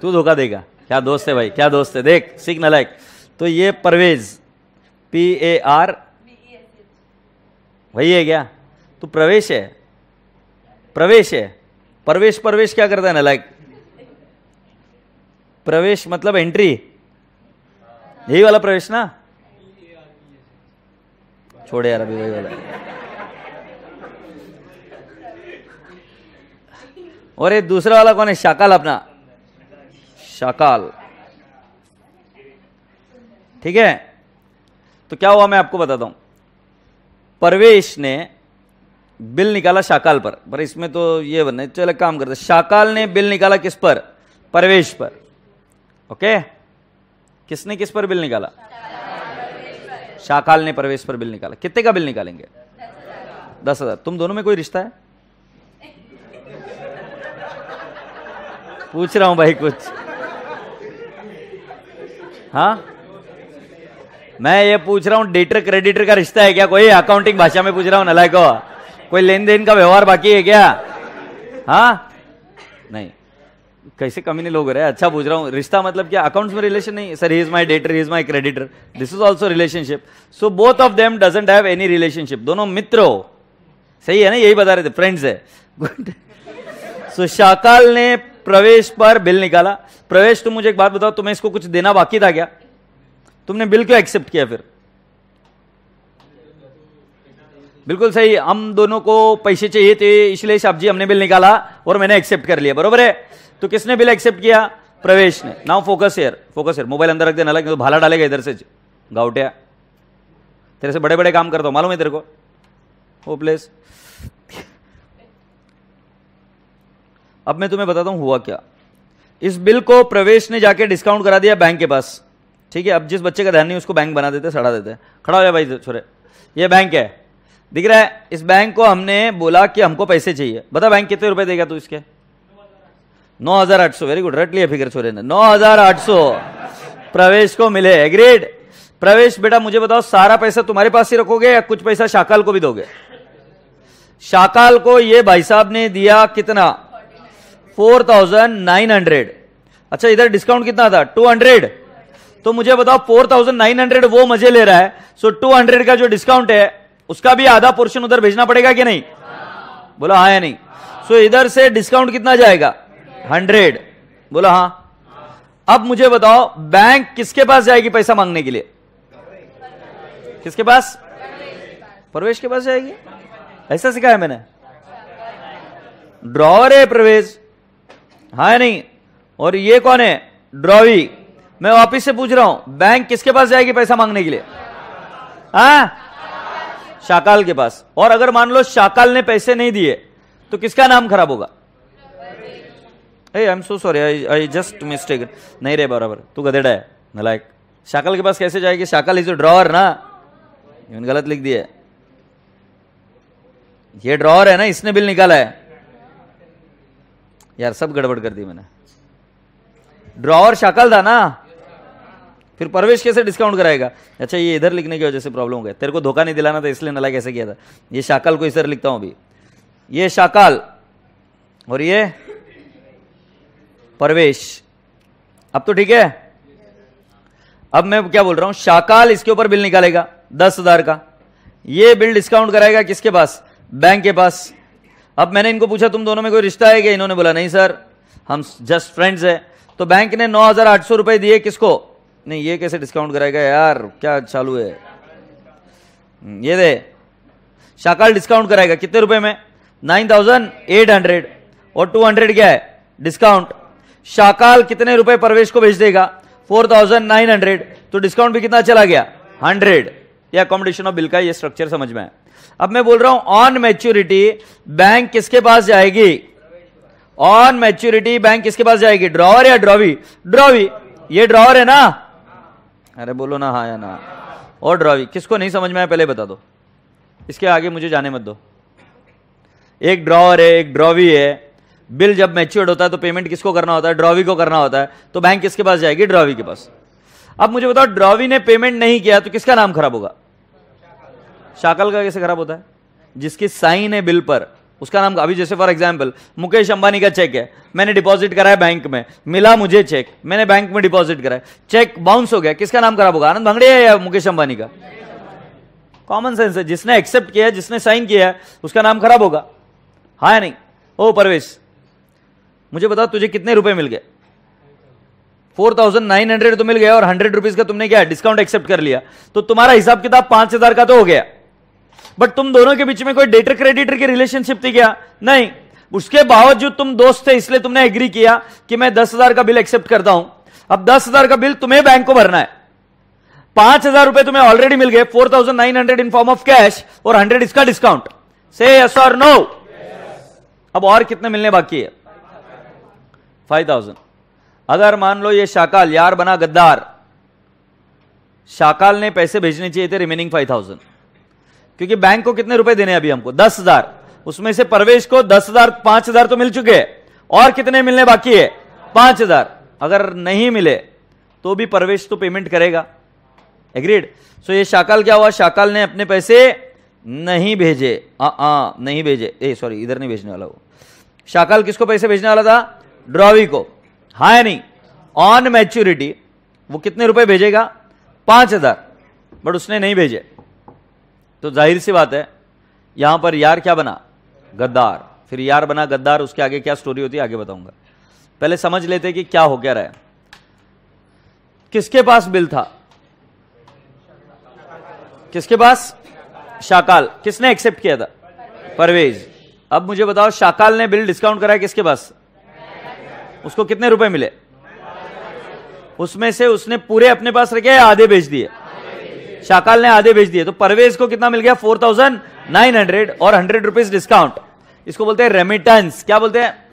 तू धोखा देगा, क्या दोस्त है भाई, क्या दोस्त है, देख सीख नालायक। तो ये परवेज, PAR, वही है क्या, तू प्रवेश है, प्रवेश है, प्रवेश, प्रवेश क्या करता है नालायक, प्रवेश मतलब एंट्री, यही वाला प्रवेश ना, छोड़े यार अभी वही वाला। और ये दूसरा वाला कौन है, शाकाल, अपना शाकाल, ठीक है। तो क्या हुआ मैं आपको बताता हूं। परवेश ने बिल निकाला शाकाल पर इसमें तो ये बनना है, चलो काम करते। शाकाल ने बिल निकाला किस पर, परवेश पर, ओके। किसने किस पर बिल निकाला, शाकाल ने परवेश पर बिल निकाला। कितने का बिल निकालेंगे, 10,000। तुम दोनों में कोई रिश्ता है, पूछ रहा हूं भाई कुछ, हाँ मैं ये पूछ रहा हूं, डेटर क्रेडिटर का रिश्ता है क्या कोई, अकाउंटिंग भाषा में पूछ रहा हूं नालायको, कोई लेन देन का व्यवहार बाकी है क्या, हाँ नहीं, कैसे कमीने लोग रहे। अच्छा पूछ रहा हूं, रिश्ता मतलब क्या, अकाउंट्स में रिलेशन नहीं, sir he is my debtor, he is my creditor, this is also relationship. So both of them doesn't have any relationship, दोनों मित्र हो, सही है ना, यही बता रहे थे, फ्रेंड्स है, गुड। सो शाकाल ने प्रवेश पर बिल निकाला। प्रवेश तुम मुझे एक बात बताओ, तुम्हें इसको कुछ देना बाकी था क्या, तुमने बिल क्यों एक्सेप्ट किया फिर, बिल्कुल सही, हम दोनों को पैसे चाहिए थे इसलिए साहब जी हमने बिल निकाला और मैंने एक्सेप्ट कर लिया, बरोबर है। तो किसने बिल एक्सेप्ट किया, प्रवेश ने। Now focus here, focus here, mobile अंदर रख देना, तो भाला डालेगा इधर से, गाउटिया तेरे से बड़े बड़े काम करता हूं मालूम है तेरे को, होपलेस। अब मैं तुम्हें बताता हूं हुआ क्या। इस बिल को प्रवेश ने जाके डिस्काउंट करा दिया बैंक के पास, ठीक है। अब जिस बच्चे का ध्यान नहीं उसको बैंक बना देते, सड़ा देते। खड़ा हो जा भाई छोरे, ये बैंक है, दिख रहा है। इस बैंक को हमने बोला कि हमको पैसे चाहिए, बता बैंक कितने रुपए देगा तू इसके, 9,800, वेरी गुड, रट लिया फिगर छोरे ने, 9,800 प्रवेश को मिले, एग्रीड। प्रवेश बेटा मुझे बताओ, सारा पैसा तुम्हारे पास ही रखोगे या कुछ पैसा शाकाल को भी दोगे। शाकाल को ये भाई साहब ने दिया कितना, 4,900। अच्छा इधर डिस्काउंट कितना था, 200। तो मुझे बताओ 4,900 वो मजे ले रहा है, सो 200 का जो डिस्काउंट है उसका भी आधा पोर्शन उधर भेजना पड़ेगा कि नहीं। बोला हाँ या नहीं? सो इधर से डिस्काउंट कितना जाएगा? 100। बोला हाँ। अब मुझे बताओ बैंक किसके पास जाएगी पैसा मांगने के लिए? किसके पास? प्रवेश के पास जाएगी। ऐसा सिखाया मैंने। ड्रॉवर है प्रवेश, हाँ या नहीं? और ये कौन है? ड्रॉवी। मैं वापिस से पूछ रहा हूं, बैंक किसके पास जाएगी पैसा मांगने के लिए? हाँ, शाकाल के पास। और अगर मान लो शाकाल ने पैसे नहीं दिए तो किसका नाम खराब होगा? I am so sorry, I just mistake. नहीं रे बराबर, तू गधेड़ा है नलायक। शाकाल के पास कैसे जाएगी? शाकाल इज ड्रॉवर ना, गलत लिख दिया। ये ड्रॉवर है ना, इसने बिल निकाला है यार, सब गड़बड़ कर दी मैंने। ड्रॉवर शाकाल था ना, फिर प्रवेश कैसे डिस्काउंट कराएगा? अच्छा, ये इधर लिखने की वजह से प्रॉब्लम हो गया। तेरे को धोखा नहीं दिलाना था इसलिए नला कैसे किया था। ये शाकाल को इस तरह लिखता हूं अभी, ये शाकाल और ये प्रवेश। अब तो ठीक है। अब मैं क्या बोल रहा हूं, शाकाल इसके ऊपर बिल निकालेगा 10,000 का। ये बिल डिस्काउंट कराएगा किसके पास? बैंक के पास। अब मैंने इनको पूछा तुम दोनों में कोई रिश्ता है क्या? इन्होंने बोला नहीं सर, हम जस्ट फ्रेंड्स हैं। तो बैंक ने 9,800 रुपए दिए किसको? नहीं, ये कैसे डिस्काउंट कराएगा यार, क्या चालू है? ये दे, शाकाल डिस्काउंट कराएगा कितने रुपए में? 9,800। और 200 क्या है? डिस्काउंट। शाकाल कितने रुपए प्रवेश को भेज देगा? 4,900। तो डिस्काउंट भी कितना चला गया? 100। या कॉम्बिनेशन ऑफ बिल का ये स्ट्रक्चर समझ में आया। अब मैं बोल रहा हूं ऑन मैच्योरिटी बैंक किसके पास जाएगी? ऑन मैच्योरिटी बैंक किसके पास जाएगी? ड्रॉवर या ड्रॉवी? ड्रॉवी। ये ड्रॉवर है ना? अरे बोलो ना हाँ या ना। और ड्रॉवी। किसको नहीं समझ में आया पहले बता दो, इसके आगे मुझे जाने मत दो। एक ड्रॉवर है, एक ड्रॉवी है। बिल जब मैच्योर्ड होता है तो पेमेंट किसको करना होता है? ड्रॉवी को करना होता है। तो बैंक किसके पास जाएगी? ड्रॉवी के पास। अब मुझे बताओ ड्रॉवी ने पेमेंट नहीं किया तो किसका नाम खराब होगा? शाकाल का कैसे खराब होता है? जिसकी साइन है बिल पर उसका नाम। अभी जैसे फॉर एग्जांपल मुकेश अंबानी का चेक है, मैंने डिपॉजिट कराया बैंक में, मिला मुझे चेक, मैंने बैंक में डिपॉजिट कराया, चेक बाउंस हो गया, किसका नाम खराब होगा? आनंद भांगड़े या मुकेश अंबानी का? कॉमन सेंस है, जिसने एक्सेप्ट किया, जिसने साइन किया उसका नाम खराब होगा, हाँ या नहीं? ओ परवेश, मुझे बताओ तुझे कितने रुपए मिल गए? 4,900 तो मिल गया और 100 रुपीज का तुमने क्या डिस्काउंट एक्सेप्ट कर लिया, तो तुम्हारा हिसाब किताब 5,000 का तो हो गया। बट तुम दोनों के बीच में कोई डेटर क्रेडिटर की रिलेशनशिप थी क्या? नहीं। उसके बावजूद तुम दोस्त थे इसलिए तुमने एग्री किया कि मैं 10,000 का बिल एक्सेप्ट करता हूं। अब 10,000 का बिल तुम्हें बैंक को भरना है। 5,000 रुपए तुम्हें ऑलरेडी मिल गए, 4,900 इन फॉर्म ऑफ कैश और 100 इसका डिस्काउंट। से यस और नो? अब और कितने मिलने बाकी है? 5,000। अगर मान लो ये शाकाल यार बना गद्दार, शाकाल ने पैसे भेजने चाहिए थे रिमेनिंग 5,000, क्योंकि बैंक को कितने रुपए देने अभी हमको? 10,000। उसमें से प्रवेश को 10,000, 5,000 तो मिल चुके हैं, और कितने मिलने बाकी है? 5,000। अगर नहीं मिले तो भी प्रवेश तो पेमेंट करेगा। एग्रीड? सो ये शाकाल क्या हुआ? शाकाल ने अपने पैसे नहीं भेजे। नहीं भेजे, सॉरी इधर नहीं भेजने वाला वो। शाकाल किसको पैसे भेजने वाला था? ड्रॉवी को, हाँ या नहीं? ऑन मैच्योरिटी वो कितने रुपए भेजेगा? 5,000। बट उसने नहीं भेजे, तो जाहिर सी बात है यहां पर यार क्या बना? गद्दार। फिर यार बना गद्दार, उसके आगे क्या स्टोरी होती है आगे बताऊंगा। पहले समझ लेते कि क्या हो क्या रहा है। किसके पास बिल था? किसके पास? शाकाल। किसने एक्सेप्ट किया था? परवेज। अब मुझे बताओ शाकाल ने बिल डिस्काउंट कराया किसके पास? उसको कितने रुपए मिले? उसमें से उसने पूरे अपने पास रखे या आधे भेज दिए? शाकाल ने आधे भेज दिए। तो परवेज को कितना मिल गया? 4,900 और 100 रुपीज डिस्काउंट। इसको बोलते हैं रेमिटेंस। क्या बोलते हैं?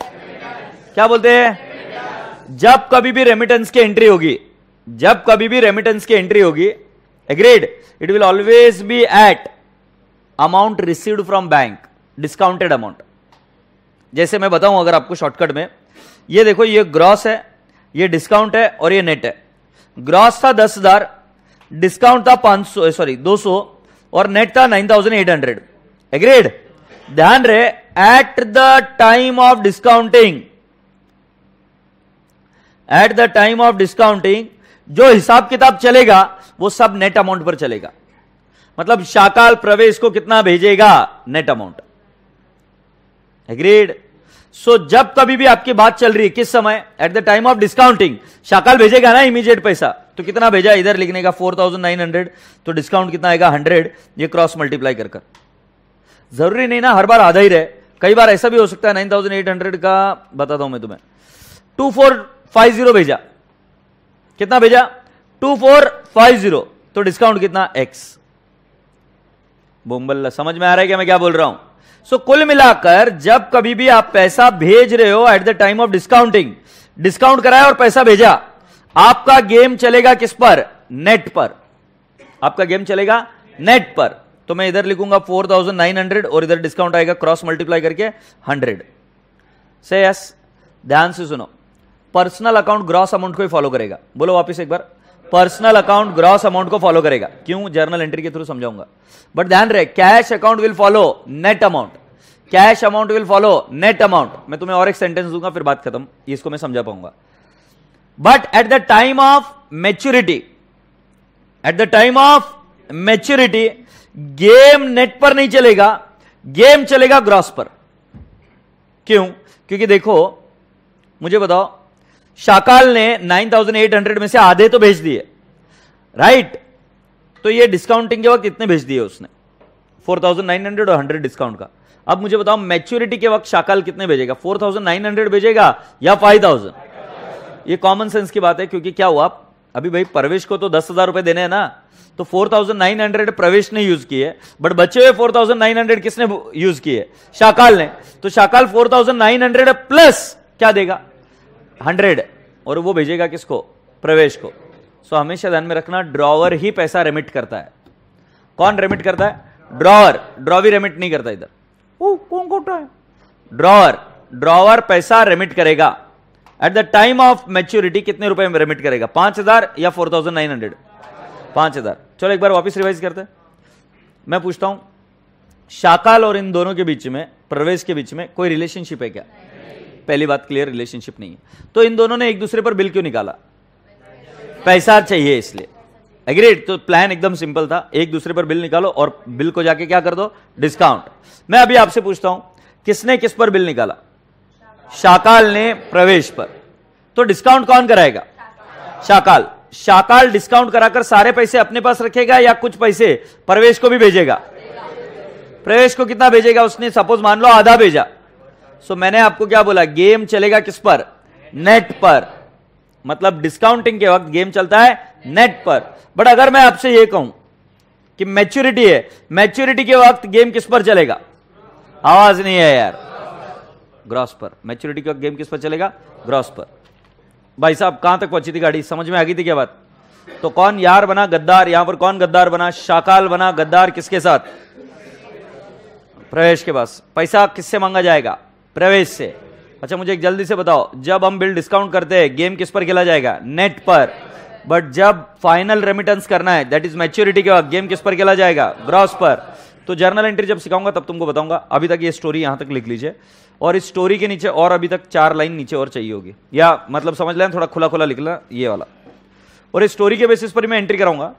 क्या बोलते हैं? जब कभी भी रेमिटेंस की एंट्री होगी, जब कभी भी रेमिटेंस की एंट्री होगी, agreed, it will always be at amount received from bank, discounted amount. जैसे मैं बताऊं अगर आपको शॉर्टकट में, ये देखो, ये ग्रॉस है, ये डिस्काउंट है और ये नेट है। ग्रॉस था 10,000, डिस्काउंट था 200 और नेट था 9,800। एग्रीड? ध्यान रहे, eight the time of discounting, eight the time of discounting जो हिसाब किताब चलेगा वो सब नेट अमाउंट पर चलेगा। मतलब शाकाल प्रवेश को कितना भेजेगा? Net amount. एग्रीड। सो जब कभी भी आपकी बात चल रही है किस समय, at the time of discounting, Shakal भेजेगा ना इमीडिएट पैसा, तो कितना भेजा इधर लिखने का 4900, तो डिस्काउंट कितना आएगा 100, ये क्रॉस मल्टीप्लाई कर जरूरी नहीं ना हर बार आधा ही रहे, कई बार ऐसा भी हो सकता है 9800 का बताता हूं मैं तुम्हें, 2450 भेजा, कितना भेजा 2450, तो डिस्काउंट कितना x। बोम्बल समझ में आ रहा है क्या मैं क्या बोल रहा हूं। सो कुल मिलाकर जब कभी भी आप पैसा भेज रहे हो eight the time of discounting, discount कराया और पैसा भेजा, आपका गेम चलेगा किस पर, नेट पर, आपका गेम चलेगा नेट पर। तो मैं इधर लिखूंगा 4900 और इधर डिस्काउंट आएगा क्रॉस मल्टीप्लाई करके 100 से। यस, ध्यान से सुनो, पर्सनल अकाउंट ग्रॉस अमाउंट को ही फॉलो करेगा। बोलो वापस एक बार, पर्सनल अकाउंट ग्रॉस अमाउंट को फॉलो करेगा। क्यों, जर्नल एंट्री के थ्रू समझाऊंगा, बट ध्यान रहे cash account will follow net amount, cash amount will follow net amount. मैं तुम्हें और एक सेंटेंस दूंगा फिर बात खत्म, इसको मैं समझा पाऊंगा। But at the time of maturity, eight the time of maturity game net पर नहीं चलेगा, गेम चलेगा ग्रॉस पर। क्यों, क्योंकि देखो मुझे बताओ, शाकाल ने 9800 में से आधे तो भेज दिए, राइट, तो ये डिस्काउंटिंग के वक्त इतने भेज दिए उसने, 4900 और 100 डिस्काउंट का। अब मुझे बताओ मैच्योरिटी के वक्त शाकाल कितने भेजेगा, 4900 भेजेगा या 5000? ये कॉमन सेंस की बात है, क्योंकि क्या हुआ, अभी भाई प्रवेश को तो 10,000 रुपए देने हैं ना, तो 4900 प्रवेश ने यूज किए, बट बचे हुए 4900 किसने यूज किए, शाकाल ने। तो शाकाल 4900 प्लस क्या देगा 100, और वो भेजेगा किसको, प्रवेश को। सो हमेशा ध्यान में रखना, ड्रॉवर ही पैसा रेमिट करता है। कौन रेमिट करता है, ड्रॉवर, ड्रॉवी रेमिट नहीं करता इधर। कौन करता है, ड्रॉवर, ड्रॉवर पैसा रेमिट करेगा eight the time of maturity. कितने रुपए में रेमिट करेगा, 5000 या 4900? 5000। चलो एक बार वापस रिवाइज करते हैं। मैं पूछता हूं, शाकाल और इन दोनों के बीच में, प्रवेश के बीच में कोई रिलेशनशिप है क्या? पहली बात क्लियर, रिलेशनशिप नहीं है। तो इन दोनों ने एक दूसरे पर बिल क्यों निकाला, पैसा चाहिए इसलिए, एग्रीड। तो प्लान एकदम सिंपल था, एक दूसरे पर बिल निकालो और बिल को जाके क्या कर दो, डिस्काउंट। मैं अभी आपसे पूछता हूं, किसने किस पर बिल निकाला, शाकाल ने प्रवेश पर, तो डिस्काउंट कौन कराएगा, शाकाल। शाकाल डिस्काउंट कराकर सारे पैसे अपने पास रखेगा या कुछ पैसे प्रवेश को भी भेजेगा? प्रवेश को कितना भेजेगा उसने, सपोज मान लो आधा भेजा। सो मैंने आपको क्या बोला, गेम चलेगा किस पर, नेट पर, मतलब डिस्काउंटिंग के वक्त गेम चलता है नेट पर। बट अगर मैं आपसे यह कहूं कि मैच्योरिटी है, मैच्योरिटी के वक्त गेम किस पर चलेगा, आवाज नहीं है यार, ग्रॉस पर। मैच्योरिटी के वक्त गेम किस पर चलेगा, ग्रॉस पर। भाई साहब कहां तक पहुंची थी गाड़ी, समझ में आ गई थी क्या बात? तो कौन यार बना गद्दार, यहां पर कौन गद्दार बना, शाकाल बना गद्दार, किसके साथ, प्रवेश के पास। पैसा किससे मांगा जाएगा, प्रवेश से। अच्छा मुझे एक जल्दी से बताओ, जब हम बिल डिस्काउंट करते हैं गेम किस पर खेला जाएगा, नेट पर। बट जब फाइनल रेमिटेंस करना है, दैट इज मैच्योरिटी के वक्त, गेम किस पर खेला जाएगा, ग्रॉस पर। तो जर्नल एंट्री जब सिखाऊंगा तब तुमको बताऊंगा। अभी तक ये स्टोरी यहां तक लिख लीजिए, और इस स्टोरी के नीचे और अभी तक 4 लाइन नीचे और चाहिए होगी, या मतलब समझ लें थोड़ा खुला खुला लिखना ये वाला, और इस स्टोरी के बेसिस पर मैं एंट्री कराऊंगा।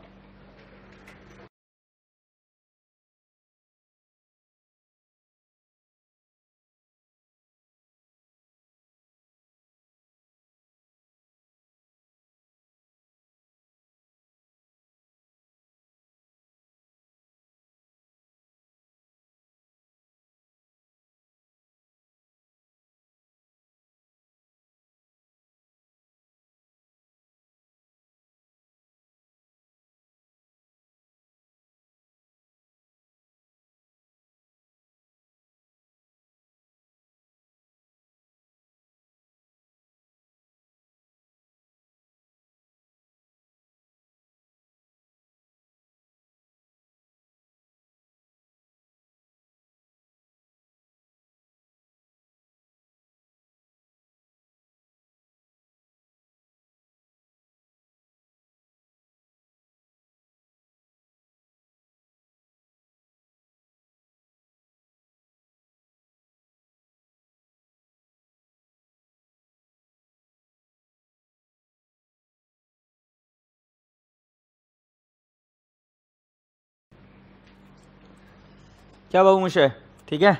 क्या बाबू मुझे ठीक है?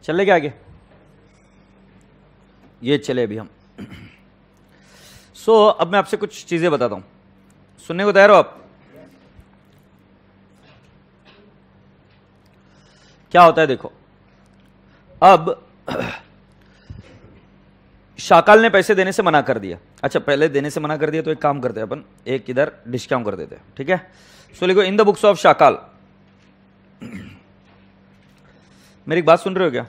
चले क्या आगे? ये चले अभी हम। अब मैं आपसे कुछ चीजें बताता हूं, सुनने को तैयार हो आप? क्या होता है देखो, अब शाकाल ने पैसे देने से मना कर दिया। अच्छा, पहले देने से मना कर दिया तो एक काम करते हैं अपन, एक इधर डिस्काउंट कर देते हैं, ठीक है? सो लिखो in the books of Shakal. मेरी बात सुन रहे हो क्या?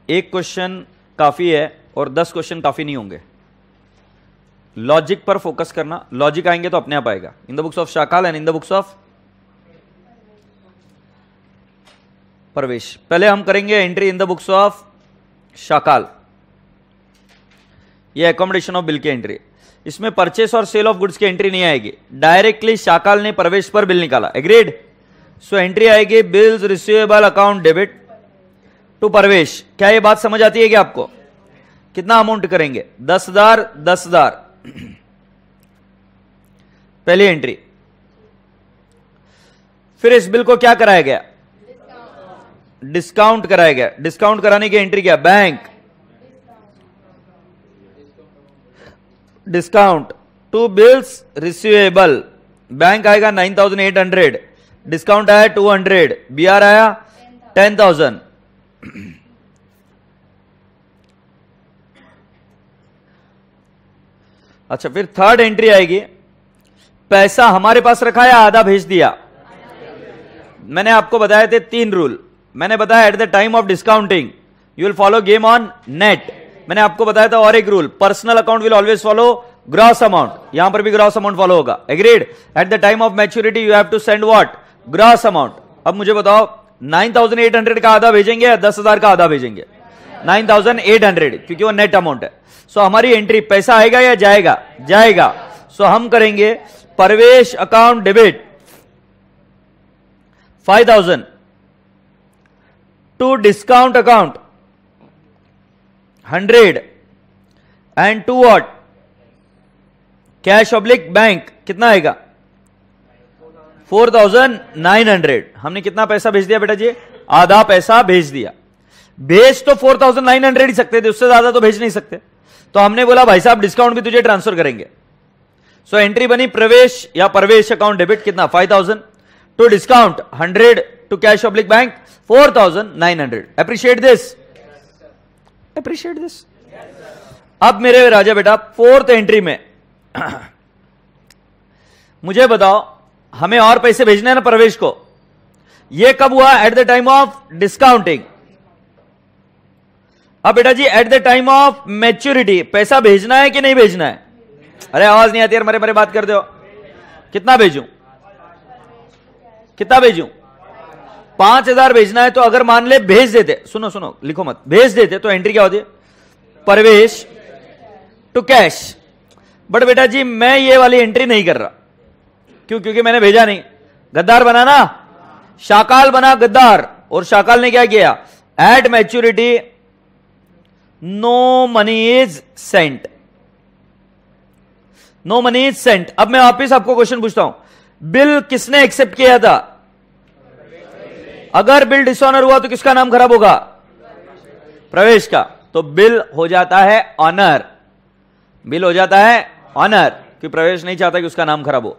एक क्वेश्चन काफी है और 10 क्वेश्चन काफी नहीं होंगे। लॉजिक पर फोकस करना, लॉजिक आएंगे तो अपने आप आएगा। In the books of Shakal and in the books of Pravesh. पहले हम करेंगे entry in the books of Shakal. ये अकोमोडेशन ऑफ बिल की एंट्री, इसमें परचेस और सेल ऑफ गुड्स की एंट्री नहीं आएगी, डायरेक्टली शाकाल ने प्रवेश पर बिल निकाला। एग्रीड? सो एंट्री आएगी bills receivable account debit to Pravesh. क्या ये बात समझ आती है क्या आपको? कितना अमाउंट करेंगे? 10,000 10,000 पहली एंट्री। फिर इस बिल को क्या कराया गया? डिस्काउंट कराया गया। डिस्काउंट कराने की एंट्री क्या? Bank discount to bills receivable. Bank आएगा 9,800, डिस्काउंट आया 200, बीआर आया 10,000। अच्छा, फिर थर्ड एंट्री आएगी, पैसा हमारे पास रखा है, आधा भेज दिया। मैंने आपको बताए थे 3 रूल। मैंने बताया at the time of discounting you will follow game on net. मैंने आपको बताया था और एक rule, personal account will always follow gross amount. यहां पर भी ग्रॉस अमाउंट फॉलो होगा। Agreed? At the time of maturity you have to send what? Gross amount. अब मुझे बताओ 9,800 का आधा भेजेंगे या 10,000 का आधा भेजेंगे? 9,800, क्योंकि वो नेट अमाउंट है। सो हमारी एंट्री पैसा आएगा या जाएगा? जाएगा। सो हम करेंगे Pravesh account debit 5,000 to discount account 100 and to what? Cash oblique bank. कितना आएगा? 4,900। हमने कितना पैसा भेज दिया बेटा जी? आधा पैसा भेज दिया। भेज तो 4,900 ही सकते थे, उससे ज्यादा तो भेज नहीं सकते। तो हमने बोला भाई साहब डिस्काउंट भी तुझे ट्रांसफर करेंगे। सो एंट्री बनी प्रवेश या प्रवेश अकाउंट डेबिट कितना? 5,000 to discount 100 to cash oblique bank 4,900। Appreciate this? Appreciate this? अब मेरे राजा बेटा फोर्थ एंट्री में मुझे बताओ, हमें और पैसे भेजने हैं ना प्रवेश को। ये कब हुआ? At the time of discounting. अब बेटा जी at the time of maturity पैसा भेजना है कि नहीं भेजना है? अरे आवाज नहीं आती यार, मरे मरे बात कर दो। कितना भेजूं? कितना भेजूं? 5,000 भेजना है। तो अगर मान ले भेज देते, सुनो सुनो लिखो मत, भेज देते तो एंट्री क्या होती है? प्रवेश टू कैश। बट बेटा जी मैं ये वाली एंट्री नहीं कर रहा। क्यों? क्योंकि मैंने भेजा नहीं। गद्दार बना ना, शाकाल बना गद्दार। और शाकाल ने क्या किया? At maturity no money is sent. No money is sent. अब मैं वापिस आपको क्वेश्चन पूछता हूं, बिल किसने एक्सेप्ट किया था? अगर बिल डिसऑनर हुआ तो किसका नाम खराब होगा? प्रवेश का। तो बिल हो जाता है ऑनर। बिल हो जाता है ऑनर, क्योंकि प्रवेश नहीं चाहता कि उसका नाम खराब हो।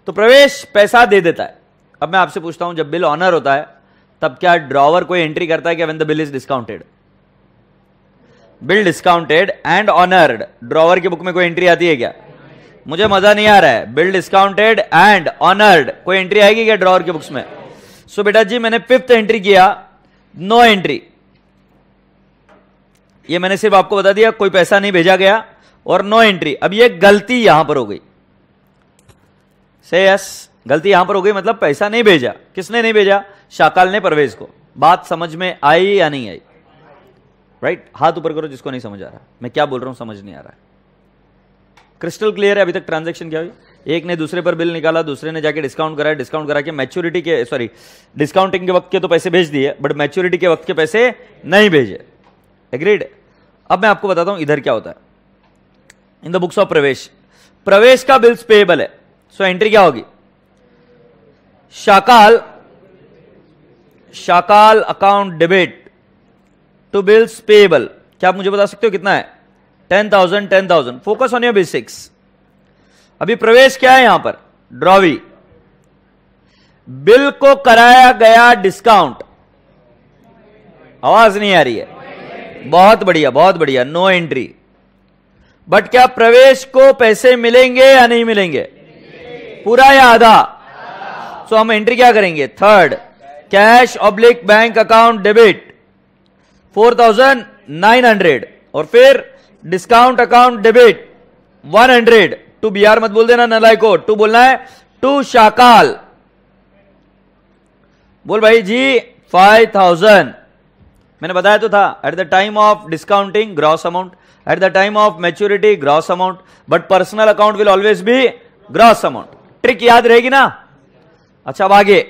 तो प्रवेश पैसा दे देता है। अब मैं आपसे पूछता हूं, जब बिल ऑनर होता है तब क्या ड्रॉवर कोई एंट्री करता है क्या? When the bill is discounted. Bill discounted and honoured, drawer की बुक में कोई एंट्री आती है क्या? मुझे मजा नहीं आ रहा है। बिल डिस्काउंटेड एंड ऑनर्ड, कोई एंट्री आएगी क्या ड्रॉवर की बुक्स में? सो बेटा जी मैंने 5th एंट्री किया, नो एंट्री। ये मैंने सिर्फ आपको बता दिया कोई पैसा नहीं भेजा गया और नो एंट्री। अब ये गलती यहां पर हो गई। से यस, गलती यहां पर हो गई, मतलब पैसा नहीं भेजा। किसने नहीं भेजा? शाकाल ने प्रवेश को। बात समझ में आई या नहीं आई? राइट? हाथ ऊपर करो जिसको नहीं समझ आ रहा। मैं क्या बोल रहा हूं समझ नहीं आ रहा है। क्रिस्टल क्लियर है? अभी तक ट्रांजैक्शन क्या हुई? एक ने दूसरे पर बिल निकाला, दूसरे ने जाके डिस्काउंट कराया, डिस्काउंट करा के मैच्योरिटी के, सॉरी डिस्काउंटिंग के वक्त के तो पैसे भेज दिए, बट मैच्योरिटी के वक्त के पैसे नहीं भेजे। एग्रीड? अब मैं आपको बताता हूं इधर क्या होता है। इन द बुक्स ऑफ प्रवेश, प्रवेश का बिल्स पेएबल है। सो एंट्री क्या होगी? Shakal Shakal account debit to bills payable, क्या आप मुझे बता सकते हो कितना है? 10,000 10,000। Focus on your basics. अभी प्रवेश क्या है यहां पर? ड्रॉवी। बिल को कराया गया डिस्काउंट, आवाज नहीं आ रही है, बहुत बढ़िया बहुत बढ़िया, नो एंट्री। बट क्या प्रवेश को पैसे मिलेंगे या नहीं मिलेंगे? पूरा या आधा? सो हम एंट्री क्या करेंगे? Third, cash oblique bank account debit 4,900 और फिर discount account debit 100 to BR, मत बोल देना नलाई को, टू बोलना है टू शाकाल। बोल भाई जी 5,000। मैंने बताया तो था, eight the time of discounting gross amount, eight the time of maturity gross amount, but personal account will always B gross amount. Trick याद रहेगी ना? अच्छा अब आगे,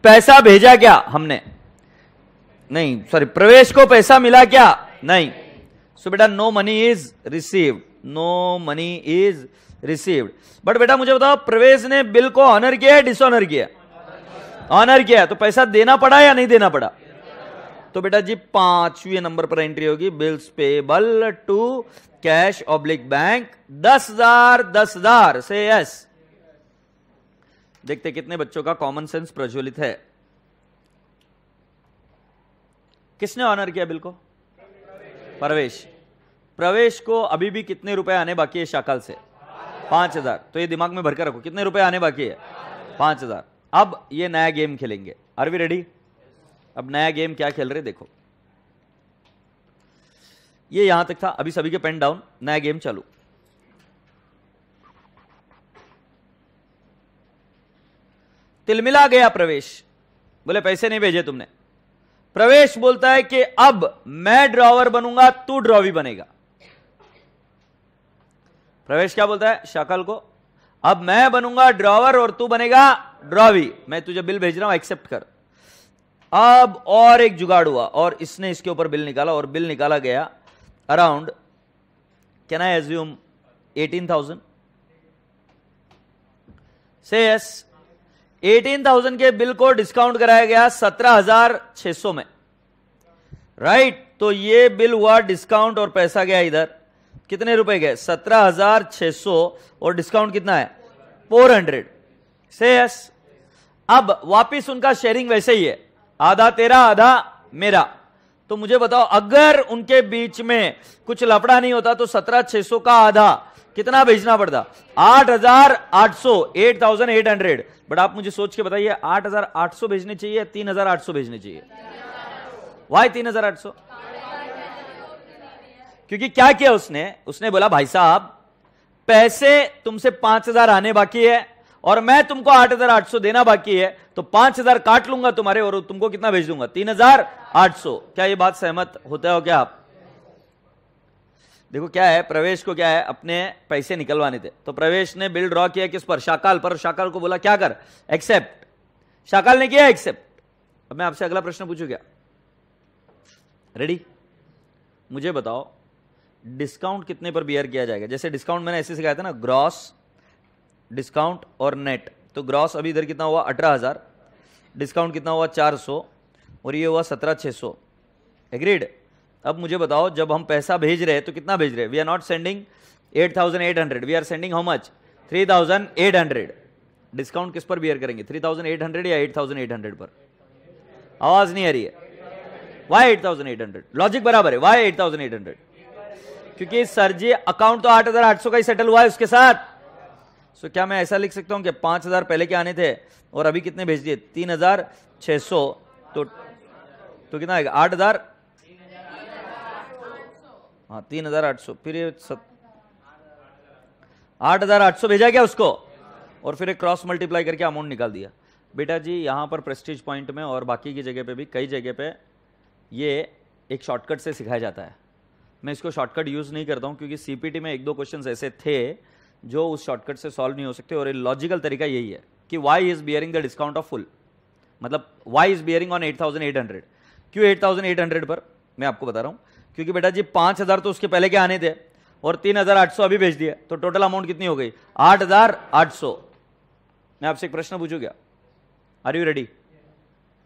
पैसा भेजा क्या हमने? नहीं, सॉरी, प्रवेश को पैसा मिला क्या? नहीं। सो बेटा no money is received, no money is received. But बेटा मुझे बताओ, प्रवेश ने बिल को ऑनर किया है डिसऑनर किया? ऑनर किया, तो पैसा देना पड़ा या नहीं देना पड़ा? तो बेटा जी 5वें नंबर पर एंट्री होगी, bills payable to cash oblique bank 10,000 10,000 से यस। देखते कितने बच्चों का कॉमन सेंस प्रज्वलित है। किसने ऑनर किया बिल को? प्रवेश। प्रवेश को अभी भी कितने रुपए आने बाकी है शाकाल से? 5,000। तो ये दिमाग में भरकर रखो, कितने रुपए आने बाकी है? 5,000। अब ये नया गेम खेलेंगे। Are we ready? अब नया गेम क्या खेल रहे देखो, ये यहां तक था, अभी सभी के पेन डाउन, नया गेम चालू। तिलमिला गया प्रवेश, बोले पैसे नहीं भेजे तुमने। प्रवेश बोलता है कि अब मैं ड्रॉवर बनूंगा, तू ड्रॉवी बनेगा। प्रवेश क्या बोलता है शाकाल को? अब मैं बनूंगा ड्रॉवर और तू बनेगा ड्रॉवी, मैं तुझे बिल भेज रहा हूं, एक्सेप्ट कर। अब और एक जुगाड़ हुआ और इसने इसके ऊपर बिल निकाला, और बिल निकाला गया around, can I assume 18,000? Say yes. 18,000 के बिल को डिस्काउंट कराया गया 17,600 में, राइट? तो ये बिल हुआ डिस्काउंट और पैसा गया इधर, कितने रुपए गए? 17,600 और डिस्काउंट कितना है? 400 से यस। अब वापिस उनका शेयरिंग वैसे ही है, आधा तेरा आधा मेरा। तो मुझे बताओ, अगर उनके बीच में कुछ लफड़ा नहीं होता तो 17,600 का आधा कितना भेजना पड़ता? 8,800, 8,800। बट आप मुझे सोच के बताइए, 8,800 भेजने चाहिए या 3,800 भेजने चाहिए? वाई 3,800? क्योंकि क्या किया उसने बोला भाई साहब पैसे तुमसे 5,000 आने बाकी है और मैं तुमको 8,800 देना बाकी है, तो 5,000 काट लूंगा तुम्हारे और तुमको कितना भेज दूंगा? 3,800। क्या ये बात सहमत होते हो क्या आप? देखो क्या है, प्रवेश को क्या है, अपने पैसे निकलवाने थे, तो प्रवेश ने बिल ड्रॉ किया किस पर? शाकाल पर। शाकाल को बोला क्या कर? एक्सेप्ट। शाकाल ने किया एक्सेप्ट। अब मैं आपसे अगला प्रश्न पूछूं क्या? रेडी? मुझे बताओ डिस्काउंट कितने पर बियर किया जाएगा? जैसे डिस्काउंट मैंने ऐसे सिखाया था ना, ग्रॉस, डिस्काउंट और नेट। तो ग्रॉस अभी इधर कितना हुआ? 18,000। डिस्काउंट कितना हुआ? 400 और ये हुआ 17,600। एग्रीड? अब मुझे बताओ, जब हम पैसा भेज रहे हैं तो कितना भेज रहे हैं? We are not sending 8,800, we are sending how much? 3,800। Discount किस पर बियर करेंगे? 3,800 या 8,800 पर? आवाज नहीं आ रही है। वाई 8,800? लॉजिक बराबर है, वाई 8,800? क्योंकि सर जी अकाउंट तो 8,800 का ही सेटल हुआ है उसके साथ। सो क्या मैं ऐसा लिख सकता हूं कि 5,000 पहले के आने थे और अभी कितने भेज दिए? 3,600। तो कितना आएगा? 8,000। हाँ 3,800, फिर ये 8,800 भेजा गया उसको और फिर एक क्रॉस मल्टीप्लाई करके अमाउंट निकाल दिया। बेटा जी यहां पर प्रेस्टीज पॉइंट में और बाकी की जगह पे भी, कई जगह पे ये एक शॉर्टकट से सिखाया जाता है। मैं इसको शॉर्टकट यूज नहीं करता हूं क्योंकि सीपीटी में एक दो क्वेश्चंस ऐसे थे जो उस शॉर्टकट से सॉल्व नहीं हो सकते, और लॉजिकल तरीका यही है कि Y is bearing the discount of full, मतलब वाई इज बियरिंग ऑन 8,800। क्यों 8,800 पर? मैं आपको बता रहा हूं, क्योंकि बेटा जी 5,000 तो उसके पहले के आने थे और 3,800 अभी भेज दिया, तो टोटल अमाउंट कितनी हो गई? 8,800। मैं आपसे एक प्रश्न पूछूं क्या? Are you ready?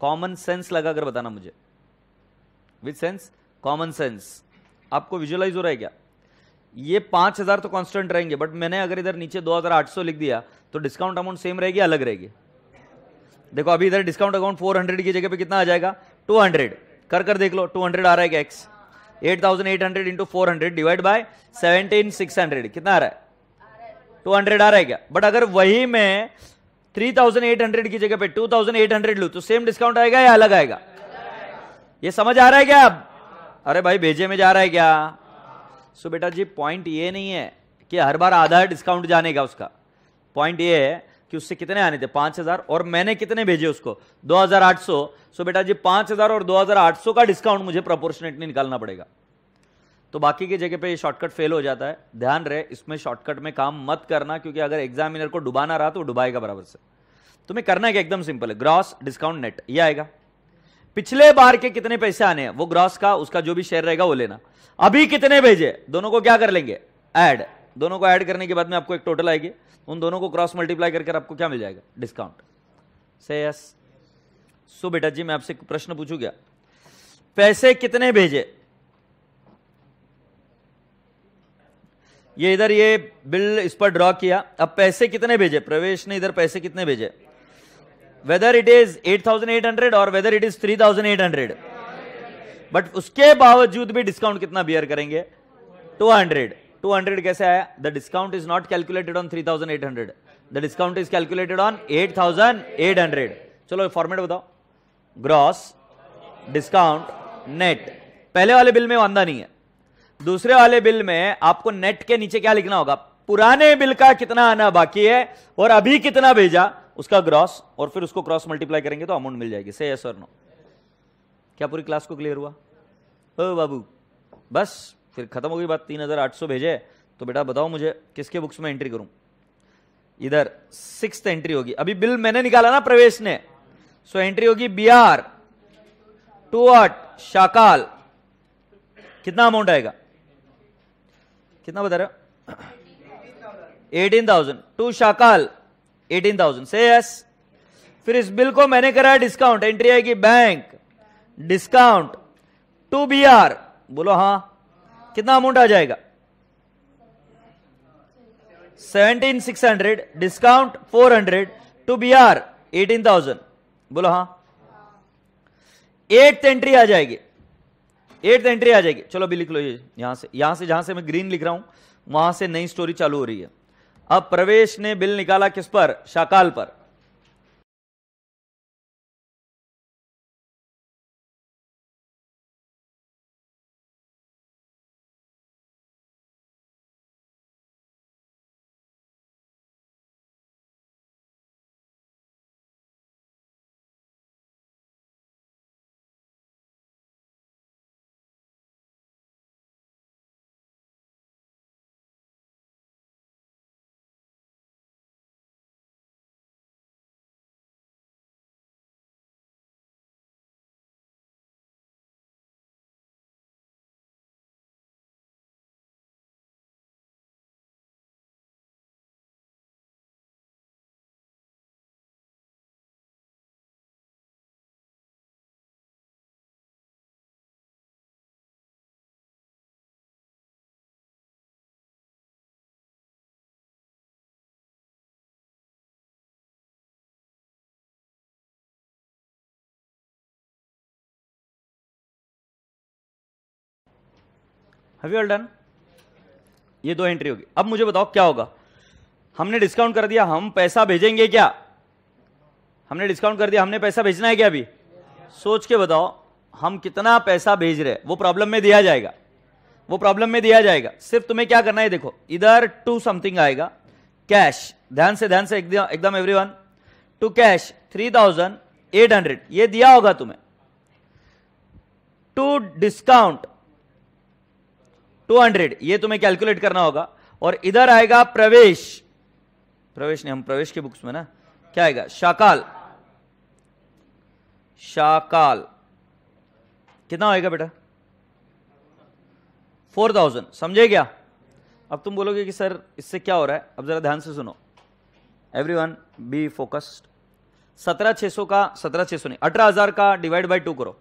Common sense लगाकर बताना मुझे, विद सेंस, कॉमन सेंस। आपको विजुअलाइज हो रहा है क्या? ये 5000 तो कांस्टेंट रहेंगे, बट मैंने अगर इधर नीचे 2800 लिख दिया तो डिस्काउंट अमाउंट सेम रहेगी, अलग रहेगी? देखो अभी इधर डिस्काउंट अमाउंट 400 की जगह पे कितना आ जाएगा? 200। कर देख लो, 200 आ रहा है क्या एक्स? 8800 इंटू 400 डिवाइड बाय 17600 कितना आ रहा है? 200 आ रहा है क्या? बट अगर वही मैं 3800 की जगह पे 2800 लूं तो सेम डिस्काउंट आएगा या अलग आएगा? ये समझ आ रहा है क्या अब? अरे भाई भेजे में जा रहा है क्या? सो बेटा जी पॉइंट ये नहीं है कि हर बार आधा डिस्काउंट जाने का, उसका पॉइंट ये है कि उससे कितने आने थे? 5000, और मैंने कितने भेजे उसको? 2800। सो बेटा जी 5000 और 2800 का डिस्काउंट मुझे प्रोपोर्शनेटली निकालना पड़ेगा। तो बाकी की जगह पे ये शॉर्टकट फेल हो जाता है। ध्यान रहे इसमें शॉर्टकट में काम मत करना, क्योंकि अगर एग्जामिनर को डुबाना रहा तो डुबाएगा बराबर से। तुम्हें करना है कि एकदम सिंपल है, ग्रॉस डिस्काउंट नेट ये आएगा। पिछले बार के कितने पैसे आने हैं वो ग्रॉस का, उसका जो भी शेयर रहेगा वो लेना। अभी कितने भेजे, दोनों को क्या कर लेंगे? ऐड। दोनों को ऐड करने के बाद में आपको एक टोटल आएगी, उन दोनों को क्रॉस मल्टीप्लाई करके आपको क्या मिल जाएगा? डिस्काउंट। से यस। सो बेटा जी मैं आपसे एक प्रश्न पूछूं क्या? पैसे कितने भेजे? ये इधर ये बिल इस पर ड्रॉ किया, अब पैसे कितने भेजे? प्रवेश ने इधर पैसे कितने भेजे? वेदर इट इज 8800 और वेदर इट इज 3800, बट उसके बावजूद भी डिस्काउंट कितना बियर करेंगे? 200। 200 कैसे आया? The discount is not calculated on 3800, the discount is calculated on 8800। चलो फॉर्मेट बताओ, ग्रॉस डिस्काउंट नेट। पहले वाले बिल में वांदा नहीं है, दूसरे वाले बिल में आपको नेट के नीचे क्या लिखना होगा? पुराने बिल का कितना आना बाकी है और अभी कितना भेजा उसका ग्रॉस, और फिर उसको क्रॉस मल्टीप्लाई करेंगे तो अमाउंट मिल जाएगी। से यस और नो। क्या पूरी क्लास को क्लियर हुआ? ओ बाबू बस फिर खत्म हो गई बात। 3800 भेजे तो बेटा बताओ मुझे किसके बुक्स में एंट्री करूं? इधर 6th एंट्री होगी। अभी बिल मैंने निकाला ना प्रवेश ने, सो एंट्री होगी BR टू शाकाल। कितना अमाउंट आएगा? कितना बता रहे हो? 18,000 टू शाकाल 18,000। Say yes. फिर इस बिल को मैंने करा डिस्काउंट, एंट्री आएगी बैंक डिस्काउंट टू BR। बोलो हाँ, कितना अमाउंट आ जाएगा? 17,600 डिस्काउंट 400 टू BR 18,000। बोलो हाँ। 8th एंट्री आ जाएगी, 8th एंट्री आ जाएगी। चलो अभी लिख लो, ये यहां से जहां से मैं ग्रीन लिख रहा हूं वहां से नई स्टोरी चालू हो रही है। अब प्रवेश ने बिल निकाला किस पर? शाकाल पर। Have you all done? ये 2 एंट्री होगी। अब मुझे बताओ क्या होगा? हमने डिस्काउंट कर दिया, हम पैसा भेजेंगे क्या? हमने डिस्काउंट कर दिया, हमने पैसा भेजना है क्या? अभी सोच के बताओ हम कितना पैसा भेज रहे हैं। वो प्रॉब्लम में दिया जाएगा, वो प्रॉब्लम में दिया जाएगा। सिर्फ तुम्हें क्या करना है, देखो इधर टू समथिंग आएगा कैश। ध्यान से एकदम एवरीवन, टू कैश 3,800 ये दिया होगा तुम्हें। टू डिस्काउंट 200 ये तुम्हें कैलकुलेट करना होगा। और इधर आएगा प्रवेश नहीं, हम प्रवेश के बुक्स में ना क्या आएगा? शाकाल कितना आएगा बेटा? 4,000। समझे क्या? अब तुम बोलोगे कि सर इससे क्या हो रहा है? अब जरा ध्यान से सुनो, एवरीवन बी फोकस्ड। 17,600 का 17,600 नहीं 18,000 का डिवाइड बाय 2 करो।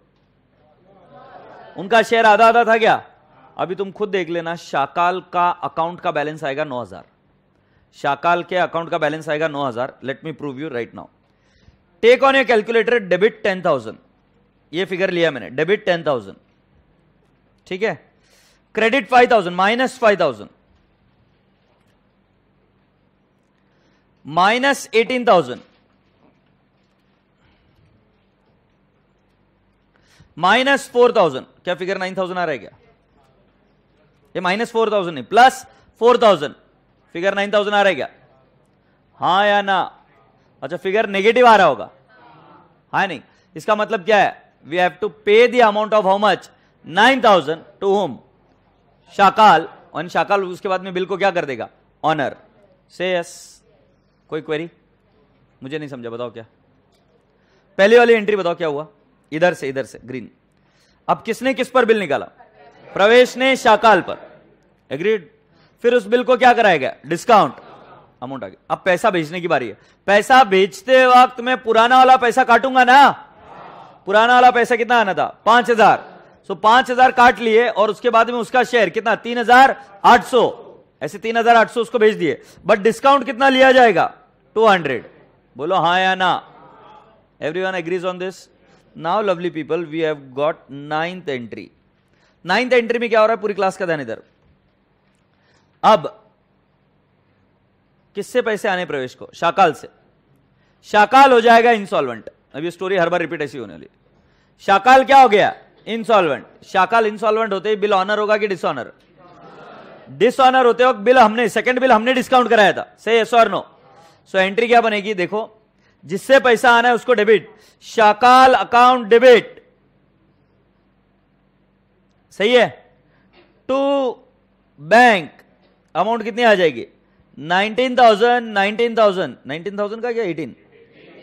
उनका शेयर आधा आधा था क्या? अभी तुम खुद देख लेना, शाकाल का अकाउंट का बैलेंस आएगा 9,000। शाकाल के अकाउंट का बैलेंस आएगा 9,000। Let me prove you right now. Take on your calculator debit 10,000। ये फिगर लिया मैंने, डेबिट 10,000, ठीक है। Credit 5,000, minus 5,000, minus 18,000, minus 4,000। क्या फिगर 9,000 आ रहा है क्या? ये माइनस 4,000 नहीं, प्लस 4,000। फिगर 9,000 आ रहा है क्या? हाँ या ना? अच्छा, फिगर नेगेटिव आ रहा होगा, हाँ नहीं? इसका मतलब क्या है? We have to pay the amount of how much? 9,000 to whom? Shakal. और शाकाल उसके बाद में बिल को क्या कर देगा? ऑनर। Say yes. कोई क्वेरी? मुझे नहीं समझा, बताओ क्या? पहली वाली एंट्री बताओ क्या हुआ? इधर से ग्रीन। अब किसने किस पर बिल निकाला? प्रवेश ने शाकाल पर, एग्रीड। फिर उस बिल को क्या कराएगा? डिस्काउंट, अमाउंट आ गया। अब पैसा भेजने की बारी है। पैसा भेजते वक्त मैं पुराना वाला पैसा काटूंगा ना? पुराना वाला पैसा कितना आना था? 5,000। सो 5,000 काट लिए और उसके बाद में उसका शेयर कितना? 3,800। ऐसे 3,800 उसको भेज दिए, बट डिस्काउंट कितना लिया जाएगा? 200। बोलो हाँ या ना? Everyone agrees on this? Now lovely people, we have got 9th entry. 9th entry में क्या हो रहा है? पूरी क्लास का ध्यान इधर। अब किससे पैसे आने प्रवेश को? शाकाल से। शाकाल हो जाएगा इंसॉल्वेंट। अब ये स्टोरी हर बार रिपीट ऐसी होने वाली। शाकाल क्या हो गया? इंसॉल्वेंट। शाकाल इंसॉल्वेंट होते ही बिल ऑनर होगा कि डिसऑनर? डिसऑनर होते वक्त बिल हमने, सेकंड बिल हमने डिस्काउंट कराया था। से यस और नो? सो एंट्री क्या बनेगी? देखो, जिससे पैसा आना है उसको डेबिट। शाकाल अकाउंट डेबिट, सही है। टू बैंक अमाउंट कितनी आ जाएगी? 19,000, 19,000, 19,000 का क्या?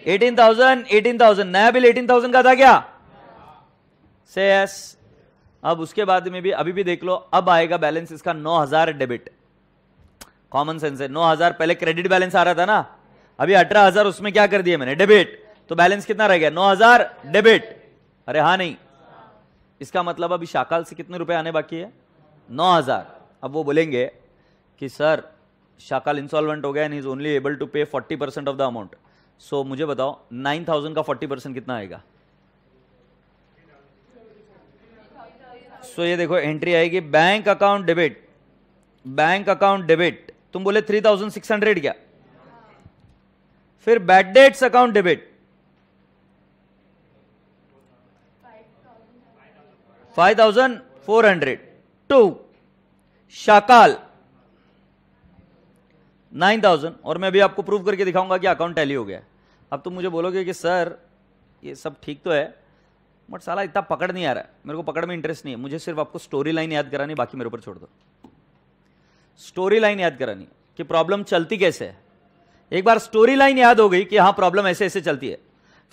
18,000, 18,000। नया बिल 18,000 का था क्या? से यस। अब उसके बाद में भी अभी भी देख लो, अब आएगा बैलेंस इसका 9,000 डेबिट। कॉमन सेंस है। 9,000 पहले क्रेडिट बैलेंस आ रहा था ना, अभी 18,000 उसमें क्या कर दिया मैंने? डेबिट। तो बैलेंस कितना रह गया? 9,000 डेबिट। अरे हाँ नहीं? इसका मतलब अभी शाकाल से कितने रुपए आने बाकी है? 9,000। अब वो बोलेंगे कि सर शाकाल इंसॉल्वेंट हो गया and is only able to pay 40% of the amount. सो मुझे बताओ 9,000 का 40% कितना आएगा? सो ये देखो एंट्री आएगी bank account debit, bank account debit. तुम बोले 3,600 क्या? फिर bad debts account debit 5,400 to Shakal 9,000। और मैं भी आपको प्रूव करके दिखाऊंगा कि अकाउंट टैली हो गया। अब तुम मुझे बोलोगे कि सर ये सब ठीक तो है, बट साला इतना पकड़ नहीं आ रहा है, मेरे को पकड़ में इंटरेस्ट नहीं है, मुझे सिर्फ आपको स्टोरी लाइन याद करानी, बाकी मेरे ऊपर छोड़ दो। स्टोरी लाइन याद करानी कि प्रॉब्लम चलती कैसे है। एक बार स्टोरी लाइन याद हो गई कि हाँ प्रॉब्लम ऐसे ऐसे चलती है,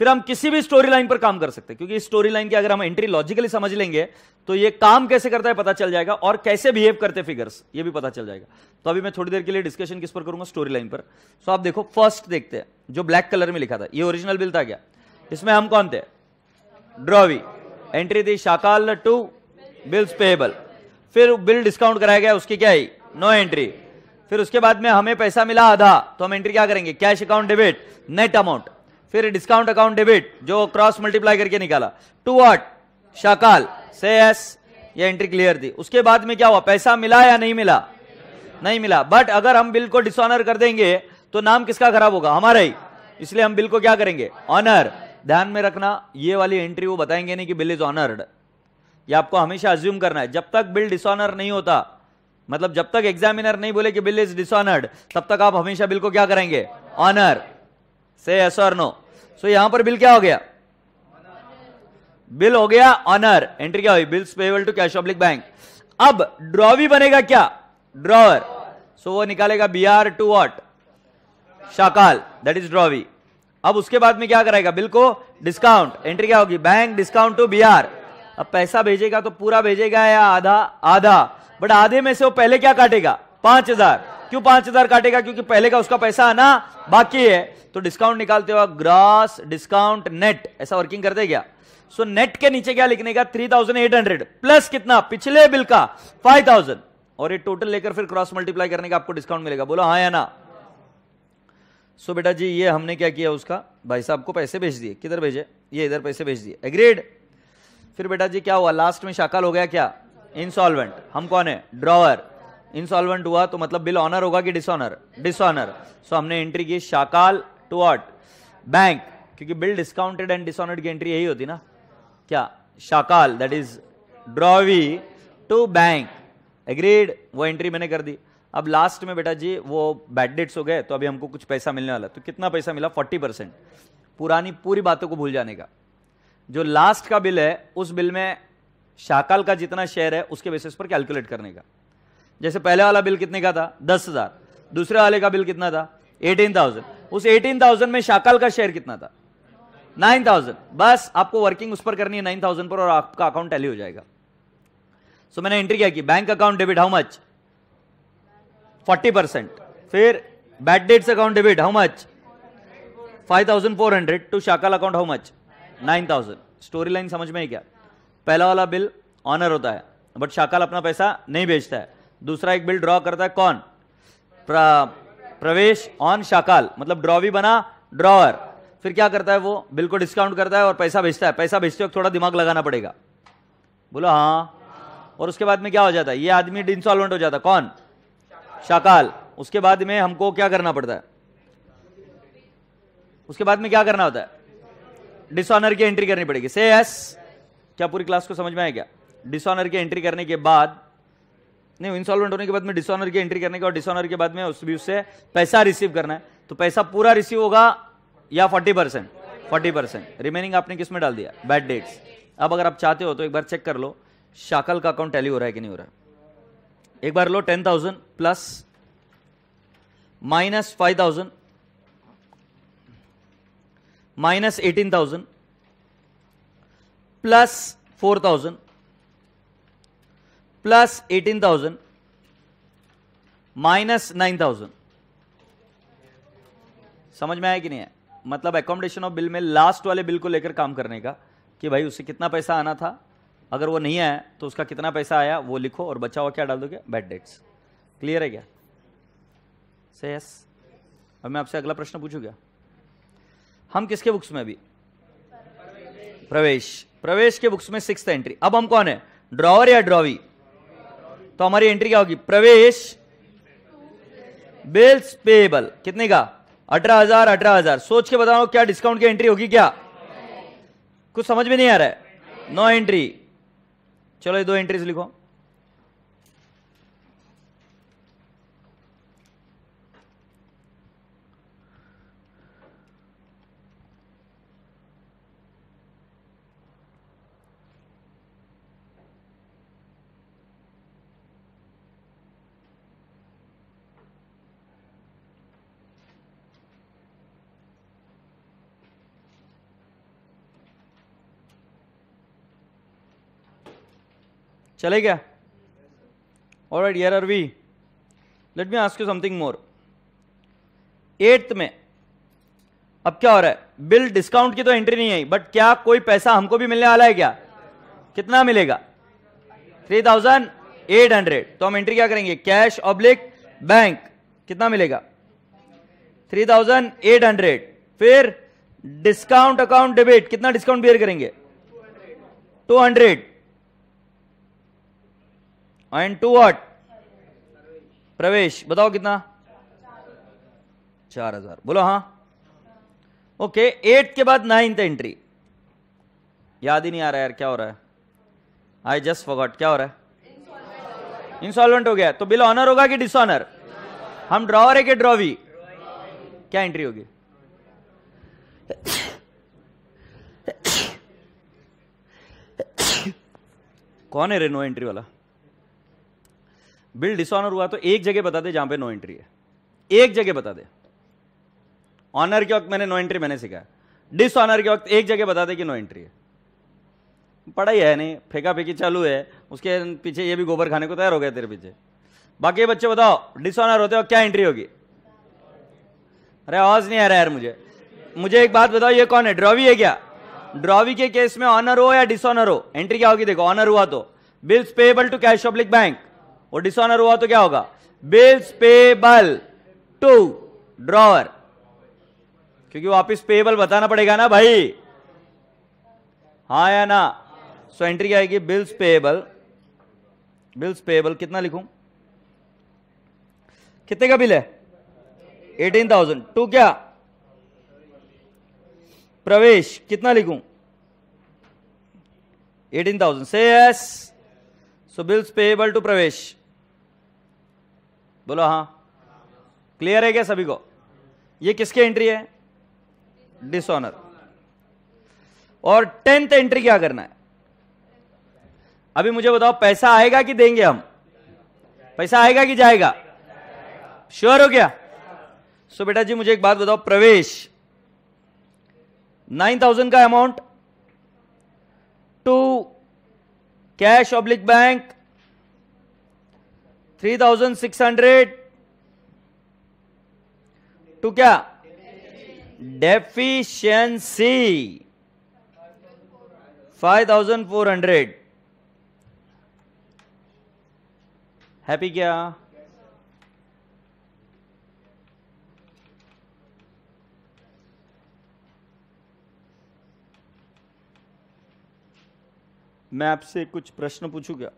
फिर हम किसी भी स्टोरी लाइन पर काम कर सकते हैं। क्योंकि इस स्टोरी लाइन की अगर हम एंट्री लॉजिकली समझ लेंगे तो ये काम कैसे करता है पता चल जाएगा, और कैसे बिहेव करते फिगर्स ये भी पता चल जाएगा। तो अभी मैं थोड़ी देर के लिए डिस्कशन किस पर करूंगा? स्टोरी लाइन पर। सो आप देखो, फर्स्ट देखते हैं जो ब्लैक कलर में लिखा था, ये ओरिजिनल बिल था क्या? इसमें हम कौन थे? ड्रॉवी। एंट्री थी शाकाल टू बिल्स पेएबल। फिर बिल डिस्काउंट कराया गया, उसकी क्या है? No entry. फिर उसके बाद में हमें पैसा मिला आधा, तो हम एंट्री क्या करेंगे? Cash account debit net amount. फिर डिस्काउंट अकाउंट डेबिट जो क्रॉस मल्टीप्लाई करके निकाला टू व्हाट? शाकाल। से यस, ये एंट्री क्लियर थी। उसके बाद में क्या हुआ? पैसा मिला या नहीं मिला? नहीं मिला। बट अगर हम बिल को डिसऑनर कर देंगे तो नाम किसका खराब होगा? हमारा ही। इसलिए हम बिल को क्या करेंगे? ऑनर। ध्यान में रखना, ये वाली एंट्री वो बताएंगे नहीं कि बिल इज ऑनर्ड। ये आपको हमेशा अज्यूम करना है। जब तक बिल डिसऑनर नहीं होता, मतलब जब तक एग्जामिनर नहीं बोले कि बिल इज डिसऑनर्ड, तब तक आप हमेशा बिल को क्या करेंगे? ऑनर। से यस और नो? सो यहां पर बिल क्या हो गया? बिल हो गया ऑनर। एंट्री क्या हुई? Bills payable to cash oblique bank. अब ड्रॉवी बनेगा क्या? ड्रॉवर। सो वो निकालेगा BR to what? Shakal, that is drawee. अब उसके बाद में क्या कराएगा? बिल को डिस्काउंट। एंट्री क्या होगी? Bank discount to BR. अब पैसा भेजेगा तो पूरा भेजेगा या आधा? आधा। बट आधे में से वो पहले क्या काटेगा? 5,000। क्यों 5,000 काटेगा? क्योंकि पहले का उसका पैसा आना बाकी है। तो डिस्काउंट निकालते हो ग्रॉस डिस्काउंट नेट, ऐसा वर्किंग करते क्या? सो नेट के नीचे क्या लिखने का? 3,800 प्लस कितना? पिछले बिल का 5,000, और ये टोटल लेकर फिर क्रॉस मल्टीप्लाई करने का आपको डिस्काउंट मिलेगा। बोलो हाँ या ना? सो बेटा जी ये हमने क्या किया, उसका भाई साहब को पैसे भेज दिए। किधर भेजे? ये इधर पैसे भेज दिए। एग्रीड। फिर बेटा जी क्या हुआ? लास्ट में शाकाल हो गया क्या? इंसॉल्वेंट। हम कौन है? ड्रॉवर। इंसॉल्वेंट हुआ तो मतलब बिल ऑनर होगा कि डिसऑनर? डिसऑनर। सो हमने एंट्री की शाकाल टू व्हाट? बैंक, क्योंकि बिल डिस्काउंटेड एंड डिसऑनर्ड की एंट्री यही होती ना क्या? Shakal that is drawee to bank. Agreed. वो एंट्री मैंने कर दी। अब लास्ट में बेटा जी वो बैड डेट्स हो गए, तो अभी हमको कुछ पैसा मिलने वाला। तो कितना पैसा मिला? 40%। पुरानी पूरी बातों को भूल जाने का। जो लास्ट का बिल है उस बिल में शाकाल का जितना शेयर है उसके बेसिस पर कैलकुलेट करने का। जैसे पहले वाला बिल कितने का था? 10,000। दूसरे वाले का बिल कितना था? 18,000। उस 18,000 में शाकाल का शेयर कितना था? 9,000। बस आपको वर्किंग उस पर करनी है 9,000 पर, और आपका अकाउंट टैली हो जाएगा। सो मैंने एंट्री क्या की? Bank account debit how much? 40%। फिर bad debts account debit how much? 5,400 to शाकाल account how much? 9,000। Story line समझ में है क्या? पहला वाला बिल ऑनर होता है बट शाकाल अपना पैसा नहीं बेचता है। दूसरा एक बिल ड्रॉ करता है कौन? प्रवेश ऑन शाकाल, मतलब ड्रॉ भी बना ड्रॉवर। फिर क्या करता है? वो बिल को डिस्काउंट करता है और पैसा बेचता है। पैसा बेचते वक्त थोड़ा दिमाग लगाना पड़ेगा। बोलो हाँ। और उसके बाद में क्या हो जाता है? ये आदमी इंसॉल्वेंट हो जाता है। कौन? शाकाल। उसके बाद में हमको क्या करना पड़ता है? उसके बाद में क्या करना होता है? डिसऑनर की एंट्री करनी पड़ेगी। से यस। क्या पूरी क्लास को समझ में आया क्या? डिसऑनर की एंट्री करने के बाद, नहीं इंसॉल्वेंट होने के बाद में डिसऑनर की एंट्री करने का, और डिसऑनर के बाद में उससे पैसा रिसीव करना है। तो पैसा पूरा रिसीव होगा या 40%? 40%। रिमेनिंग आपने किस में डाल दिया? Bad debts. अब अगर आप चाहते हो तो एक बार चेक कर लो शाकाल का अकाउंट टैली हो रहा है कि नहीं हो रहा है। एक बार लो 10,000 plus minus 5,000 minus 18,000 plus 4,000 plus 18,000 minus 9,000। समझ में आया कि नहीं है? मतलब अकोमोडेशन ऑफ बिल में लास्ट वाले बिल को लेकर काम करने का, कि भाई उससे कितना पैसा आना था, अगर वो नहीं आया तो उसका कितना पैसा आया वो लिखो, और बचा हुआ क्या डाल दोगे? Bad debts. क्लियर है क्या? से यस। अब मैं आपसे अगला प्रश्न पूछूं क्या? हम किसके बुक्स में? अभी प्रवेश। प्रवेश के बुक्स में 6th एंट्री। अब हम कौन है? ड्रॉवर या ड्रॉवी? तो हमारी एंट्री क्या होगी? प्रवेश बिल्स पेएबल कितने का? 18,000। 18,000। सोच के बताओ क्या डिस्काउंट की एंट्री होगी क्या? कुछ समझ में नहीं आ रहा है? No entry. चलो ये 2 एंट्रीज लिखो। चले क्या? Alright, here are we. Let me ask you something more. 8th में अब क्या हो रहा है? बिल डिस्काउंट की तो एंट्री नहीं आई, बट क्या कोई पैसा हमको भी मिलने वाला है क्या? कितना मिलेगा? 3,800। तो हम एंट्री क्या करेंगे? Cash oblique bank. कितना मिलेगा? 3,800। फिर डिस्काउंट अकाउंट डेबिट। कितना डिस्काउंट बियर करेंगे? 200। And to what? प्रवेश। बताओ कितना? 4,000। बोलो हाँ। ओके। 8 के बाद 9th एंट्री। याद ही नहीं आ रहा यार क्या हो रहा है? I just forgot. क्या हो रहा है? इंसॉल्वेंट हो गया। तो बिल ऑनर होगा कि डिसऑनर? हम ड्रॉवर है कि ड्रॉवी? क्या एंट्री होगी? कौन है रे नो एंट्री वाला? बिल डिसऑनर हुआ तो एक जगह बता दे जहां पे नो एंट्री है। एक जगह बता दे। ऑनर के वक्त मैंने नो एंट्री मैंने सिखाया, डिसऑनर के वक्त एक जगह बता दे कि नो एंट्री है। पढ़ाई है नहीं, फेंका फेंकी चालू है, उसके पीछे ये भी गोबर खाने को तैयार हो गया तेरे पीछे। बाकी बच्चे बताओ, डिसऑनर होते हो क्या एंट्री होगी? अरे आवाज नहीं आ रहा यार मुझे एक बात बताओ, ये कौन है? ड्रॉवी है क्या? ड्रॉवी के केस में ऑनर हो या डिसऑनर हो, एंट्री क्या होगी? देखो, ऑनर हुआ तो bills payable to cash public bank, और डिसऑनर हुआ तो क्या होगा? बिल्स पेएबल टू ड्रॉवर, क्योंकि वापिस पेएबल बताना पड़ेगा ना भाई, हाँ या ना? सो एंट्री क्या आएगी? Bills payable. बिल्स पेएबल कितना लिखूं? कितने का बिल है? 18,000 टू क्या? प्रवेश कितना लिखूं? 18,000 say yes. So bills payable to Pravesh, बोलो हाँ। क्लियर है क्या सभी को? ये किसकी एंट्री है? डिसऑनर। और 10th एंट्री क्या करना है? अभी मुझे बताओ, पैसा आएगा कि देंगे हम? पैसा आएगा कि जाएगा? श्योर हो क्या? सो बेटा जी मुझे एक बात बताओ, प्रवेश 9,000 का amount to cash oblique bank 3,600 to क्या? डेफिशिएंसी 5,400। हैप्पी क्या? मैं आपसे कुछ प्रश्न पूछूं क्या?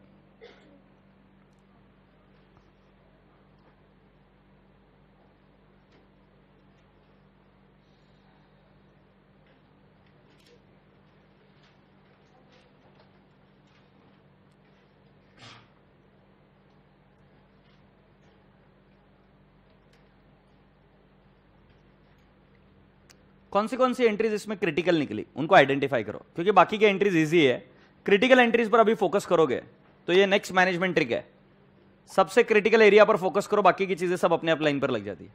कौन सी एंट्रीज इसमें क्रिटिकल निकली, उनको आइडेंटिफाई करो, क्योंकि बाकी की एंट्रीज इजी है। क्रिटिकल एंट्रीज पर अभी फोकस करोगे तो ये नेक्स्ट मैनेजमेंट ट्रिक है, सबसे क्रिटिकल एरिया पर फोकस करो, बाकी की चीजें सब अपने आप लाइन पर लग जाती है।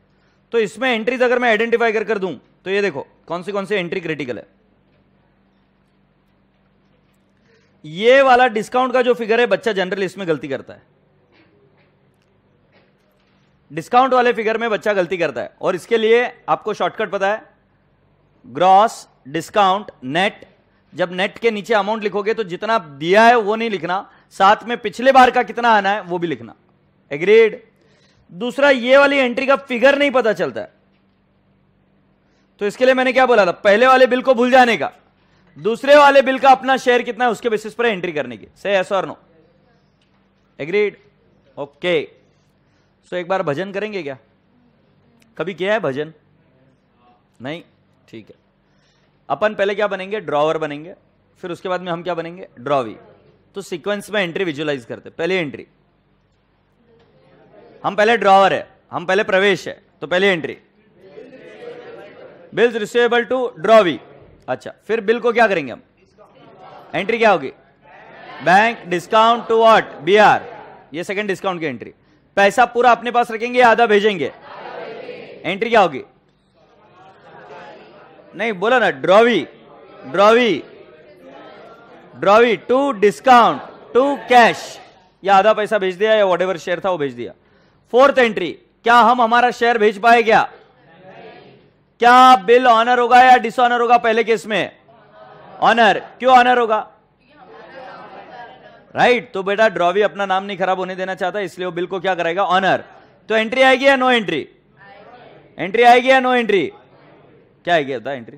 तो इसमें एंट्रीज अगर मैं आइडेंटिफाई कर दूं तो ये देखो कौन सी एंट्री क्रिटिकल है। ये वाला डिस्काउंट का जो फिगर है, बच्चा जनरली इसमें गलती करता है, डिस्काउंट वाले फिगर में बच्चा गलती करता है, और इसके लिए आपको शॉर्टकट पता है, ग्रॉस डिस्काउंट नेट। जब नेट के नीचे अमाउंट लिखोगे तो जितना दिया है वो नहीं लिखना, साथ में पिछले बार का कितना आना है वो भी लिखना। एग्रीड? दूसरा, ये वाली एंट्री का फिगर नहीं पता चलता है, तो इसके लिए मैंने क्या बोला था, पहले वाले बिल को भूल जाने का, दूसरे वाले बिल का अपना शेयर कितना है उसके बेसिस पर एंट्री करने की। से यस और नो? एग्रीड? ओके। सो एक बार भजन करेंगे क्या? कभी किया है भजन? नहीं? ठीक है। अपन पहले क्या बनेंगे? ड्रॉवर बनेंगे, फिर उसके बाद में हम क्या बनेंगे? ड्रॉवी। तो सीक्वेंस में एंट्री विजुअलाइज करते। पहले एंट्री, हम पहले ड्रॉवर है, हम पहले प्रवेश है, तो पहले entry bills receivable to drawee. अच्छा, फिर बिल को क्या करेंगे हम? एंट्री क्या होगी? Bank discount to what? BR। ये सेकंड डिस्काउंट की एंट्री। पैसा पूरा अपने पास रखेंगे या आधा भेजेंगे? एंट्री क्या होगी? नहीं बोला ना, drawee. Drawee drawee to discount to cash, या आधा पैसा भेज दिया या व्हाटएवर शेयर था वो भेज दिया। फोर्थ एंट्री, क्या हम हमारा शेयर भेज पाए क्या? क्या बिल ऑनर होगा या डिसऑनर होगा? पहले केस में ऑनर। क्यों ऑनर होगा? राइट। तो बेटा ड्रॉवी अपना नाम नहीं खराब होने देना चाहता, इसलिए वो बिल को क्या कराएगा? ऑनर। तो एंट्री आएगी या नो एंट्री? एंट्री आएगी या नो एंट्री? क्या आएगी बता entry?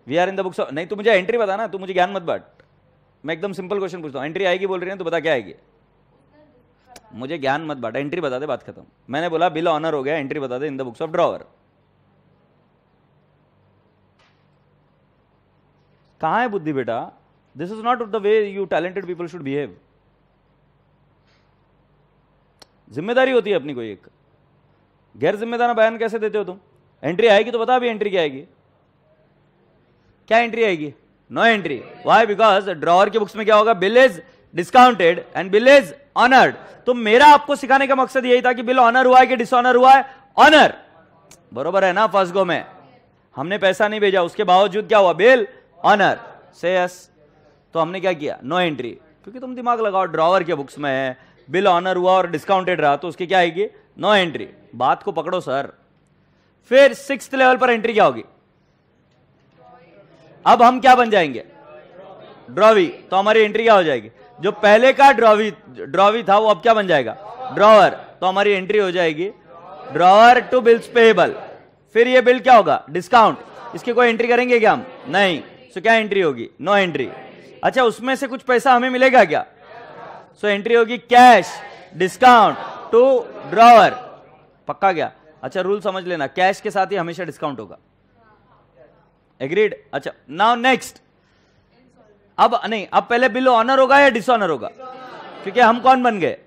We are in the books. नहीं, तू मुझे एंट्री बता ना, तू मुझे ज्ञान मत बांट। मैं एकदम सिंपल क्वेश्चन पूछता हूं, एंट्री आएगी बोल रही है तो बता क्या आएगी? मुझे ज्ञान मत बांट, एंट्री बता दे, बात खत्म। मैंने बोला बिल ऑनर हो गया, एंट्री बता दे in the books of drawer. कहां है बुद्धि बेटा? This is not the way you talented people should behave. जिम्मेदारी होती है अपनी कोई एक। गैर जिम्मेदार बयान कैसे देते हो तुम? एंट्री आएगी तो बता, भी एंट्री क्या आएगी? क्या एंट्री आएगी? No entry. Why? Because drawer के बुक्स में क्या होगा? Bill is discounted and bill is honoured. तो मेरा आपको सिखाने का मकसद यही था कि बिल ऑनर हुआ है कि डिसऑनर हुआ है? ऑनर। बरोबर है ना? फर्स्ट गो में हमने पैसा नहीं भेजा, उसके बावजूद क्या हुआ? Bill honour. Say yes. तो हमने क्या किया? No entry. क्योंकि तुम दिमाग लगाओ, ड्रॉवर के बुक्स में है, बिल ऑनर हुआ और डिस्काउंटेड रहा तो उसकी क्या आएगी, नो एंट्री। बात को पकड़ो सर। फिर 6th लेवल पर एंट्री क्या होगी, अब हम क्या बन जाएंगे, ड्रॉवी। तो हमारी एंट्री क्या हो जाएगी, जो पहले का ड्रॉवी था वो अब क्या बन जाएगा, ड्रॉवर। तो हमारी एंट्री हो जाएगी ड्रॉवर टू बिल्स पेएबल। फिर ये बिल क्या होगा, डिस्काउंट। इसकी कोई एंट्री करेंगे क्या हम, नहीं। सो क्या एंट्री होगी, नो एंट्री। अच्छा, उसमें से कुछ पैसा हमें मिलेगा क्या, सो एंट्री होगी कैश डिस्काउंट टू ड्रॉवर। पक्का क्या, अच्छा रूल समझ लेना, कैश के साथ ही हमेशा डिस्काउंट होगा। एग्रीड। अच्छा नाउ नेक्स्ट, अब नहीं, अब पहले बिल ऑनर होगा या डिसऑनर होगा, क्योंकि हम कौन बन गए,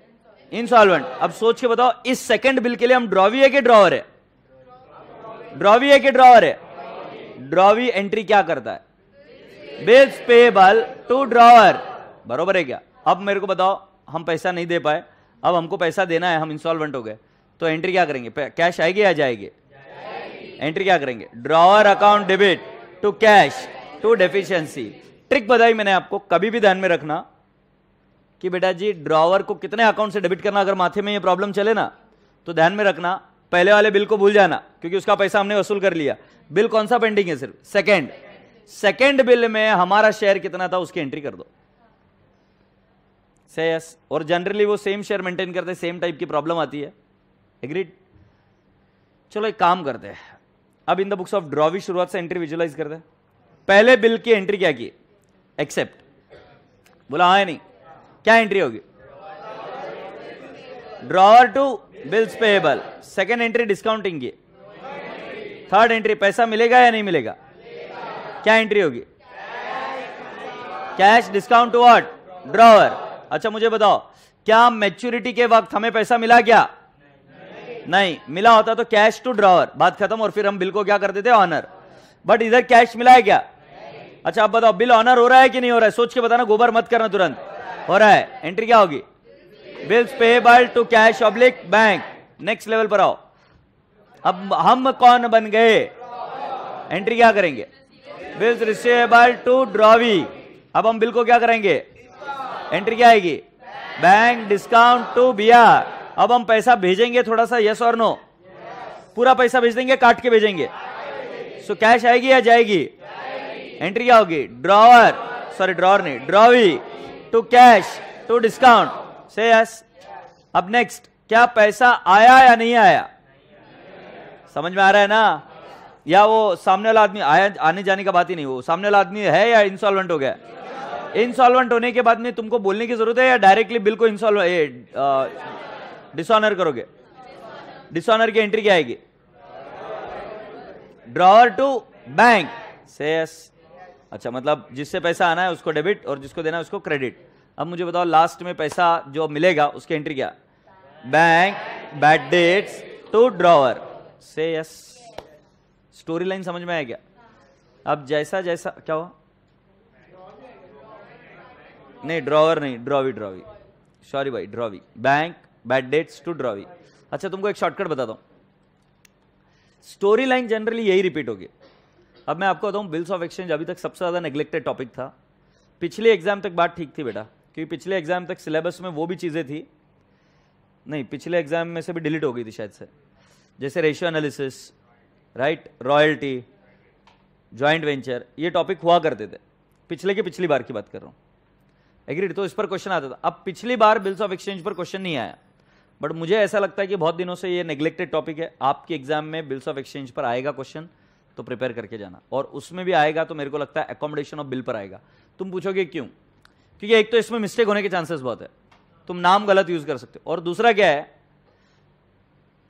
इंसॉल्वेंट। अब सोच के बताओ, इस सेकंड बिल के लिए हम ड्रॉवी है कि ड्रॉवर है, ड्रॉवी है कि ड्रॉवर है। ड्रॉवी एंट्री क्या करता है, बिल्स पेएबल टू ड्रॉवर, बरोबर है क्या। अब मेरे को बताओ, हम पैसा नहीं दे पाए, अब हमको पैसा देना है, हम इंसॉल्वेंट हो गए, तो एंट्री क्या करेंगे, कैश आएगी या जाएगी, एंट्री क्या करेंगे, drawer account debit to cash to deficiency. Trick बताई मैंने आपको, कभी भी ध्यान में रखना कि बेटा जी ड्रॉवर को कितने अकाउंट से डेबिट करना, अगर माथे में ये प्रॉब्लम चले ना तो ध्यान में रखना, पहले वाले बिल को भूल जाना क्योंकि उसका पैसा हमने वसूल कर लिया। बिल कौन सा पेंडिंग है, सिर्फ सेकंड बिल में हमारा शेयर कितना था उसकी एंट्री कर दो, से यस। और जनरली वो सेम शेयर मेंटेन करते, सेम टाइप की प्रॉब्लम आती है। एग्रीड। चलो एक काम करते हैं, अब इन द बुक्स ऑफ ड्रॉवी शुरुआत से एंट्री विजुअलाइज करते हैं। पहले बिल की एंट्री क्या की, एक्सेप्ट, बोला हाँ या नहीं, क्या एंट्री होगी, drawer to bills payable. Second entry discounting की। थर्ड एंट्री पैसा मिलेगा या नहीं मिलेगा, क्या एंट्री होगी, cash discount to what, drawer. अच्छा मुझे बताओ, क्या मैच्योरिटी के वक्त हमें पैसा मिला क्या, नहीं मिला होता तो कैश टू ड्रॉवर, बात खत्म, और फिर हम बिल को क्या करते थे, ऑनर। बट इधर कैश मिला है क्या, अच्छा आप बताओ, बिल ऑनर हो रहा है कि नहीं हो रहा है, सोच के बताना, गोबर मत करना तुरंत, हो रहा है। एंट्री क्या होगी, bills payable to cash oblique bank. Next level पर आओ, अब हम कौन बन गए, एंट्री क्या करेंगे, बिल्स रिसीवेबल टू ड्रॉवी। अब हम बिल को क्या करेंगे, एंट्री क्या आएगी, बैंक डिस्काउंट टू बीआर। अब हम पैसा भेजेंगे थोड़ा सा, यस और नो, पूरा पैसा भेज देंगे, काट के भेजेंगे, सो कैश आएगी या जाएगी, एंट्री क्या होगी, ड्रॉवर, सॉरी ड्रॉवर नहीं, drawee to cash to discount, से यस। अब नेक्स्ट, क्या पैसा आया या नहीं आया, समझ में आ रहा है ना, या वो सामने वाला आदमी आया, आने जाने का बात ही नहीं, वो सामने वाला आदमी है या इंसॉल्वेंट हो गया। इंसॉल्वेंट होने के बाद में तुमको बोलने की जरूरत है या डायरेक्टली बिल को डिसऑनर करोगे, डिसऑनर की एंट्री क्या आएगी, ड्रॉवर टू बैंक, से यस। अच्छा मतलब जिससे पैसा आना है उसको डेबिट और जिसको देना है उसको क्रेडिट। अब मुझे बताओ, लास्ट में पैसा जो मिलेगा उसकी एंट्री क्या, bank bad debts to drawer, say yes. Story line समझ में आया क्या। अब जैसा जैसा क्या हुआ, नहीं ड्रॉवर नहीं, ड्रॉवी, सॉरी भाई, drawee, bank bad debts to drawee. अच्छा तुमको एक शॉर्टकट बताता हूं, स्टोरी लाइन जनरली यही रिपीट होगी। अब मैं आपको बताऊं, बिल्स ऑफ एक्सचेंज अभी तक सबसे ज्यादा नेग्लेक्टेड टॉपिक था। पिछले एग्जाम तक बात ठीक थी बेटा, क्योंकि पिछले एग्जाम तक सिलेबस में वो भी चीजें थी, नहीं पिछले एग्जाम में से भी डिलीट हो गई थी शायद से, जैसे ratio analysis, right, royalty, joint venture, ये टॉपिक हुआ करते थे। पिछले की पिछली बार की बात कर रहा हूं, एग्रीड। तो इस पर क्वेश्चन आता था। अब पिछली बार बिल्स ऑफ एक्सचेंज पर क्वेश्चन नहीं आया, बट मुझे ऐसा लगता है कि बहुत दिनों से ये नेग्लेक्टेड टॉपिक है। आपके एग्जाम में बिल्स ऑफ एक्सचेंज पर आएगा क्वेश्चन, तो प्रिपेयर करके जाना। और उसमें भी आएगा तो मेरे को लगता है अकोमोडेशन ऑफ बिल पर आएगा। तुम पूछोगे क्यों, क्योंकि एक तो इसमें मिस्टेक होने के चांसेस बहुत है, तुम नाम गलत यूज कर सकते हो, और दूसरा क्या है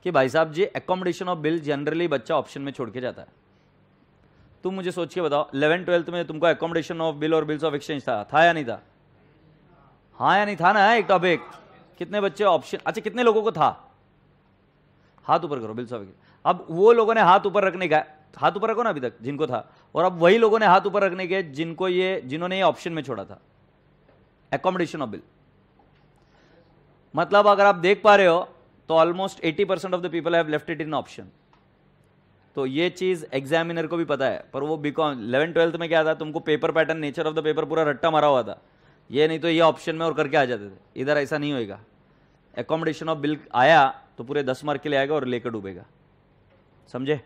कि भाई साहब जी अकोमोडेशन ऑफ बिल जनरली बच्चा ऑप्शन में छोड़ के जाता है। तुम मुझे सोच के बताओ, 11th-12th में तुमको अकोमोडेशन ऑफ बिल और बिल्स ऑफ एक्सचेंज था या नहीं था, हाँ या नहीं था ना एक टॉपिक। कितने बच्चे ऑप्शन, अच्छा कितने लोगों को था, हाथ ऊपर करो, बिल्स ऑफ एक्सचेंज। अब वो लोगों ने हाथ ऊपर रखने का, हाथ ऊपर रखो ना अभी तक जिनको था, और अब वही लोगों ने हाथ ऊपर रखने के जिन्होंने ये ऑप्शन में छोड़ा था, अकोमोडेशन ऑफ बिल। मतलब अगर आप देख पा रहे हो तो almost 80% of the people have left it in option. तो ये चीज एग्जामिनर को भी पता है, पर वो बीकॉम 11th-12th में क्या था, तुमको paper pattern, nature of the paper पूरा रट्टा मारा हुआ था। ये नहीं तो ये ऑप्शन में और करके आ जाते थे। इधर ऐसा नहीं होएगा। एकोमोडेशन ऑफ बिल आया तो पूरे 10 मार्क के लिए आएगा और लेकर डूबेगा। समझे?